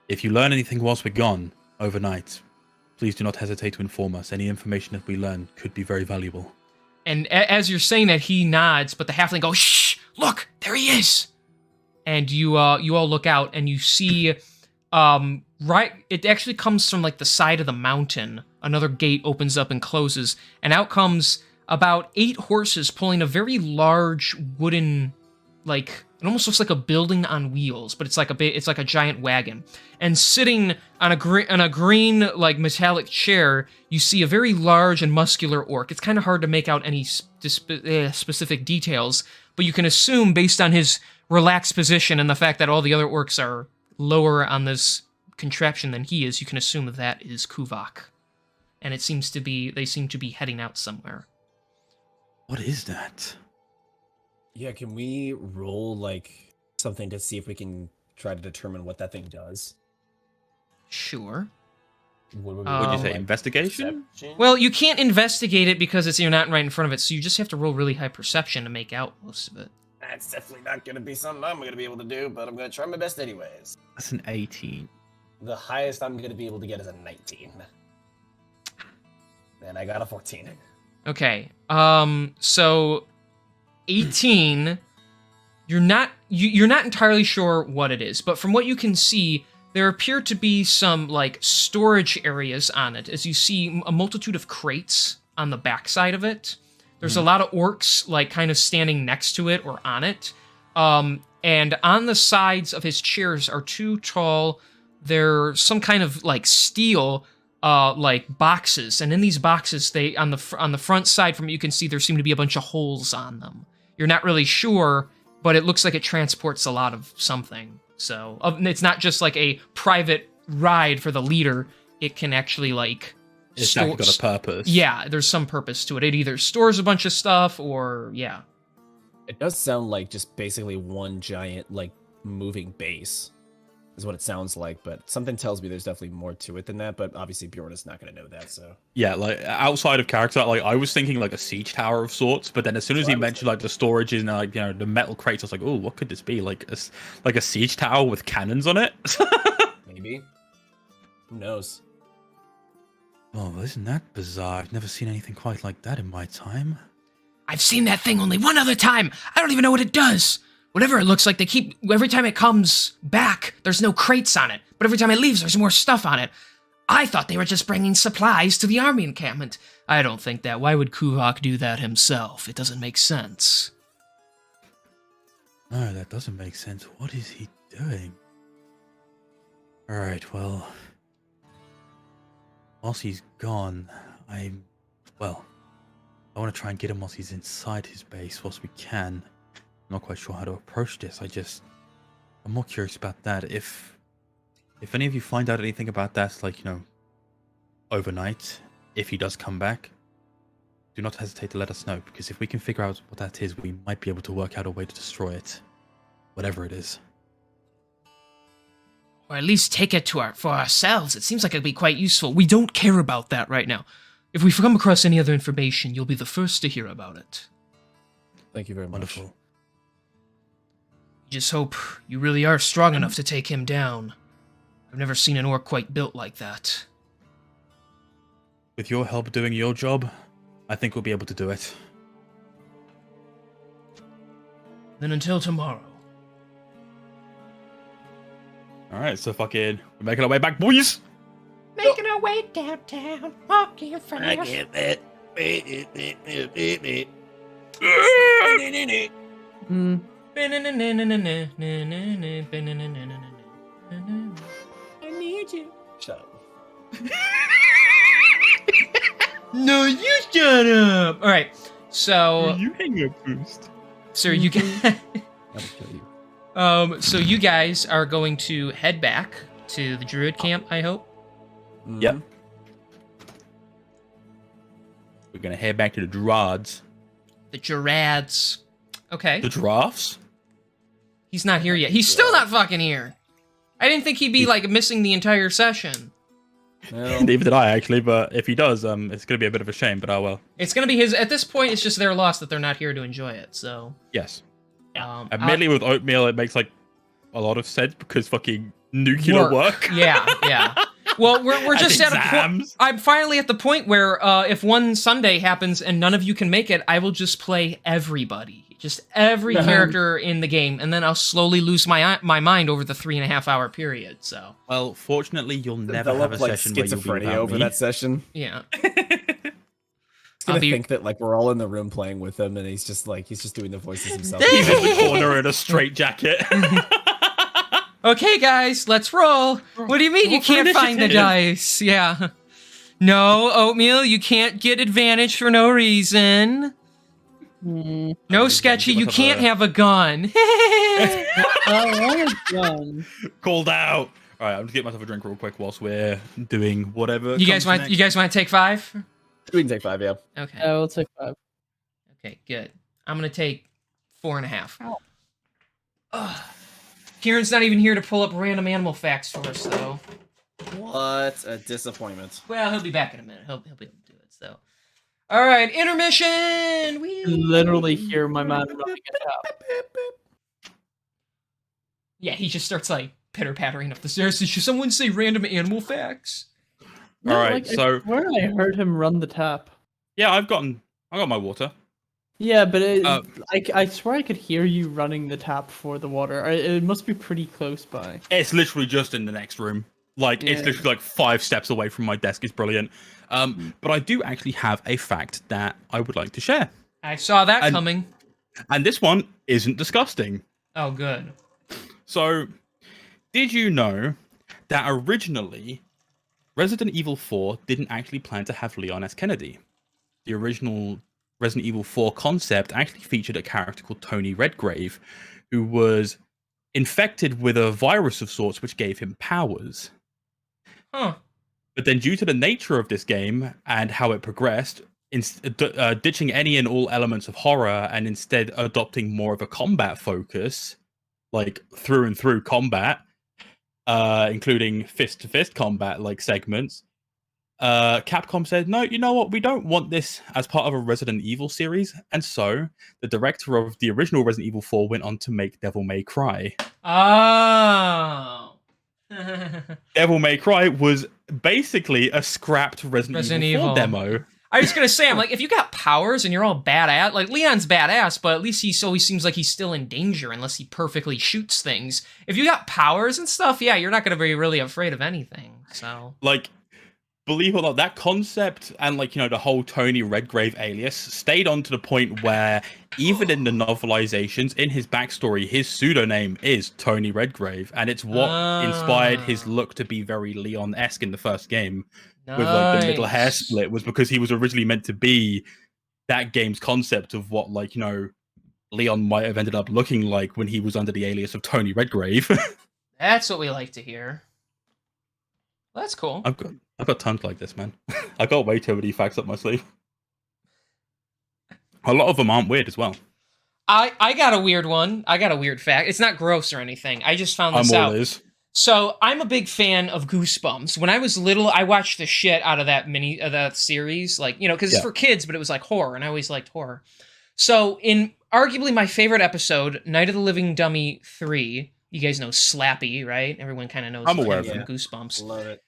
if you learn anything whilst we're gone overnight, please do not hesitate to inform us. Any information that we learn could be very valuable. And as you're saying that, he nods, but the halfling goes, "Shh! Look, there he is!" And you all look out, and you see, right, it actually comes from like the side of the mountain. Another gate opens up and closes, and out comes about 8 horses pulling a very large wooden, like, it almost looks like a building on wheels, but it's like a giant wagon. And sitting on a green like metallic chair, you see a very large and muscular orc. It's kind of hard to make out any specific details, but you can assume based on his relaxed position and the fact that all the other orcs are lower on this contraption than he is, you can assume that is Kuvak. And they seem to be heading out somewhere. What is that? Yeah, can we roll like something to see if we can try to determine what that thing does? Sure. What would What did you say? like, Investigation? perception? Well, you can't investigate it because you're not right in front of it, so you just have to roll really high perception to make out most of it. That's definitely not going to be something I'm going to be able to do, but I'm going to try my best anyways. That's an 18. The highest I'm going to be able to get is a 19. And I got a 14. Okay. So 18, you're not entirely sure what it is, but from what you can see, there appear to be some like storage areas on it, as you see a multitude of crates on the backside of it. There's a lot of orcs like kind of standing next to it or on it. And on the sides of his chairs are 2 tall, they're some kind of like steel like boxes, and in these boxes, they on the front side from what you can see, there seem to be a bunch of holes on them. You're not really sure, but it looks like it transports a lot of something. So it's not just like a private ride for the leader. It can actually like It's actually got a purpose. Yeah, there's some purpose to it. It either stores a bunch of stuff or yeah. It does sound like just basically one giant, like, moving base is what it sounds like, but something tells me there's definitely more to it than that, but obviously Bjorn is not going to know that, so... Yeah, like, outside of character, like, I was thinking, like, a siege tower of sorts, but then as soon as he mentioned, like, the storage and, like, you know, the metal crates, I was like, oh, what could this be? Like a siege tower with cannons on it? Maybe. Who knows? Oh, isn't that bizarre? I've never seen anything quite like that in my time. I've seen that thing only one other time. I don't even know what it does. Whatever it looks like, every time it comes back, there's no crates on it. But every time it leaves, there's more stuff on it. I thought they were just bringing supplies to the army encampment. I don't think that. Why would Kuvok do that himself? It doesn't make sense. No, that doesn't make sense. What is he doing? Alright, well... Whilst he's gone, I want to try and get him whilst he's inside his base whilst we can. I'm not quite sure how to approach this. I'm more curious about that. If any of you find out anything about that, like, you know, overnight, if he does come back, do not hesitate to let us know, because if we can figure out what that is, we might be able to work out a way to destroy it. Whatever it is. Or at least take it for ourselves. It seems like it'd be quite useful. We don't care about that right now. If we come across any other information, you'll be the first to hear about it. Thank you very much. Wonderful. Just hope you really are strong enough to take him down. I've never seen an orc quite built like that. With your help doing your job, I think we'll be able to do it. Then until tomorrow. Alright, so fucking, we're making our way back, boys! Making our way downtown, walking fast. Hmm. I need you. Shut up. No, you shut up. All right, so You hang up first. sir, you guys, I'll kill you. so you guys are going to head back to the druid camp, I hope. Yep. We're gonna head back to the Drods. The Girads. Okay, The Drafts? he's not here yet. He's still not fucking here. I didn't think he'd be like missing the entire session. Well, Neither did I, actually, but if he does, it's gonna be a bit of a shame, but oh well. It's gonna be his. At this point, it's just their loss that they're not here to enjoy it. So, Yes. I- Admittedly, with oatmeal, it makes, like, a lot of sense, because fucking nuclear work. Yeah, yeah. Well, we're And just at a point. exams. I'm finally at the point where if one Sunday happens and none of you can make it, I will just play everybody, just every character in the game, and then I'll slowly lose my mind over the 3.5 hour period. So, Well, fortunately, you'll never have a develop like session where you'll be schizophrenia without over me. that session. yeah. He's gonna I'll be- think that like we're all in the room playing with him, and he's just doing the voices himself. He's in the corner in a straitjacket. Okay, guys, let's roll. What do you mean Roll you for can't find the initiative. dice? Yeah. No, Oatmeal, you can't get advantage for no reason. Hmm. No, Sketchy, you can't have a gun. I want a gun. Called out. All right, I'm just getting myself a drink real quick whilst we're doing whatever. You guys comes want to take 5? We can take 5, yeah. Okay. Yeah, we'll take 5. Okay, good. I'm gonna take 4.5. Ow. Ugh. Kieran's not even here to pull up random animal facts for us, though. What a disappointment. Well, he'll be back in a minute. He'll be able to do it. So, all right, intermission. We Literally hear my man running it up. Yeah, he just starts like pitter pattering up the stairs. Should someone say random animal facts? All right, like, so- I swear I heard him run the tap. Yeah, I got my water. Yeah, but I swear I could hear you running the tap for the water. It must be pretty close by. It's literally just in the next room. Like, it's Yeah. literally like 5 steps away from my desk. It's brilliant. But I do actually have a fact that I would like to share. I saw that And- coming. And this one isn't disgusting. Oh, good. So, did you know that originally Resident Evil 4 didn't actually plan to have Leon S. Kennedy? The original Resident Evil 4 concept actually featured a character called Tony Redgrave, who was infected with a virus of sorts which gave him powers. Huh. But then due to the nature of this game and how it progressed, ditching any and all elements of horror and instead adopting more of a combat focus, like through and through combat, including fist-to-fist combat like segments. Capcom said, no, you know what? We don't want this as part of a Resident Evil series. And so the director of the original Resident Evil 4 went on to make Devil May Cry. Oh. Devil May Cry was basically a scrapped Resident Evil 4 demo. I was gonna say, I'm like, if you got powers and you're all badass, like Leon's badass, but at least he always seems like he's still in danger unless he perfectly shoots things. If you got powers and stuff, yeah, you're not gonna be really afraid of anything. So, like, believe it or not, that concept and like, you know, the whole Tony Redgrave alias stayed on to the point where even in the novelizations, in his backstory, his pseudonym is Tony Redgrave, and it's what inspired his look to be very Leon-esque in the first game. With like the middle hair split, was because he was originally meant to be that game's concept of what, like, you know, Leon might have ended up looking like when he was under the alias of Tony Redgrave. That's what we like to hear. Well, that's cool. I've got tons like this, man. I got way too many facts up my sleeve. A lot of them aren't weird as well. I got a weird one. I got a weird fact. It's not gross or anything. I just found this out. So I'm a big fan of Goosebumps. When I was little, I watched the shit out of that series, like, you know, because it's for kids, but it was like horror, and I always liked horror. So in arguably my favorite episode, Night of the Living Dummy 3, you guys know Slappy, right? Everyone kind of knows I'm aware of him from Goosebumps. Love it.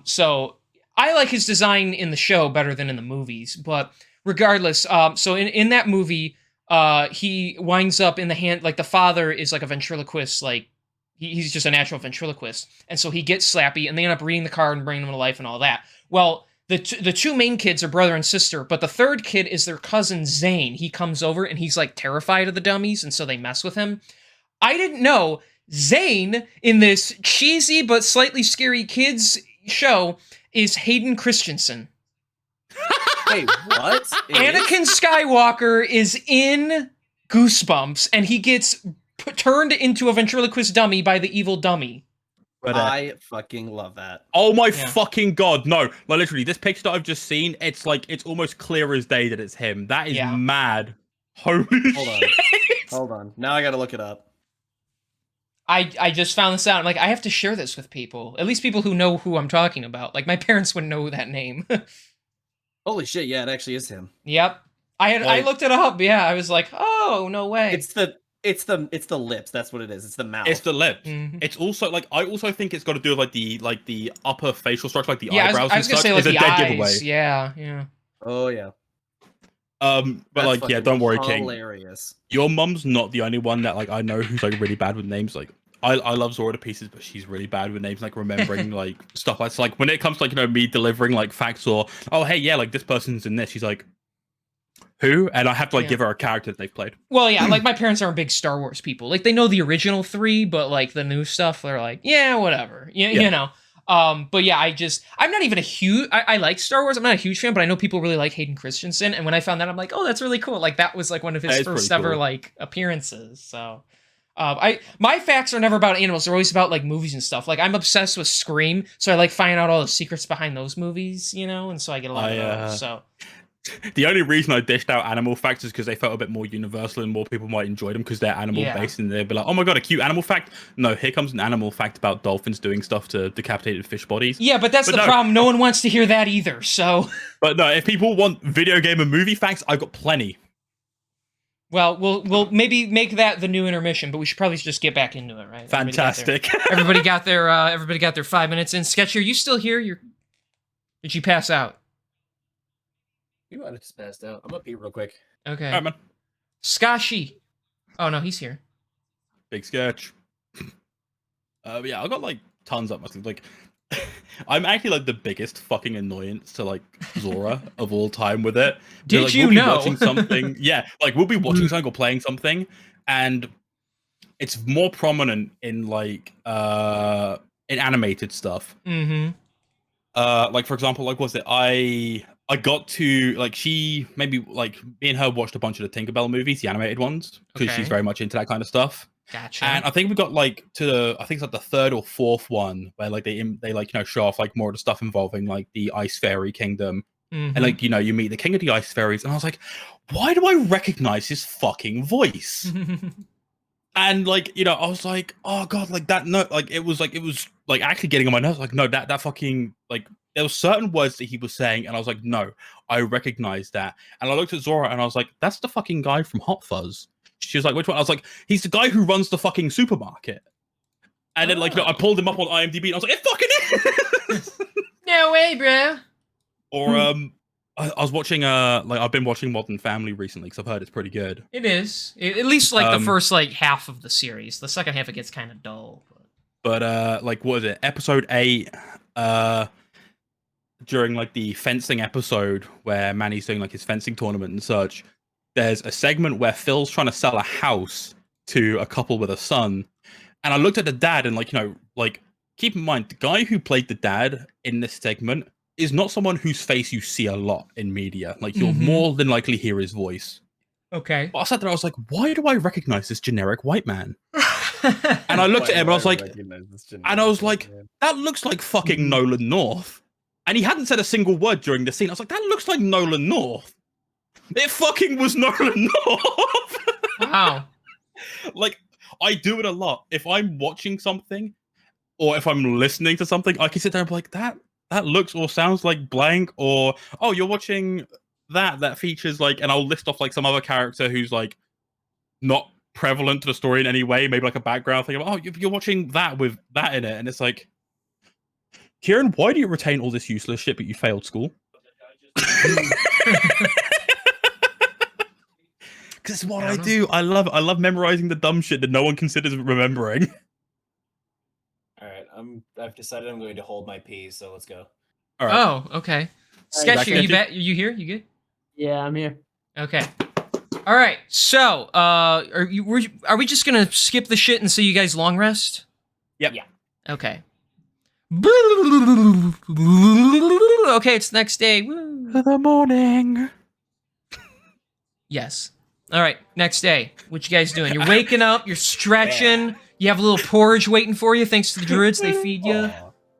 So I like his design in the show better than in the movies, but regardless, so in that movie, he winds up in the hand, like the father is like a ventriloquist, like, he's just a natural ventriloquist. And so he gets Slappy, and they end up reading the card and bringing him to life and all that. Well, the two main kids are brother and sister, but the third kid is their cousin Zane. He comes over, and he's, like, terrified of the dummies, and so they mess with him. I didn't know Zane, in this cheesy but slightly scary kids show, is Hayden Christensen. Wait, what? Anakin Skywalker is in Goosebumps, and he gets turned into a ventriloquist dummy by the evil dummy. But, I fucking love that. Oh my fucking god, no. Like, literally, this picture that I've just seen, it's like, it's almost clear as day that it's him. That is mad. Holy shit. Hold on. Now I gotta look it up. I just found this out. I'm like, I have to share this with people. At least people who know who I'm talking about. Like, my parents wouldn't know that name. Holy shit, yeah, it actually is him. Yep. I looked it up, yeah. I was like, oh, no way. It's the lips. That's what it is. It's the mouth. It's the lip. Mm-hmm. It's also like, I also think it's got to do with like the upper facial structure, like the eyebrows. I was gonna say like the the dead eyes. giveaway. Yeah. Oh yeah. But That's like, yeah, don't worry, King. Hilarious. Your mum's not the only one that like I know who's like really bad with names. Like, I love Zora to pieces, but she's really bad with names, like remembering like stuff like, so, like when it comes to like, you know, me delivering like facts or, oh hey, yeah, like this person's in this, she's like, who? And I have to like give her a character that they've played. Well, yeah, like my parents aren't big Star Wars people. Like they know the original 3, but like the new stuff, they're like, yeah, whatever. You know. But yeah, I'm not even a huge, I like Star Wars. I'm not a huge fan, but I know people really like Hayden Christensen. And when I found that, I'm like, oh, that's really cool. Like that was like one of his first ever like appearances. So my facts are never about animals. They're always about like movies and stuff. Like I'm obsessed with Scream. So I like finding out all the secrets behind those movies, you know? And so I get a lot of those. So the only reason I dished out animal facts is because they felt a bit more universal and more people might enjoy them because they're animal based and they'd be like, oh my god, a cute animal fact. No, here comes an animal fact about dolphins doing stuff to decapitated fish bodies. Yeah, but that's the problem. No one wants to hear that either. So, but no, if people want video game and movie facts, I've got plenty. Well, we'll maybe make that the new intermission, but we should probably just get back into it, right? Fantastic. Everybody got their 5 minutes in. Sketcher, you still here? Did you pass out? You might have just passed out. I'm gonna pee real quick. Okay. All right, man. Skashi. Oh no, he's here. Big sketch. Yeah, I got like tons up my sleeve. Like, I'm actually like the biggest fucking annoyance to like Zora of all time with it. Did like, you we'll know? Watching something, yeah, like we'll be watching something or playing something, and it's more prominent in like in animated stuff. Mm-hmm. Like for example, like was it I got to like she maybe like me and her watched a bunch of the Tinkerbell movies, the animated ones, because she's very much into that kind of stuff. Gotcha. And I think we got like to I think it's like the third or fourth one where like they like, you know, show off like more of the stuff involving like the Ice Fairy Kingdom and like you meet the King of the Ice Fairies, and I was like, why do I recognize his fucking voice? And like I was like, oh god, like that note, like it was like actually getting on my nerves. Like no, that fucking like there were certain words that he was saying, and I was like, no, I recognize that. And I looked at Zora, and I was like, that's the fucking guy from Hot Fuzz. She was like, which one? I was like, he's the guy who runs the fucking supermarket. And then like I pulled him up on IMDb, and I was like, it fucking is. No way, bro. Or I was watching like I've been watching Modern Family recently because I've heard it's pretty good. It is. At least like the first like half of the series. The second half it gets kind of dull. But like what is it? Episode 8 during like the fencing episode where Manny's doing like his fencing tournament and such, there's a segment where Phil's trying to sell a house to a couple with a son. And I looked at the dad and like, like keep in mind the guy who played the dad in this segment is not someone whose face you see a lot in media. Like you'll more than likely hear his voice. Okay. But I sat there, I was like, why do I recognize this generic white man? And I looked at him and I was like, and I was like, that looks like fucking Nolan North. And he hadn't said a single word during the scene. I was like, that looks like Nolan North. It fucking was Nolan North. Wow. Like, I do it a lot. If I'm watching something or if I'm listening to something, I can sit there and be like, that looks or sounds like blank, or, oh, you're watching that features like, and I'll list off like some other character who's like not prevalent to the story in any way, maybe like a background thing of, oh, you're watching that with that in it. And it's like, Kieran, why do you retain all this useless shit but you failed school? Because it's what I do. I love memorizing the dumb shit that no one considers remembering. All right, I've decided I'm going to hold my pee, so let's go. All right. Oh, okay. Sketchy, are you back? You here? You good? Yeah, I'm here. Okay. All right. So, are we just gonna skip the shit and see you guys long rest? Yep. Yeah. Okay. Okay, it's next day. Woo. The morning. Yes. All right, next day. What you guys doing? You're waking up. You're stretching. You have a little porridge waiting for you, thanks to the druids. They feed you.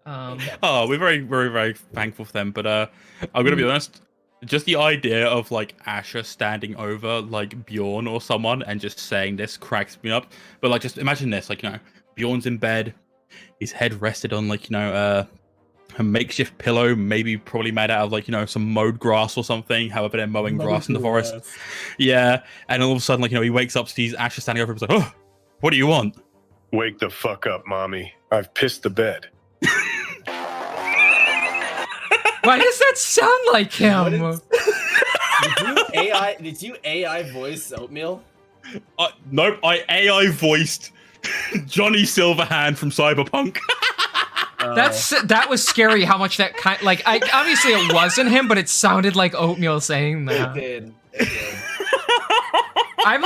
Oh, we're very, very, very thankful for them. But I'm gonna be honest. Just the idea of like Asher standing over like Bjorn or someone and just saying this cracks me up. But like, just imagine this: like Bjorn's in bed, his head rested on like a makeshift pillow, maybe probably made out of like some mowed grass or something. However, they're mowing grass in the forest. Yeah, and all of a sudden, like he wakes up, sees Asher standing over him, he's like, "Oh, what do you want?" Wake the fuck up, mommy. I've pissed the bed. Why does that sound like him? Did you AI voice Oatmeal? Nope, I AI voiced Johnny Silverhand from Cyberpunk. That was scary. How much that obviously it wasn't him, but it sounded like Oatmeal saying that. It did. I'm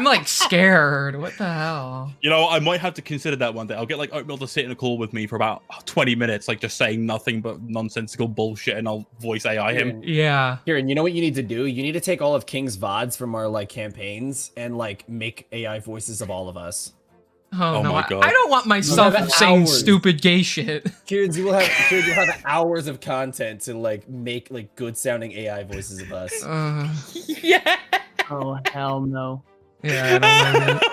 like scared. What the hell? I might have to consider that one day. I'll get like Oatmeal to sit in a call with me for about 20 minutes, like just saying nothing but nonsensical bullshit, and I'll voice AI him. Yeah. Kieran, you know what you need to do? You need to take all of King's VODs from our like campaigns and like make AI voices of all of us. Oh no, my God. I don't want myself saying hours. Stupid gay shit. Kieran, you'll have hours of content to like make like good sounding AI voices of us. Yeah. Oh hell no. Yeah, I don't like it.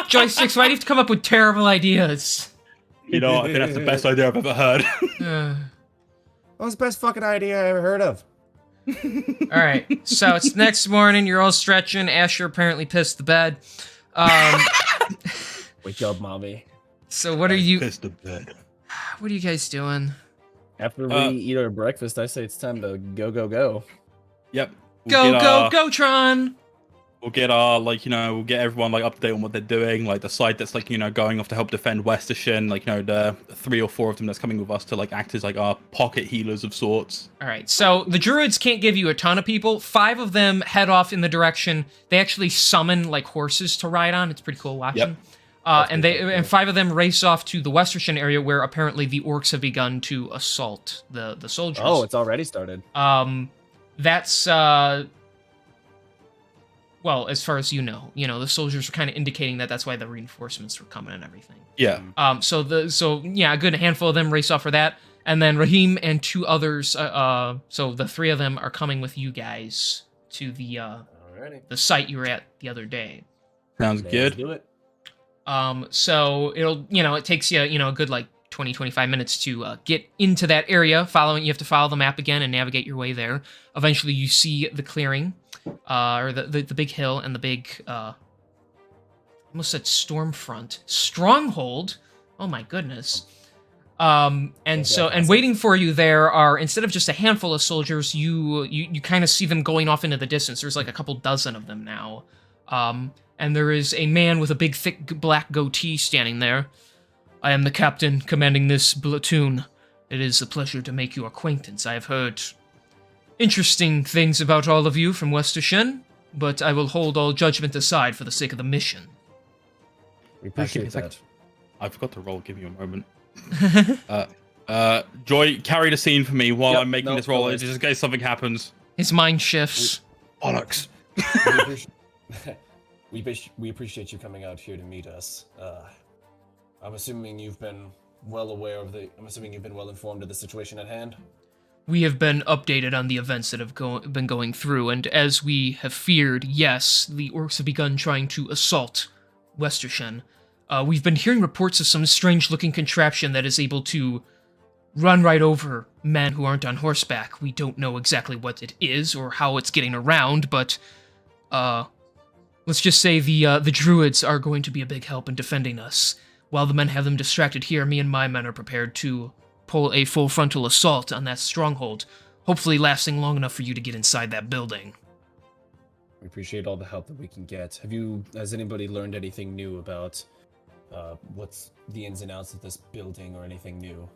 Joysticks, why do you have to come up with terrible ideas? I think that's the best idea I've ever heard. That was the best fucking idea I ever heard of. All right, so it's next morning. You're all stretching. Asher apparently pissed the bed. Wake up, mommy. So what are you? Pissed the bed. What are you guys doing? After we eat our breakfast, I say it's time to go. Yep. Go, Tron! We'll get our we'll get everyone like up to date on what they're doing. Like the side that's like going off to help defend Westershin. Like the 3 or 4 of them that's coming with us to like act as like our pocket healers of sorts. All right, so the druids can't give you a ton of people. 5 of them head off in the direction. They actually summon like horses to ride on. It's pretty cool watching. Yep. And 5 of them race off to the Westershin area where apparently the orcs have begun to assault the soldiers. Oh, it's already started. That's well, as far as the soldiers were kind of indicating that's why the reinforcements were coming and everything. Yeah. So a good handful of them race off for that. And then Raheem and 2 others, so the 3 of them are coming with you guys to Alrighty. the site you were at the other day. Sounds Let's good. do it. So it'll, it takes you, a good like 20-25 minutes to get into that area. You have to follow the map again and navigate your way there. Eventually, you see the clearing, or the big hill and the big, almost said stronghold. Oh my goodness. And waiting for you there are, instead of just a handful of soldiers, you kind of see them going off into the distance. There's like a couple dozen of them now. And there is a man with a big, thick black goatee standing there. I am the captain commanding this platoon. It is a pleasure to make your acquaintance. I have heard interesting things about all of you from Westershen, but I will hold all judgment aside for the sake of the mission. We appreciate that. I forgot to roll. Give me a moment. Joy, carry the scene for me while I'm making this roll, just in case something happens. His mind shifts. Bollocks. We appreciate you coming out here to meet us. I'm assuming you've been well informed of the situation at hand. We have been updated on the events that have been going through, and as we have feared, yes, the orcs have begun trying to assault Westershen. We've been hearing reports of some strange-looking contraption that is able to run right over men who aren't on horseback. We don't know exactly what it is or how it's getting around, but let's just say the druids are going to be a big help in defending us. While the men have them distracted here, me and my men are prepared to pull a full frontal assault on that stronghold, hopefully lasting long enough for you to get inside that building. We appreciate all the help that we can get. Has anybody learned anything new about what's the ins and outs of this building or anything new?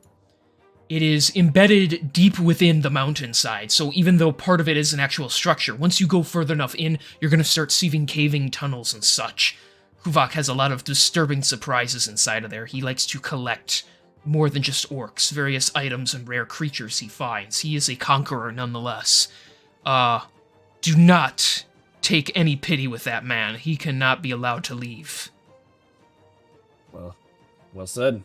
It is embedded deep within the mountainside, so even though part of it is an actual structure, once you go further enough in, you're going to start seeing caving tunnels and such. Kuvak has a lot of disturbing surprises inside of there. He likes to collect more than just orcs, various items and rare creatures he finds. He is a conqueror nonetheless. Do not take any pity with that man. He cannot be allowed to leave. Well said.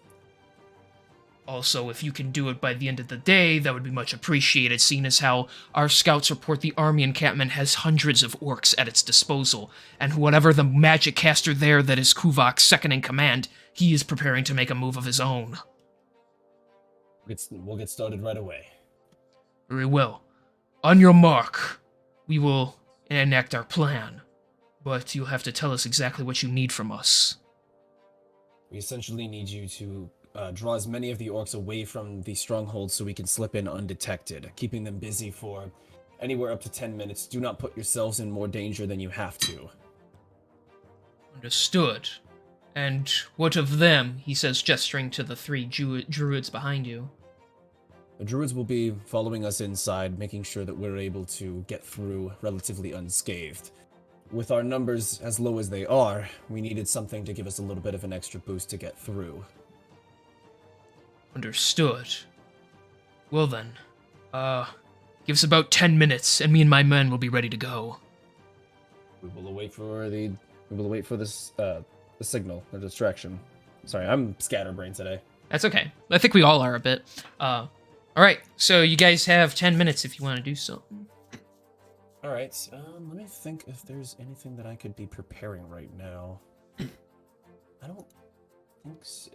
Also, if you can do it by the end of the day, that would be much appreciated, seeing as how our scouts report the army encampment has hundreds of orcs at its disposal, and whatever the magic caster there that is Kuvak's second in command, he is preparing to make a move of his own. We'll get started right away. Very well. On your mark, we will enact our plan, but you'll have to tell us exactly what you need from us. We essentially need you to draw as many of the orcs away from the stronghold so we can slip in undetected, keeping them busy for anywhere up to 10 minutes. Do not put yourselves in more danger than you have to. Understood. And what of them? He says, gesturing to the 3 druids behind you. The druids will be following us inside, making sure that we're able to get through relatively unscathed. With our numbers as low as they are, we needed something to give us a little bit of an extra boost to get through. Understood. Well then, give us about 10 minutes, and me and my men will be ready to go. We will wait for this the signal, the distraction. Sorry, I'm scatterbrained today. That's okay. I think we all are a bit. Alright, so you guys have 10 minutes if you want to do something. Alright, let me think if there's anything that I could be preparing right now. I don't think so.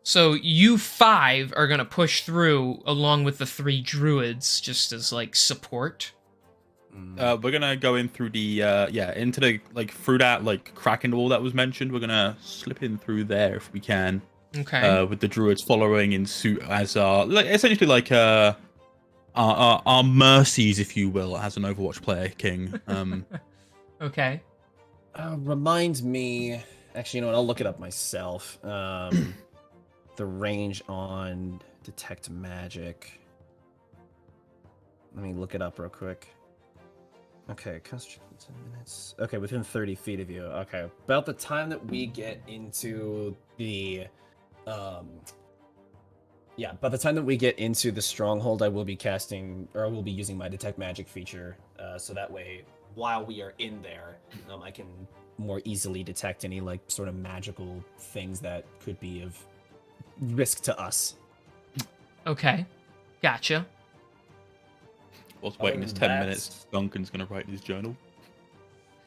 So you 5 are gonna push through along with the 3 druids, just as like support. We're gonna go in through the into the through that crack in the wall that was mentioned. We're gonna slip in through there if we can. Okay. With the druids following in suit as essentially our mercies, if you will, as an Overwatch player, King. Okay. Remind me. Actually, you know what? I'll look it up myself. The range on detect magic. Let me look it up real quick. Okay, concentration 10 minutes. Okay, within 30 feet of you. Okay, about the time that we get into the, by the time that we get into the stronghold, I will be casting, or I will be using my detect magic feature, so that way, while we are in there, I can more easily detect any sort of magical things that could be of risk to us. Okay. Gotcha. Whilst waiting Other his than 10 that- minutes, Duncan's going to write his journal.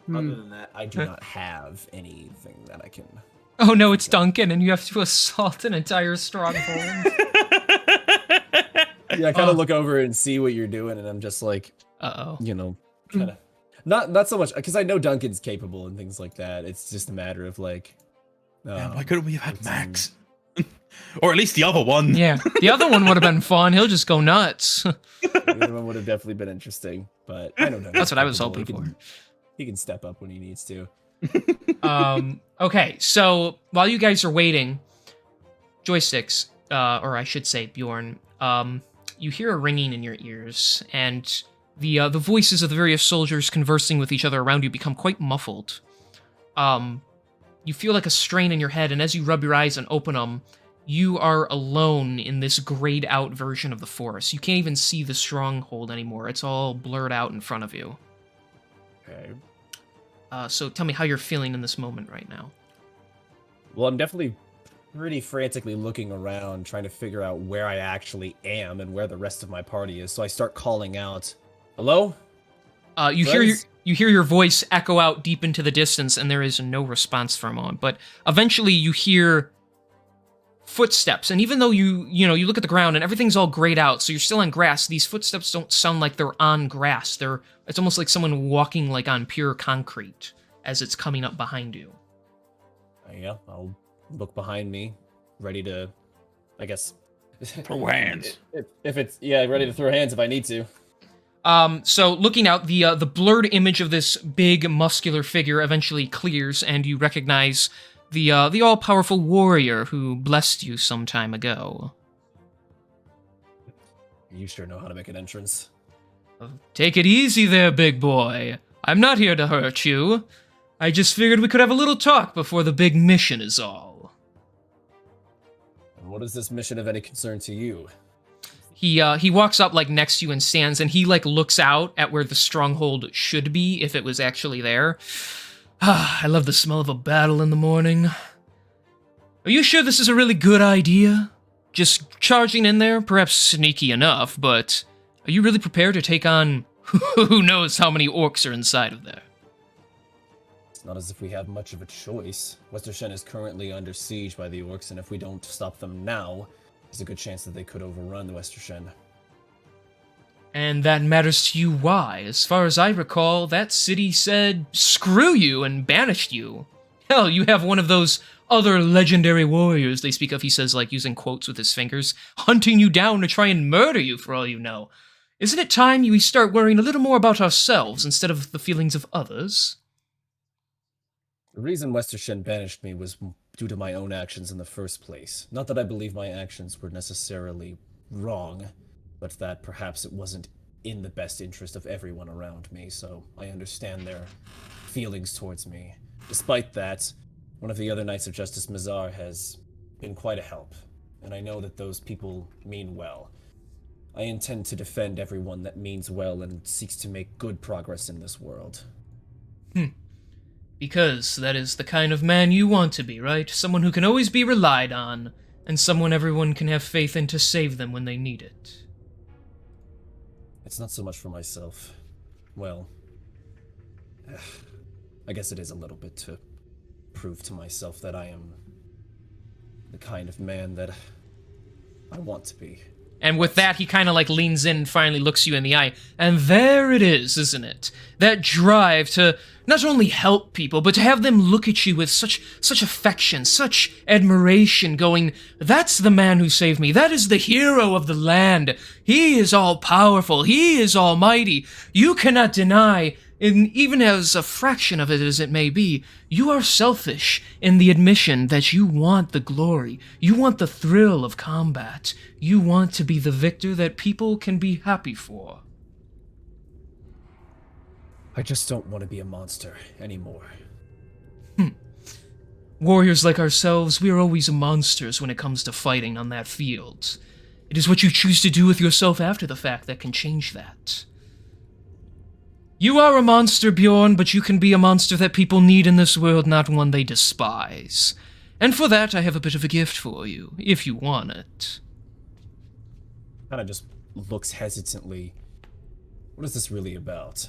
Hmm. Other than that, I do not have anything that I can. Oh no, it's Duncan, and you have to assault an entire stronghold. Yeah, I kind of look over and see what you're doing, and I'm just like, Uh-oh. you know, kind of not so much because I know Duncan's capable and things like that. It's just a matter of like, Man, why couldn't we have had it's, Max? Or at least the other one. Yeah, the other one would have been fun. He'll just go nuts. The other one would have definitely been interesting, but I don't know. That's what I was hoping He can step up when he needs to. Okay, so while you guys are waiting, joysticks, or I should say Bjorn, you hear a ringing in your ears, and the voices of the various soldiers conversing with each other around you become quite muffled. You feel like a strain in your head, and as you rub your eyes and open them, you are alone in this grayed out version of the forest. You can't even see the stronghold anymore. It's all blurred out in front of you. Okay. So tell me how you're feeling in this moment right now. Well, I'm definitely pretty frantically looking around, trying to figure out where I actually am and where the rest of my party is. So I start calling out, "Hello?" You hear your voice echo out deep into the distance, and there is no response for a moment. But eventually, you hear footsteps, and even though you look at the ground and everything's all grayed out, so you're still on grass, these footsteps don't sound like they're on grass. It's almost like someone walking like on pure concrete as it's coming up behind you. Yeah, I'll look behind me, ready to, I guess, Throw hands. If it's ready to throw hands if I need to. So looking out, the blurred image of this big muscular figure eventually clears, and you recognize the all-powerful warrior who blessed you some time ago. You sure know how to make an entrance. Take it easy there, big boy. I'm not here to hurt you. I just figured we could have a little talk before the big mission is all. And what is this mission of any concern to you? He walks up like next to you and stands, and he like looks out at where the stronghold should be if it was actually there. I love the smell of a battle in the morning. Are you sure this is a really good idea? Just charging in there, perhaps sneaky enough, but are you really prepared to take on who knows how many orcs are inside of there? It's not as if we have much of a choice. Westershen is currently under siege by the orcs, and if we don't stop them now, there's a good chance that they could overrun the Westershen. And that matters to you why? As far as I recall, that city said, screw you, and banished you. Hell, you have one of those other legendary warriors they speak of, he says, like using quotes with his fingers, hunting you down to try and murder you for all you know. Isn't it time we start worrying a little more about ourselves instead of the feelings of others? The reason Westershen banished me was due to my own actions in the first place. Not that I believe my actions were necessarily wrong, but that perhaps it wasn't in the best interest of everyone around me, so I understand their feelings towards me. Despite that, one of the other Knights of Justice, Mazar, has been quite a help, and I know that those people mean well. I intend to defend everyone that means well and seeks to make good progress in this world. Because that is the kind of man you want to be, right? Someone who can always be relied on, and someone everyone can have faith in to save them when they need it. It's not so much for myself. Well, I guess it is a little bit to prove to myself that I am the kind of man that I want to be. And with that, he kind of like leans in and finally looks you in the eye. And there it is, isn't it? That drive to not only help people, but to have them look at you with such affection, such admiration, going, that's the man who saved me. That is the hero of the land. He is all-powerful. He is almighty. You cannot deny, even as a fraction of it as it may be, you are selfish in the admission that you want the glory. You want the thrill of combat. You want to be the victor that people can be happy for. I just don't want to be a monster anymore. Warriors like ourselves, we are always monsters when it comes to fighting on that field. It is what you choose to do with yourself after the fact that can change that. You are a monster, Bjorn, but you can be a monster that people need in this world, not one they despise. And for that, I have a bit of a gift for you, if you want it. kind of just looks hesitantly. What is this really about?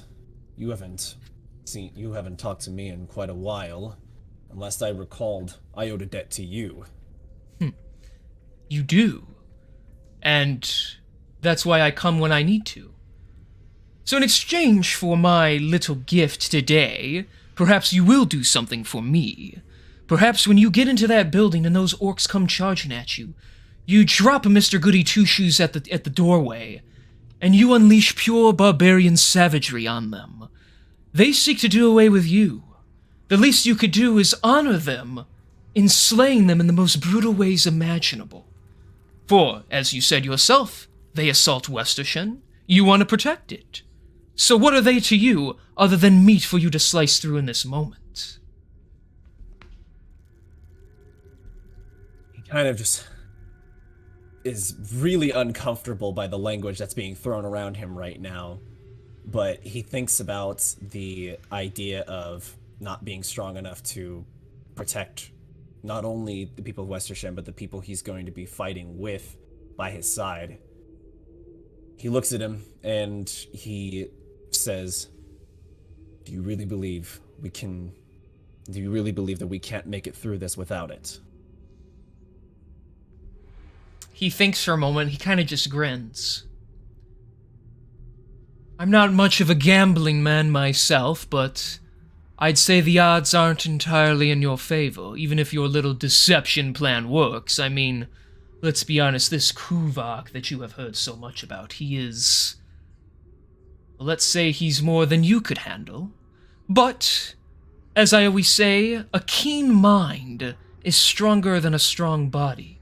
You haven't talked to me in quite a while. And last I recalled, I owed a debt to you. You do. And that's why I come when I need to. So in exchange for my little gift today, perhaps you will do something for me. Perhaps when you get into that building and those orcs come charging at you, you drop Mr. Goody Two-Shoes at the doorway, and you unleash pure barbarian savagery on them. They seek to do away with you. The least you could do is honor them in slaying them in the most brutal ways imaginable. For, as you said yourself, they assault Westershen. You want to protect it. So what are they to you, other than meat for you to slice through in this moment? He kind of just is really uncomfortable by the language that's being thrown around him right now. But he thinks about the idea of not being strong enough to protect not only the people of Westershen, but the people he's going to be fighting with by his side. He looks at him and he says, do you really believe that we can't make it through this without it? He thinks for a moment, he kind of just grins. I'm not much of a gambling man myself, but I'd say the odds aren't entirely in your favor, even if your little deception plan works. I mean, let's be honest, this Kuvok that you have heard so much about, he is... let's say he's more than you could handle. But, as I always say, a keen mind is stronger than a strong body.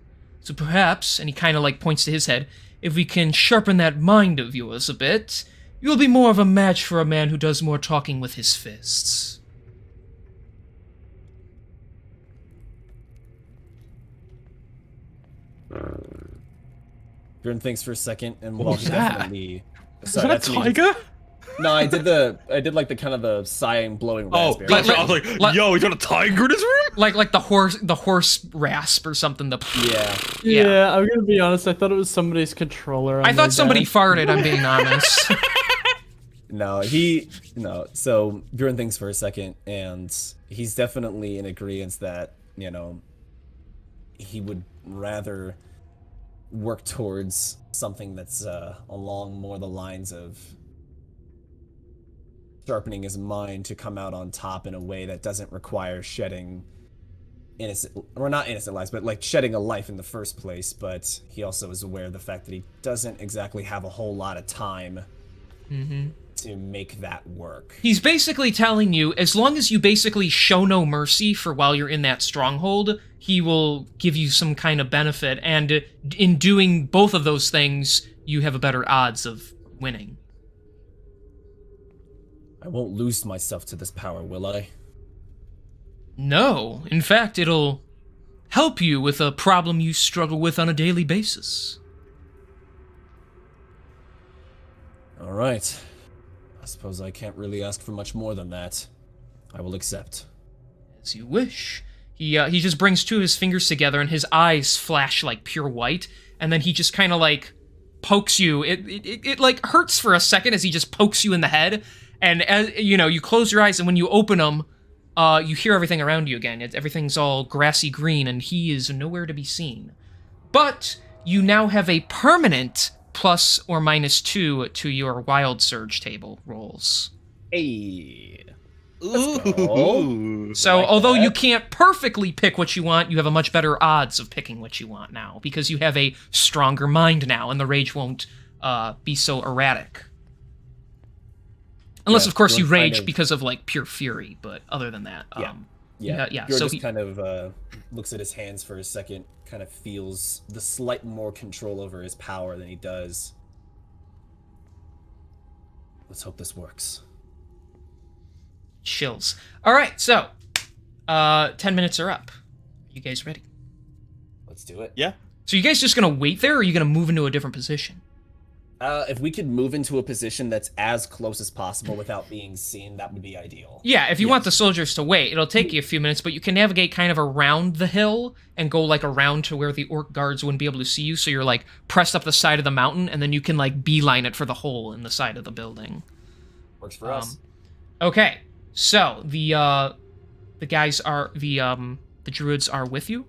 So perhaps, and he kind of like points to his head, if we can sharpen that mind of yours a bit, you'll be more of a match for a man who does more talking with his fists. Grim thinks for a second, and What while was he that? definitely... Is Sorry, that a that's me. tiger? No, I did like the kind of the sighing, blowing Oh, raspberry. gotcha. I was like, yo, he's got a tiger in his room? Like the horse rasp or something. Yeah. Yeah. I'm gonna be honest. I thought it was somebody's controller. On I their thought somebody desk. farted, I'm being honest. No. So Bjorn thinks for a second, and he's definitely in agreement that, he would rather work towards something that's along more the lines of sharpening his mind to come out on top in a way that doesn't require shedding not innocent lives, but like shedding a life in the first place. But he also is aware of the fact that he doesn't exactly have a whole lot of time to make that work. He's basically telling you, as long as you basically show no mercy for while you're in that stronghold, he will give you some kind of benefit, and in doing both of those things, you have a better odds of winning. I won't lose myself to this power, will I? No, in fact, it'll help you with a problem you struggle with on a daily basis. All right. I suppose I can't really ask for much more than that. I will accept. As you wish. He just brings two of his fingers together, and his eyes flash like pure white, and then he just kind of like pokes you. It like hurts for a second as he just pokes you in the head, and as you close your eyes, and when you open them, you hear everything around you again. Everything's all grassy green, and he is nowhere to be seen. But you now have a permanent plus or minus 2 to your Wild Surge table rolls. Hey. Ooh. So, like although that. you can't perfectly pick what you want, you have a much better odds of picking what you want now, because you have a stronger mind now, and the rage won't be so erratic. Unless, Yeah, of course, you you're rage kind of- because of, like, pure fury, but other than that, Yeah. yeah, Bjorn so just he- kind of looks at his hands for a second, kind of feels the slight more control over his power than he does. Let's hope this works. chills. All right, so 10 minutes are up. You guys ready? Let's do it. Yeah. So you guys just gonna wait there, or are you gonna move into a different position? If we could move into a position that's as close as possible without being seen, that would be ideal. Yeah, if you want the soldiers to wait, it'll take you a few minutes, but you can navigate kind of around the hill and go like around to where the orc guards wouldn't be able to see you, so you're like pressed up the side of the mountain, and then you can like beeline it for the hole in the side of the building. Works for us. Okay, so the guys are the druids are with you,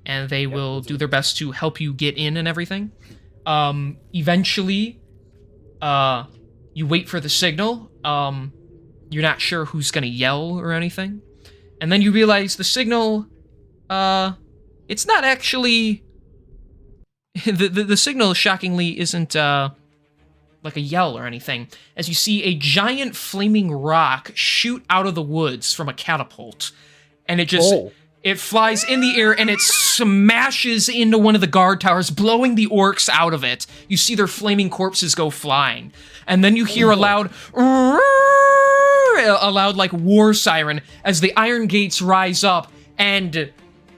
and they will do their best to help you get in and everything. Eventually, you wait for the signal. You're not sure who's gonna yell or anything, and then you realize the signal. It's not actually. The signal, shockingly, isn't like a yell or anything, as you see a giant flaming rock shoot out of the woods from a catapult, and it just it flies in the air and it smashes into one of the guard towers, blowing the orcs out of it. You see their flaming corpses go flying, and then you hear a loud like war siren as the iron gates rise up, and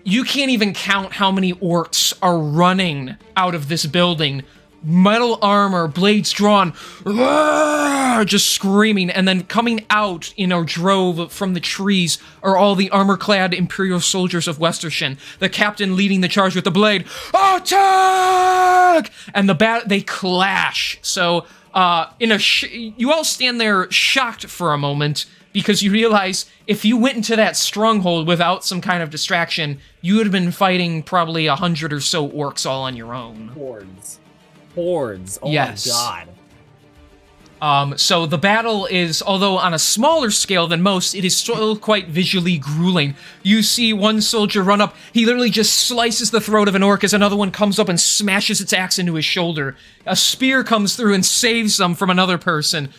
you can't even count how many orcs are running out of this building. Metal armor, blades drawn, just screaming, and then coming out in a drove from the trees are all the armor-clad Imperial soldiers of Westershin, the captain leading the charge with the blade. Attack! And they clash. So, you all stand there shocked for a moment, because you realize if you went into that stronghold without some kind of distraction, you would have been fighting probably 100 or so orcs all on your own. Hordes. Oh yes. my god. So the battle is, although on a smaller scale than most, it is still quite visually grueling. You see one soldier run up, he literally just slices the throat of an orc as another one comes up and smashes its axe into his shoulder. A spear comes through and saves them from another person.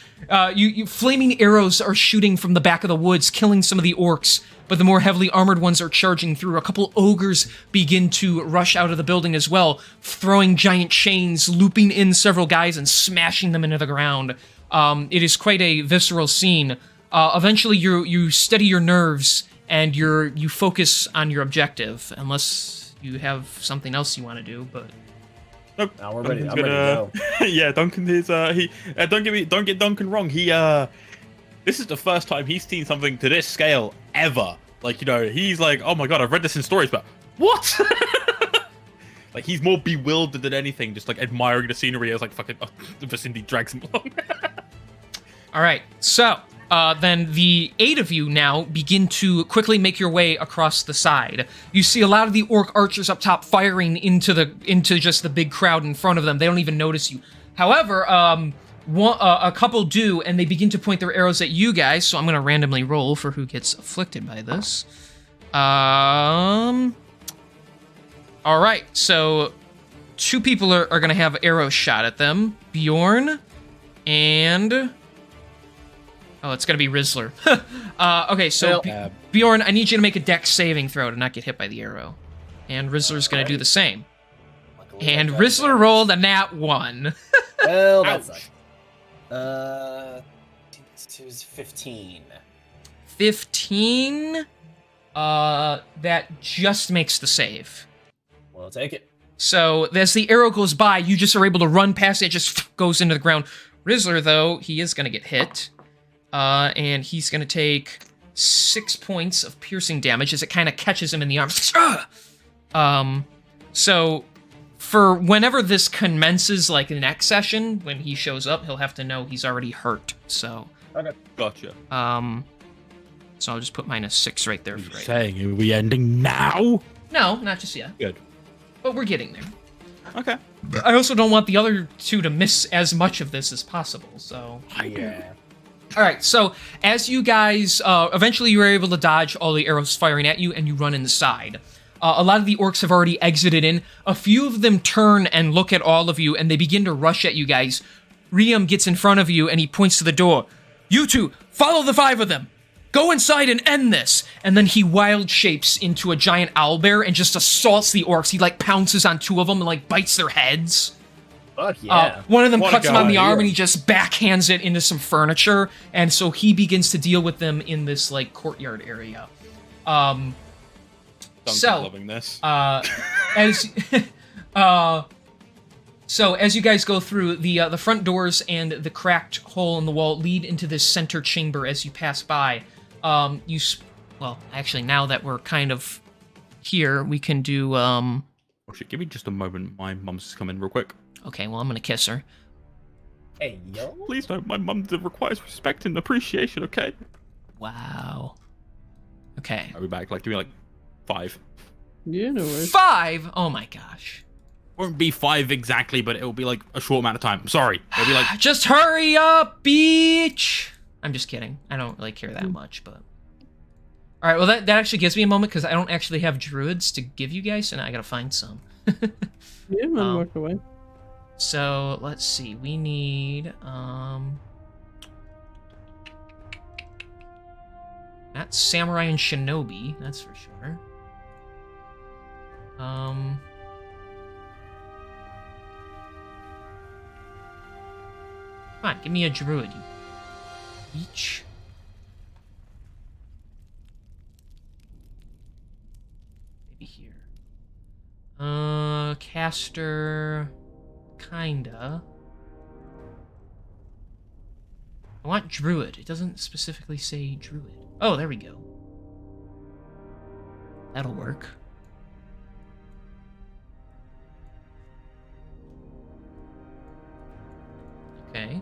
Flaming arrows are shooting from the back of the woods, killing some of the orcs, but the more heavily armored ones are charging through. A couple ogres begin to rush out of the building as well, throwing giant chains, looping in several guys and smashing them into the ground. It is quite a visceral scene. Eventually, you steady your nerves and you focus on your objective, unless you have something else you want to do. But nope. No, we're ready. I'm ready to go. Yeah, Duncan is don't get Duncan wrong. This is the first time he's seen something to this scale ever. Like, he's like, oh my god, I've read this in stories, but what? Like, he's more bewildered than anything, just like admiring the scenery as like fucking the vicinity drags him along. All right, so then the 8 of you now begin to quickly make your way across the side. You see a lot of the orc archers up top firing into just the big crowd in front of them. They don't even notice you. However, a couple do, and they begin to point their arrows at you guys, so I'm going to randomly roll for who gets afflicted by this. All right, so 2 people are going to have arrows shot at them. Bjorn and... Oh, it's going to be Rizzler. Okay, so Bjorn, I need you to make a dex saving throw to not get hit by the arrow. And Rizzler's going to do the same. And Rizzler rolled a nat 1. Well, that sucks. 2 is 15. 15? That just makes the save. Well, I'll take it. So, as the arrow goes by, you just are able to run past it, just goes into the ground. Rizzler, though, he is going to get hit. And he's going to take 6 points of piercing damage as it kind of catches him in the arm. So, for whenever this commences, like the next session, when he shows up, he'll have to know he's already hurt. So, okay, gotcha. So I'll just put -6 right there. For saying, are we ending now? No, not just yet. Good. But we're getting there. Okay. I also don't want the other 2 to miss as much of this as possible, so... Yeah. Alright, so as you guys... eventually you were able to dodge all the arrows firing at you, and you run inside. A lot of the orcs have already exited in. A few of them turn and look at all of you, and they begin to rush at you guys. Riam gets in front of you, and he points to the door. You 2, follow the 5 of them! Go inside and end this! And then he wild shapes into a giant owlbear and just assaults the orcs. He, like, pounces on 2 of them and, like, bites their heads. Fuck yeah. One of them cuts him on the arm and he just backhands it into some furniture. And so he begins to deal with them in this, like, courtyard area. So, loving this. As... So as you guys go through, the front doors and the cracked hole in the wall lead into this center chamber as you pass by. Well, actually, now that we're kind of here, we can do, Oh shit, give me just a moment. My mum's coming real quick. Okay, well, I'm gonna kiss her. Hey, yo. Please don't. My mum requires respect and appreciation, okay? Wow. Okay. I'll be back. Like, give me like 5. Yeah, no worries. 5! Oh my gosh. Won't be 5 exactly, but it'll be like a short amount of time. I'm sorry. It'll be like... Just hurry up, beach! I'm just kidding. I don't really care that much, but... Alright, well, that actually gives me a moment, because I don't actually have druids to give you guys, so now I gotta find some. Yeah, man, work away. So, let's see. We need, not samurai and shinobi, that's for sure. Fine, give me a druid, you each. Maybe here. Caster... Kinda. I want druid. It doesn't specifically say druid. Oh, there we go. That'll work. Okay.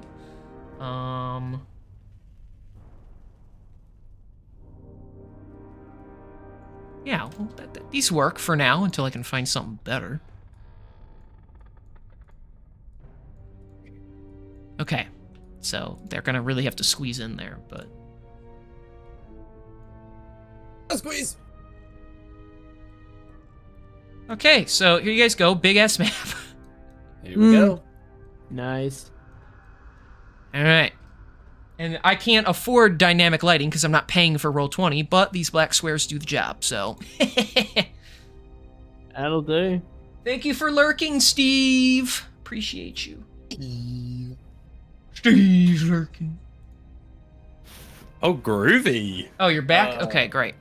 Yeah, well, these work for now until I can find something better. Okay, so they're gonna really have to squeeze in there, but... Squeeze! Okay, so here you guys go, big-ass map. Here we go. Nice. Alright. And I can't afford dynamic lighting because I'm not paying for Roll20, but these black squares do the job, so... That'll do. Thank you for lurking, Steve! Appreciate you. Steve's lurking. Oh, groovy. Oh, you're back? Okay, great.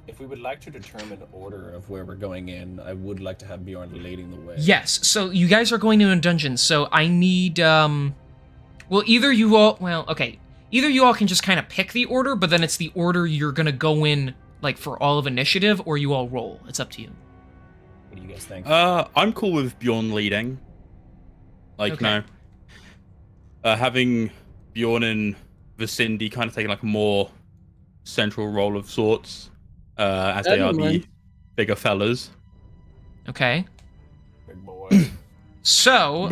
If we would like to determine order of where we're going in, I would like to have Bjorn leading the way. Yes, so you guys are going to a dungeon, so I need, well, either you all can just kind of pick the order, but then it's the order you're gonna go in, like, for all of initiative, or you all roll. It's up to you. What do you guys think? I'm cool with Bjorn leading. Like, Okay. no. Having Bjorn and Vicindy kind of taking, like, a more central role of sorts, as they are the bigger fellas. Okay. Big boy. So,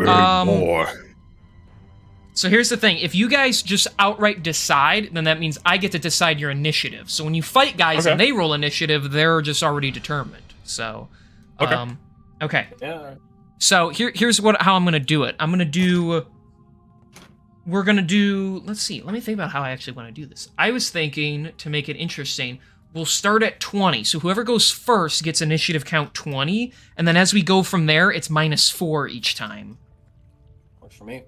so here's the thing. If you guys just outright decide, then that means I get to decide your initiative. So when you fight guys and they roll initiative, they're just already determined. So, okay. Yeah. So here's how I'm gonna do it. We're gonna do, let's see, let me think about how I actually want to do this. I was thinking, to make it interesting, we'll start at 20. So whoever goes first gets initiative count 20, and then as we go from there, it's -4 each time. Works for me.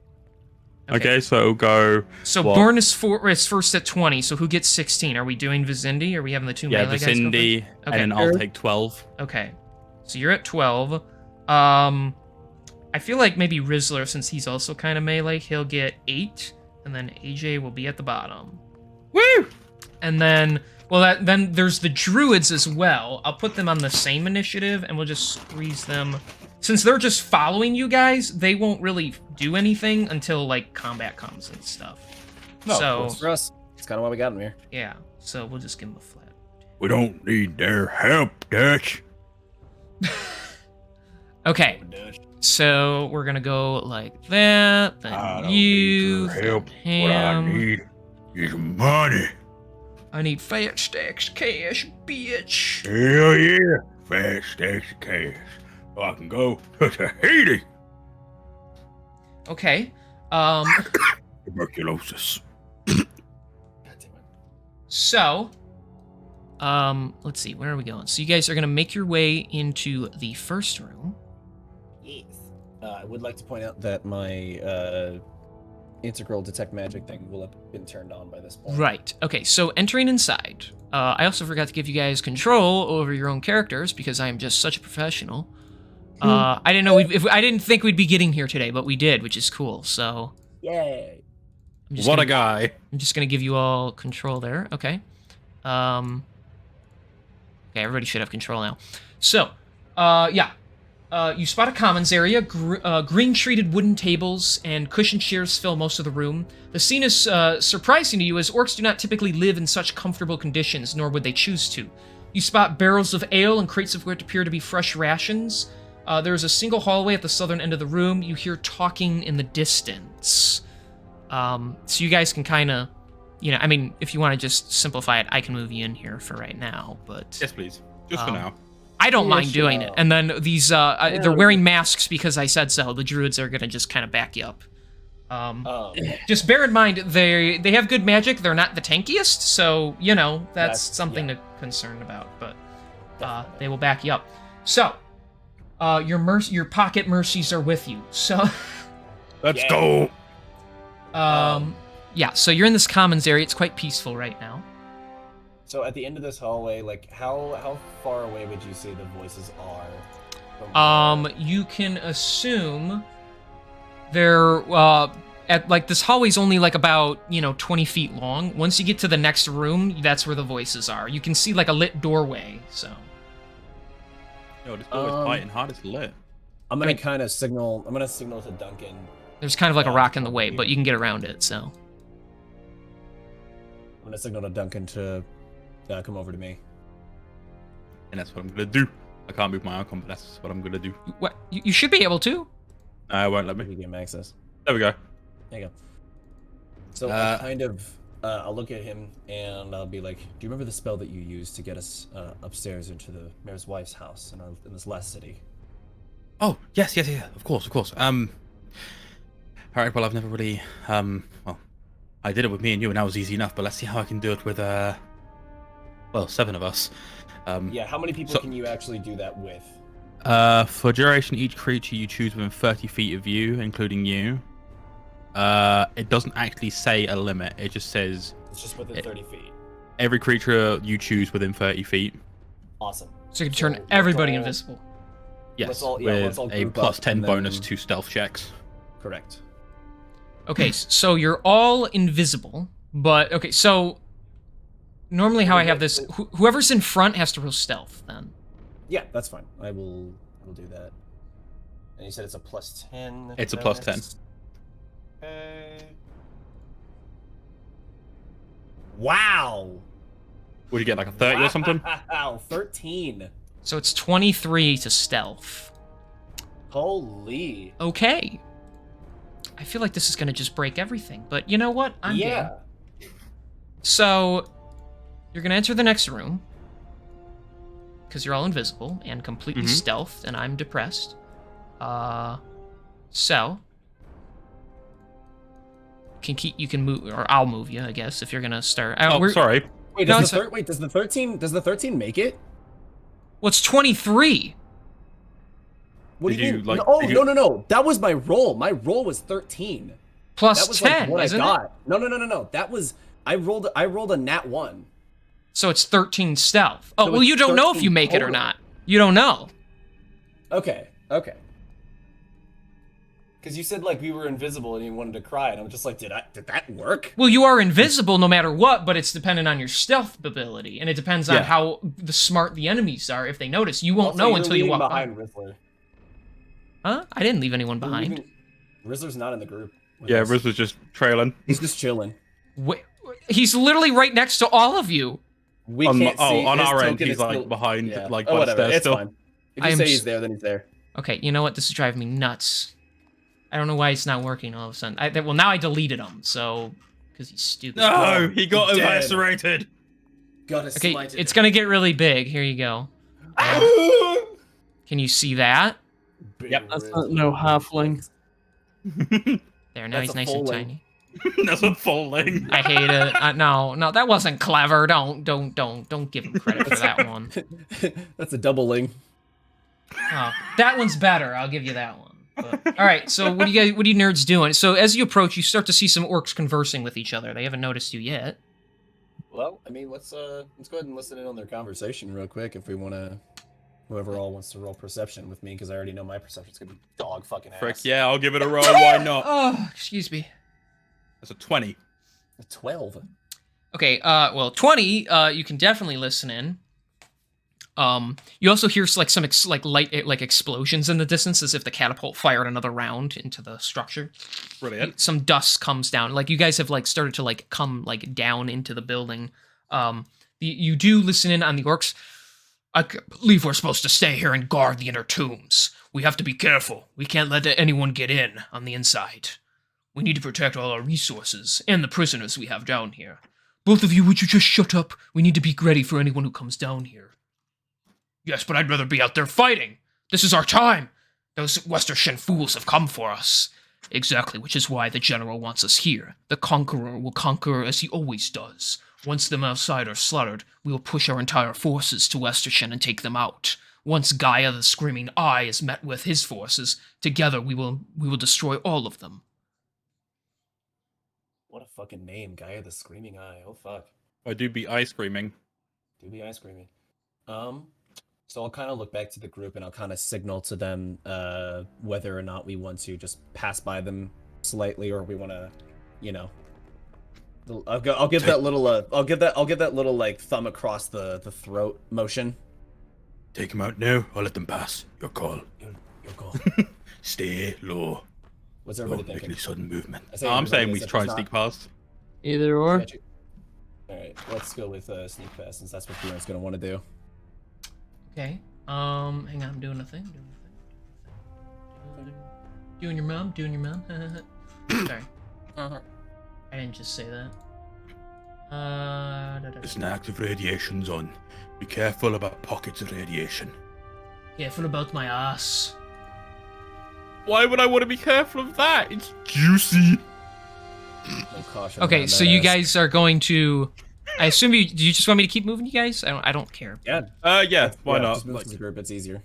Okay, so go... So what? Born is first at 20, so who gets 16? Are we doing Vicindy? Are we having the two Yeah, melee guys go Vicindy, first? and Okay. then I'll take 12. Okay. So you're at 12. I feel like maybe Rizzler, since he's also kind of melee, he'll get 8, and then AJ will be at the bottom. Woo! And then, well, then there's the druids as well. I'll put them on the same initiative, and we'll just squeeze them. Since they're just following you guys, they won't really do anything until, like, combat comes and stuff. No, So, works for us. That's kind of why we got him here. yeah. So we'll just give them a flat. We don't need their help, Dutch. Okay. So we're gonna go like that. Then you. then him. Is money. I need fat stacks of cash, bitch. Hell yeah. Fast stacks of cash. So I can go to Tahiti. Okay. Tuberculosis. God damn it. So, let's see. Where are we going? So you guys are gonna make your way into the first room. Yes. I would like to point out that my integral detect magic thing will have been turned on by this point. Right. Okay. So entering inside. I also forgot to give you guys control over your own characters because I am just such a professional. I didn't know I didn't think we'd be getting here today, but we did, which is cool. So Yay! What a guy. I'm just gonna give you all control there. Okay. Okay, everybody should have control now. So, yeah. You spot a commons area. Green-treated wooden tables and cushioned chairs fill most of the room. The scene is surprising to you, as orcs do not typically live in such comfortable conditions, nor would they choose to. You spot barrels of ale and crates of what appear to be fresh rations. There is a single hallway at the southern end of the room. You hear talking in the distance. So you guys can kind of, I mean, if you want to just simplify it, I can move you in here for right now, but... Yes, please. Just for now. I don't mind doing it. And then these, they're wearing masks because I said so. The druids are going to just kind of back you up. Just bear in mind, they have good magic. They're not the tankiest, so, that's something to concern about, but they will back you up. So, your pocket mercies are with you. So... Let's go! Yeah, so you're in this commons area. It's quite peaceful right now. So at the end of this hallway, like how far away would you say the voices are? You can assume they're at like this hallway's only like about 20 feet long. Once you get to the next room, that's where the voices are. You can see like a lit doorway. So. Yo, this doorway's biting hard. It's lit. I'm gonna kind of signal. I'm gonna signal to Duncan. There's kind of like a rock in the way, but you can get around it. So. I'm gonna signal to Duncan to come over to me. And that's what I'm gonna do. I can't move my icon, but that's what I'm gonna do. What? You should be able to. I won't let me. You give him access. There we go. There you go. So I kind of, I'll look at him and I'll be like, "Do you remember the spell that you used to get us upstairs into the mayor's wife's house in this last city?" Oh yes, of course. All right. Well, I've never really. Well, I did it with me and you, and that was easy enough. But let's see how I can do it with 7 of us. Yeah. How many people can you actually do that with? For duration, each creature you choose within 30 feet of you, including you. It doesn't actually say a limit. It just says it's just within 30 feet. Every creature you choose within 30 feet. Awesome. So you can turn everybody invisible. Yes, let's all with a group plus up 10 and then- bonus to stealth checks. Correct. Okay, so you're all invisible, but okay, so normally how I have this, whoever's in front has to roll stealth then. Yeah, that's fine. I will do that. And you said it's a plus 10. It's a plus 10. Okay. Wow. Would you get like a 30 or something? Wow, 13. So it's 23 to stealth. Holy. Okay. I feel like this is going to just break everything, but you know what? I'm game. So, you're going to enter the next room, because you're all invisible and completely stealthed, and I'm depressed. So, you can move, or I'll move you, I guess, if you're going to start. Sorry. Wait, does the 13 make it? Well, it's 23. What do you mean? No. That was my roll. My roll was 13. Plus that was 10, like what isn't I got. it? No. That was I rolled a nat 1. So it's 13 stealth. Oh, So well, it's you don't know if 13 you make it or total. not. You don't know. Okay. Because you said like we were invisible and you wanted to cry, and I'm just like, did that work? Well, you are invisible no matter what, but it's dependent on your stealth ability, and it depends on how smart the enemies are. If they notice, you won't know until you walk behind by. Rizzler. Huh? I didn't leave anyone behind. Rizzler's not in the group. Yeah, Rizzler's just trailing. He's just chilling. Wait, he's literally right next to all of you. We can't see. On his our end, token he's is like still- behind, Yeah. like Oh, by the whatever. stairs It's still. fine. If you say he's there, then he's there. Okay, you know what? This is driving me nuts. I don't know why it's not working all of a sudden. Well, now I deleted him, so because he's stupid. No, he got Dead. eviscerated. Okay, it's gonna get really big. Here you go. Can you see that? Yep. That's not no halfling. There, now That's he's a nice full and length. tiny. That's a full link. I hate it. No, that wasn't clever. Don't give him credit for that one. That's a doubling. Oh, that one's better. I'll give you that one. But, all right. So what are you nerds doing? So as you approach, you start to see some orcs conversing with each other. They haven't noticed you yet. Well, I mean, let's go ahead and listen in on their conversation real quick if we want to Whoever all wants to roll perception with me, because I already know my perception's gonna be dog fucking ass. Frick yeah, I'll give it a roll. Why not? Oh, excuse me. That's a 20. A 12. Okay, well, 20, you can definitely listen in. You also hear like some light like explosions in the distance, as if the catapult fired another round into the structure. Brilliant. Some dust comes down. Like you guys have like started to like come like down into the building. You do listen in on the orcs. I believe we're supposed to stay here and guard the inner tombs. We have to be careful. We can't let anyone get in on the inside. We need to protect all our resources and the prisoners we have down here. Both of you, would you just shut up? We need to be ready for anyone who comes down here. Yes, but I'd rather be out there fighting. This is our time. Those Westerschen fools have come for us. Exactly, which is why the general wants us here. The conqueror will conquer as he always does. Once them outside are slaughtered, we will push our entire forces to Westerschen and take them out. Once Gaia the Screaming Eye is met with his forces, together we will destroy all of them. What a fucking name, Gaia the Screaming Eye. Oh fuck. I do be ice screaming. Do be eye screaming. So I'll kind of look back to the group and I'll kind of signal to them whether or not we want to just pass by them slightly, or we want to, you know. I'll give that little I'll give that little like thumb across the throat motion. Take them out now, or let them pass. Your call. Your call. Stay low. What's everybody Don't make thinking? any sudden movement. I say I'm saying everybody we as if try it's and not- sneak past. Either or. Magic. All right, let's go with sneak pass, since that's what Kieran's gonna want to do. Okay. Hang on, I'm doing a thing. Doing your mom. Sorry. I didn't just say that. There's an active radiation zone. Be careful about pockets of radiation. Careful about my ass. Why would I want to be careful of that? It's juicy. No caution Okay, around so that you ass. guys are going to. I assume do you just want me to keep moving, you guys? I don't care. Yeah. Yeah, why not? Just move Like, as a group, it's easier.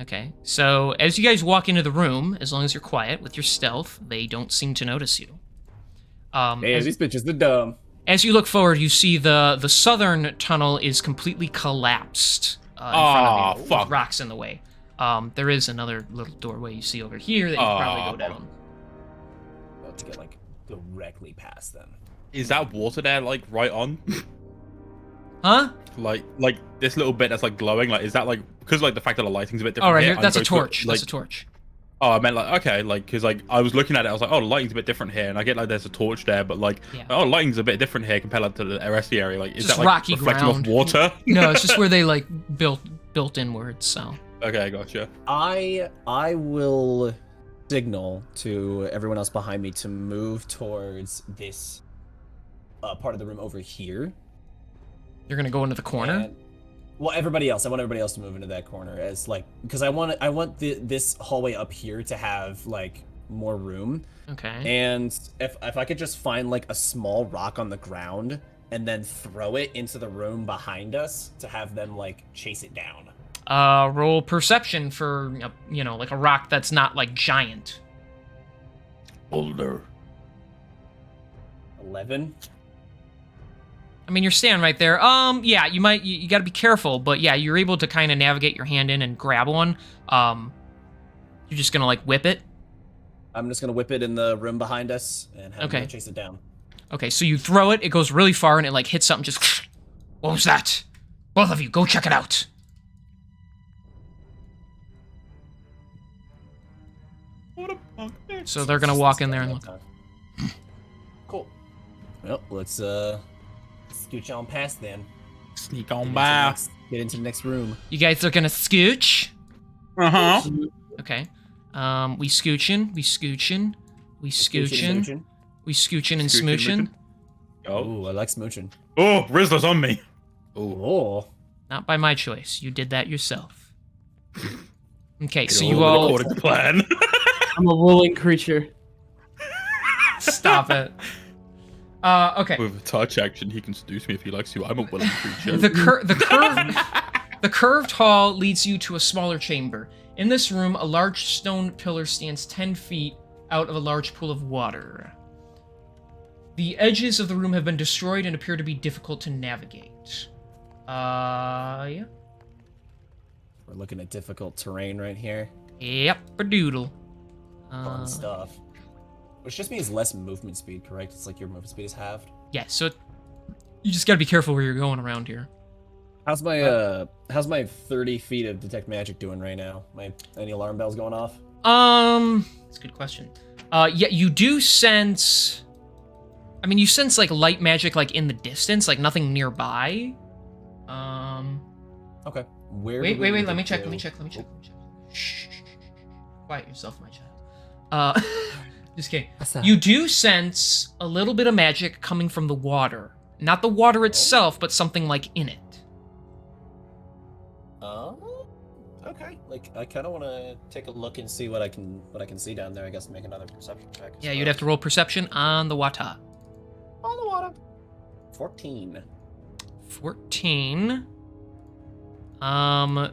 Okay, so as you guys walk into the room, as long as you're quiet with your stealth, they don't seem to notice you. Hey, As, these bitches, they're dumb. as you look forward, you see the southern tunnel is completely collapsed in front of you. fuck. With rocks in the way. There is another little doorway you see over here that you probably go down. About to get like directly past them. is that water there, like, right on? Huh? like this little bit that's like glowing, like, is that like, because like the fact that the lighting's a bit different Oh, right here, here. That's a I'm going to, torch. like, That's a torch. oh, I meant like, okay, like, because like I was looking at it, I was like, oh, the lighting's a bit different here, and I get like there's a torch there, but like, Yeah. oh, lighting's a bit different here compared to the rest of the area. Like, is Just that like rocky reflecting ground. off water? No, it's just where they like built inwards. So Okay, gotcha. I will signal to everyone else behind me to move towards this part of the room over here. you're gonna go into the corner. And- well, everybody else. I want everybody else to move into that corner, as like, because I want this hallway up here to have like more room. Okay. And if I could just find like a small rock on the ground and then throw it into the room behind us to have them like chase it down. Roll perception for like a rock that's not like giant. Boulder. 11. I mean, you're standing right there. Yeah, you got to be careful, but yeah, you're able to kind of navigate your hand in and grab one. You're just gonna like whip it. I'm just gonna whip it in the room behind us and have Okay. them chase it down. Okay, so you throw it. It goes really far and it like hits something. Just what was that? Both of you, go check it out. What a punk bitch. So they're gonna walk in there and look. Cool. Well, let's scooch on past then. Sneak on by. Get into the next room. You guys are gonna scooch. Uh-huh. Okay. We scooching. We scooching. We scooching. We scooching and Scooching, smooching. Oh. Oh, I like smooching. Oh, Rizzler's on me. Oh. Oh. Not by my choice. You did that yourself. Okay, so All you all according to plan. I'm a willing creature. stop it. Okay. With a touch action, he can seduce me if he likes to. I'm a willing creature. The curved hall leads you to a smaller chamber. In this room, a large stone pillar stands 10 feet out of a large pool of water. The edges of the room have been destroyed and appear to be difficult to navigate. Yeah. We're looking at difficult terrain right here. Yep, a doodle. Fun stuff. Which just means less movement speed, correct? It's like your movement speed is halved. Yeah, so you just gotta be careful where you're going around here. How's my 30 feet of detect magic doing right now? Any alarm bells going off? That's a good question. Yeah, you do sense. I mean, you sense like light magic, like in the distance, like nothing nearby. Okay. Where? Wait. do we need Let to me check. go? Let me check. Shh. Quiet yourself, my child. Just kidding. You do sense a little bit of magic coming from the water. Not the water itself, but something like in it. Okay. Like I kind of want to take a look and see what I can see down there. I guess make another perception check. Yeah, you'd have to roll perception on the water. On the water. 14. 14. You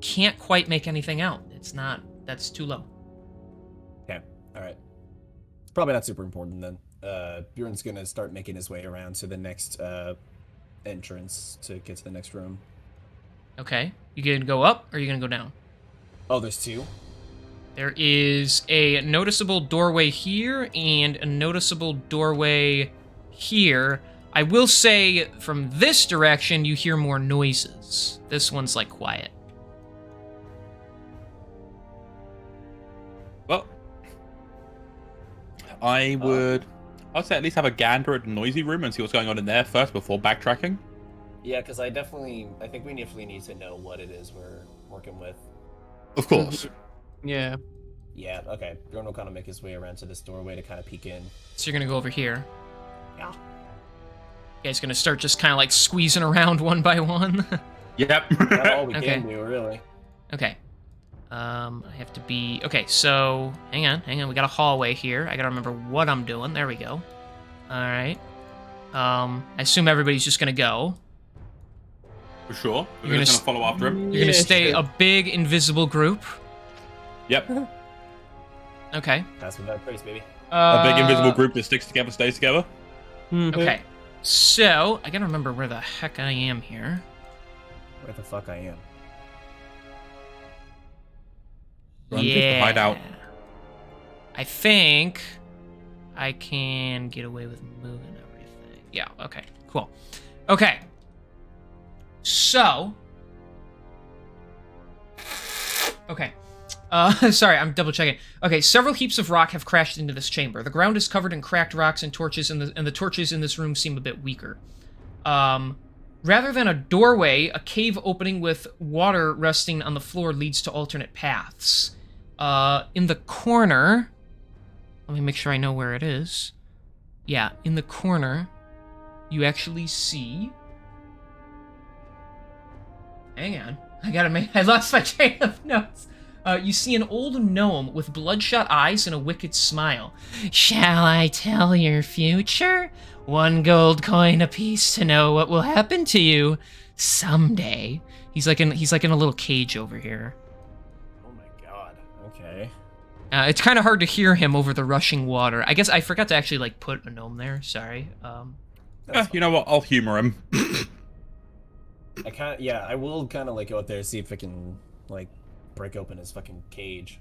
can't quite make anything out. It's not. That's too low. Okay. All right. It's probably not super important then. Bjorn's gonna start making his way around to the next entrance to get to the next room. Okay. You gonna go up or are you gonna go down? Oh, there's two. There is a noticeable doorway here and a noticeable doorway here. I will say from this direction you hear more noises. This one's like quiet. Well, I'd say at least have a gander at the noisy room and see what's going on in there first before backtracking. Yeah, because I think we definitely need to know what it is we're working with. Of course. Yeah. Yeah, okay. Bjorn will kind of make his way around to this doorway to kind of peek in. So you're gonna go over here. Yeah. You guys gonna start just kind of like squeezing around one by one? Yep. That's all we Okay. can do, really. Okay. I have to be... Okay, so... Hang on. We got a hallway here. I gotta remember what I'm doing. There we go. Alright. I assume everybody's just gonna go. For sure. You're We're gonna just gonna follow after him. You're gonna stay a big invisible group. Yep. Okay. That's without praise, baby. A big invisible group that sticks together, stays together. Okay. So, I gotta remember where the heck I am here. Where the fuck I am. Run, pick the hideout. I think I can get away with moving everything. Yeah, okay, cool. Okay. So. Okay. Sorry, I'm double checking. Okay, several heaps of rock have crashed into this chamber. The ground is covered in cracked rocks and torches, and the torches in this room seem a bit weaker. Rather than a doorway, a cave opening with water resting on the floor leads to alternate paths. In the corner... Let me make sure I know where it is. Yeah, in the corner, you actually see... Hang on. I lost my train of notes. You see an old gnome with bloodshot eyes and a wicked smile. Shall I tell your future? 1 gold coin apiece to know what will happen to you someday. He's like in a little cage over here. Oh my god. Okay. It's kind of hard to hear him over the rushing water. I guess I forgot to actually like put a gnome there. Sorry. You know what? I'll humor him. I will kind of like go out there and see if I can like break open his fucking cage.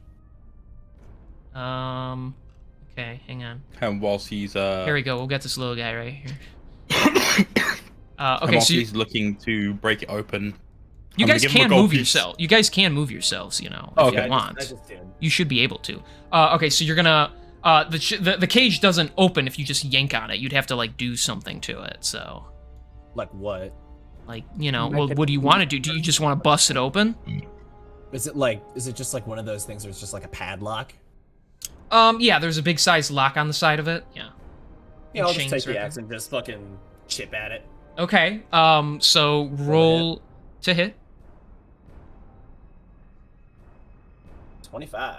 Okay, hang on. And whilst he's Here we go. We'll get this little guy right here. Okay, whilst so he's looking to break it open. you I'm guys gonna give him a can gold move piece. yourself. You guys can move yourselves. You know, Oh, if okay. you want. I just did. You should be able to. Okay, so you're gonna. The cage doesn't open if you just yank on it. You'd have to like do something to it. So, Like what? like well, what do you want to do? Do you just want to bust it open? Is it just like one of those things where it's just like a padlock? Yeah. There's a big size lock on the side of it. Yeah. Yeah, I'll just Chains take the right axe and just fucking chip at it. Okay. So roll to hit. 25.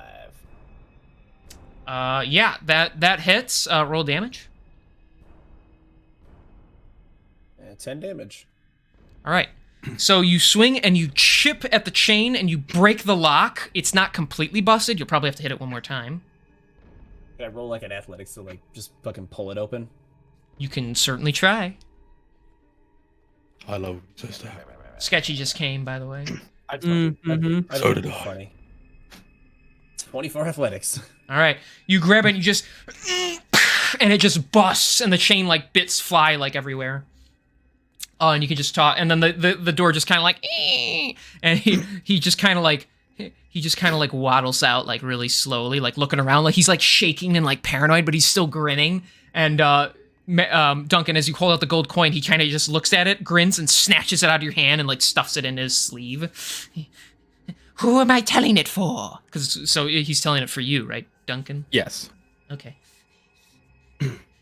Yeah. That hits. Roll damage. 10 damage. All right. So you swing and you chip at the chain and you break the lock. It's not completely busted. You'll probably have to hit it one more time. Can I roll like an athletics to like just fucking pull it open? You can certainly try. Hello, sister. Sketchy just came, by the way. Mm-hmm. So did I. Funny. 24 athletics. All right, you grab it and you just, and it just busts, and the chain like bits fly like everywhere. Oh, and you can just talk, and then the door just kind of like, and he just kind of like waddles out like really slowly, like looking around, like he's like shaking and like paranoid, but he's still grinning. And Duncan, as you hold out the gold coin, he kind of just looks at it, grins, and snatches it out of your hand and like stuffs it in his sleeve. Who am I telling it for? So he's telling it for you, right, Duncan? Yes. Okay.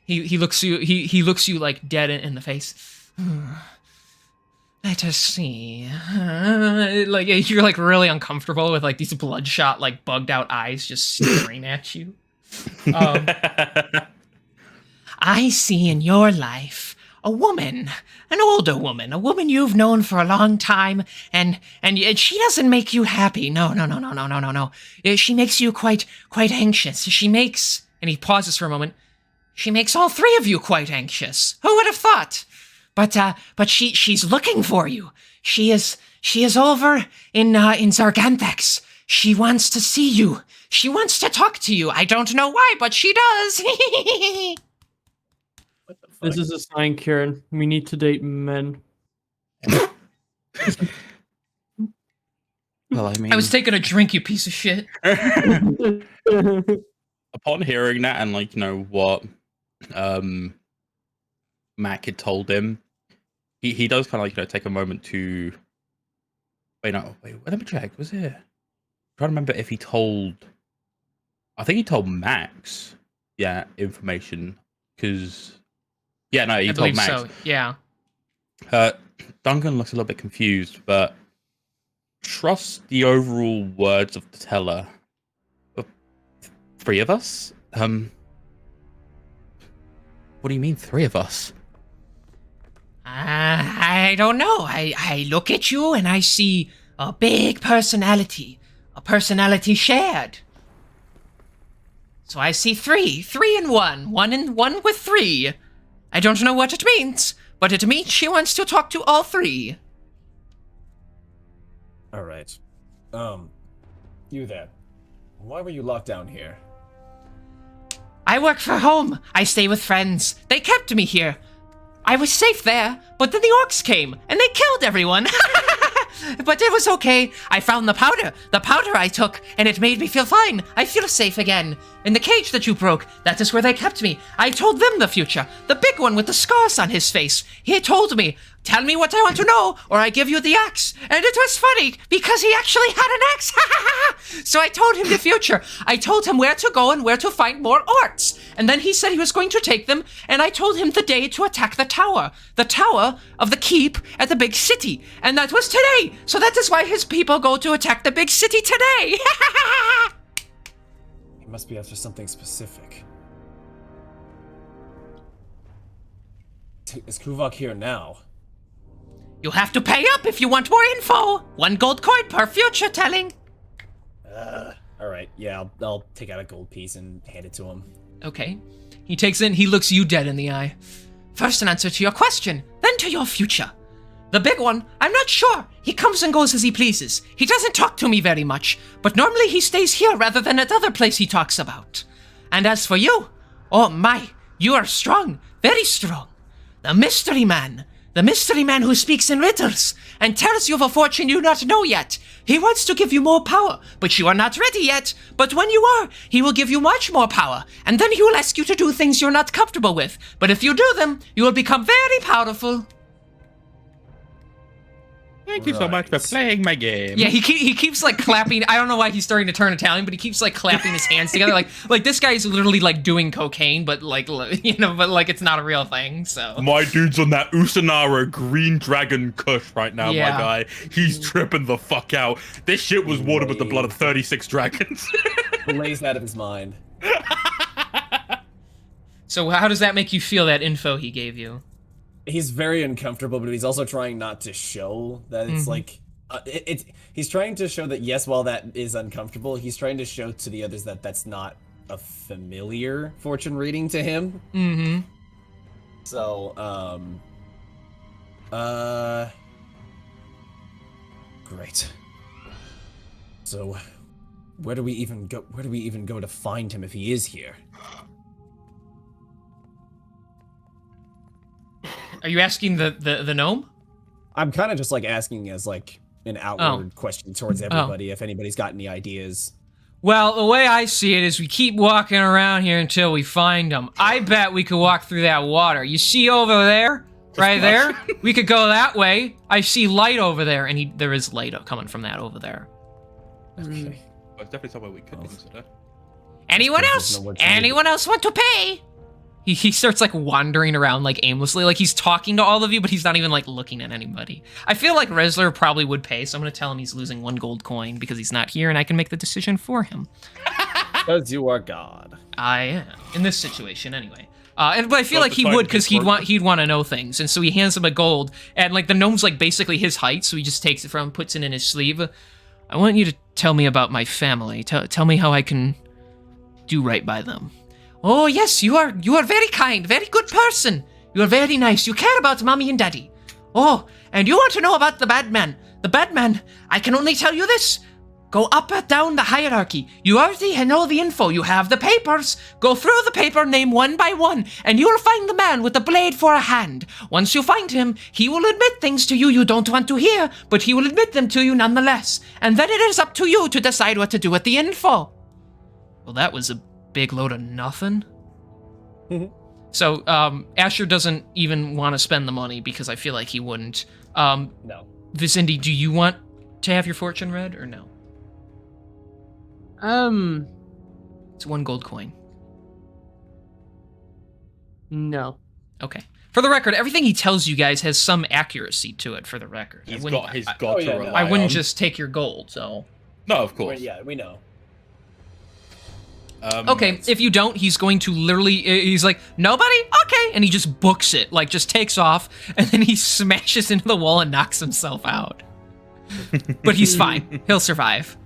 He looks you like dead in the face. Let us see. Like you're like really uncomfortable with like these bloodshot, like bugged out eyes just staring at you. I see in your life a woman, an older woman, a woman you've known for a long time, and she doesn't make you happy. No. She makes you quite anxious. She makes, and he pauses for a moment. She makes all three of you quite anxious. Who would have thought? But she's looking for you. She is over in Zarganthex. She wants to see you. She wants to talk to you. I don't know why, but she does. This is a sign, Kieran. We need to date men. Well, I mean, I was taking a drink, you piece of shit. upon hearing that and like what Mac had told him, he does kind of like take a moment to wait. Let me check. Was it? I'm trying to remember if he told. I think he told Max. Yeah, information because. Yeah, no, he I told believe Max. so. Yeah. Duncan looks a little bit confused, but trust the overall words of the teller. Three of us? What do you mean, three of us? I don't know. I look at you and I see a big personality. A personality shared. So I see three in one. One with three. I don't know what it means, but it means she wants to talk to all three. All right. You there. Why were you locked down here? I work for home. I stay with friends. They kept me here. I was safe there, but then the orcs came, and they killed everyone. But it was okay. I found the powder. The powder I took, and it made me feel fine. I feel safe again. In the cage that you broke, that is where they kept me. I told them the future. The big one with the scars on his face. He told me, tell me what I want to know, or I give you the axe. And it was funny, because he actually had an axe. So I told him the future. I told him where to go and where to find more orcs. And then he said he was going to take them, and I told him the day to attack the tower. The tower of the keep at the big city. And that was today. So that is why his people go to attack the big city today. He must be after something specific. Is Kuvok here now? You have to pay up if you want more info. 1 gold coin per future telling. Alright, yeah, I'll take out a gold piece and hand it to him. Okay. He takes it and he looks you dead in the eye. First an answer to your question, then to your future. The big one, I'm not sure. He comes and goes as he pleases. He doesn't talk to me very much, but normally he stays here rather than at other place he talks about. And as for you, oh my, you are strong, very strong. The mystery man who speaks in riddles and tells you of a fortune you not know yet. He wants to give you more power, but you are not ready yet. But when you are, he will give you much more power, and then he will ask you to do things you're not comfortable with. But if you do them, you will become very powerful. Thank you so much for playing my game. Yeah, he keeps like clapping. I don't know why he's starting to turn Italian, but he keeps like clapping his hands together, like this guy is literally like doing cocaine, but like but like it's not a real thing. So My dude's on that Usanara green dragon kush right now, Yeah. my guy. He's tripping the fuck out. This shit was watered with the blood of 36 dragons. Blazed out of his mind. So how does that make you feel? That info he gave you? He's very uncomfortable, but he's also trying not to show that it's like he's trying to show that yes, while that is uncomfortable, he's trying to show to the others that that's not a familiar fortune reading to him. Mm-hmm. So, Great. So, where do we even go? Where do we even go to find him if he is here? Are you asking the gnome? I'm kind of just like asking as like an outward question towards everybody if anybody's got any ideas. Well, the way I see it is we keep walking around here until we find him. I bet we could walk through that water. You see over there? Right there? We could go that way. I see light over there, and there is light coming from that over there. Okay. Well, it's definitely somewhere we could consider. Anyone Doesn't else? know what to do. Anyone else want to pay? He starts like wandering around like aimlessly, like he's talking to all of you, but he's not even like looking at anybody. I feel like Resler probably would pay, so I'm gonna tell him he's losing 1 gold coin because he's not here, and I can make the decision for him. Because you are God. I am in this situation anyway. But I feel Well, like he the would time because is he'd want to know things, and so he hands him a gold, and like the gnome's like basically his height, so he just takes it from him, puts it in his sleeve. I want you to tell me about my family. Tell me how I can do right by them. Oh yes, you are very kind, very good person. You are very nice. You care about mommy and daddy. Oh, and you want to know about the bad man. The bad man, I can only tell you this. Go up and down the hierarchy. You already know the info. You have the papers. Go through the paper name one by one, and you will find the man with the blade for a hand. Once you find him, he will admit things to you you don't want to hear, but he will admit them to you nonetheless. And then it is up to you to decide what to do with the info. Well, that was a big load of nothing. So, Asher doesn't even want to spend the money because I feel like he wouldn't. No. Vicindy, do you want to have your fortune read or no? It's 1 gold coin. No. Okay. For the record, everything he tells you guys has some accuracy to it. For the record, He's I got oh, to yeah, no. rely I wouldn't on. just take your gold. So No, of Well, course. yeah, we know. okay, if you don't, he's going to literally. He's like, nobody. Okay, and he just books it. Like, just takes off, and then he smashes into the wall and knocks himself out. But he's fine. He'll survive.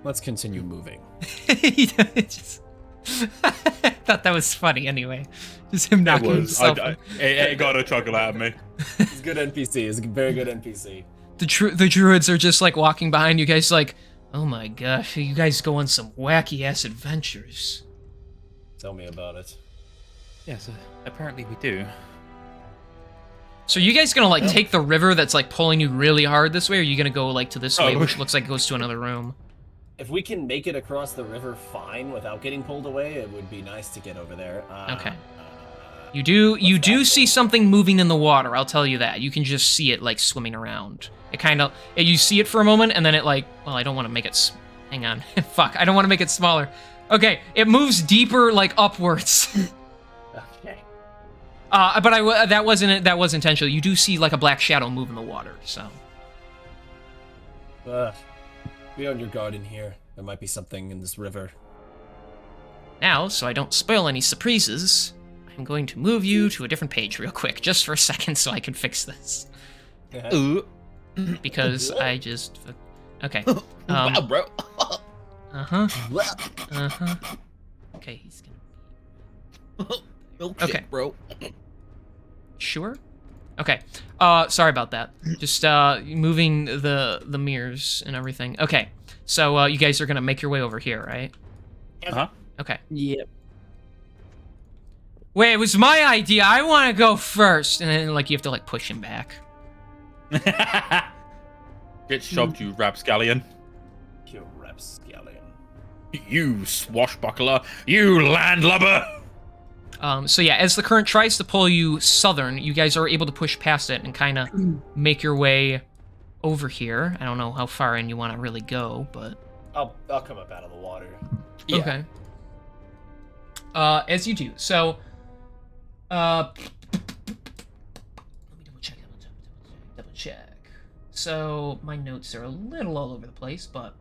Let's continue moving. I thought that was funny anyway. Just him It knocking was. himself. It got a chuckle out of me. He's a good NPC. He's a very good NPC. The druids are just like walking behind you guys, like, oh my gosh, you guys go on some wacky ass adventures. Tell me about it. Yes, apparently we do. So you guys gonna like take the river that's like pulling you really hard this way, or are you gonna go like to this way, Oh. which looks like it goes to another room? If we can make it across the river fine without getting pulled away, it would be nice to get over there. Okay. You do see something moving in the water. I'll tell you that. You can just see it like swimming around. It kind of you see it for a moment, and then it like, well, I don't want to make it. Hang on, fuck, I don't want to make it smaller. Okay, it moves deeper, like upwards. Okay. But that was intentional. You do see like a black shadow move in the water. So Be on your guard in here. There might be something in this river. now, so I don't spoil any surprises, I'm going to move you to a different page real quick, just for a second, so I can fix this. Because I just... Okay. Wow, bro. Uh-huh. Uh-huh. Okay, he's gonna... Okay. bro. Sure? Okay. Sorry about that. Just, moving the mirrors and everything. Okay. So, you guys are gonna make your way over here, right? Uh-huh. Okay. Yep. Wait, it was my idea. I want to go first. And then, like, you have to, like, push him back. Get shoved, you rapscallion. You rapscallion. You swashbuckler. You landlubber. So yeah, as the current tries to pull you southern, you guys are able to push past it and kind of make your way over here. I don't know how far in you want to really go, but... I'll come up out of the water. Yeah. Okay. As you do. So, let me double check. So, my notes are a little all over the place, but...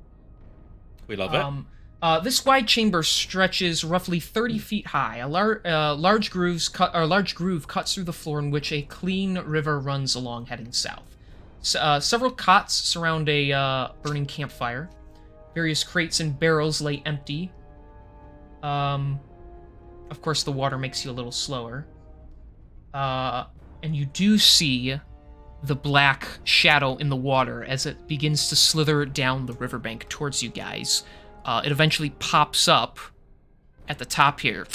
We love it. This wide chamber stretches roughly 30 feet high. A large groove cuts through the floor in which a clean river runs along, heading south. Several cots surround a burning campfire. Various crates and barrels lay empty. Of course, the water makes you a little slower. And you do see the black shadow in the water as it begins to slither down the riverbank towards you guys. It eventually pops up at the top here.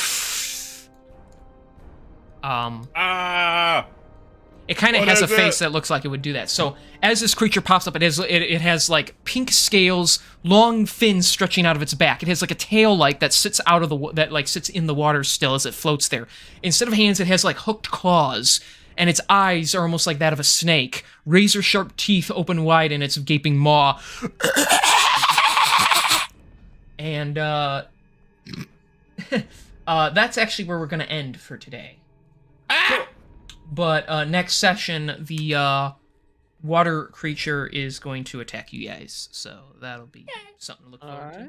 It kind of has a face that looks like it would do that. So as this creature pops up, it has like pink scales, long fins stretching out of its back. It has like a tail like that sits out of the sits in the water still as it floats there. Instead of hands, it has like hooked claws, and its eyes are almost like that of a snake. Razor sharp teeth open wide in its gaping maw. And that's actually where we're gonna end for today. But next session, the water creature is going to attack you guys, so that'll be something to look forward to.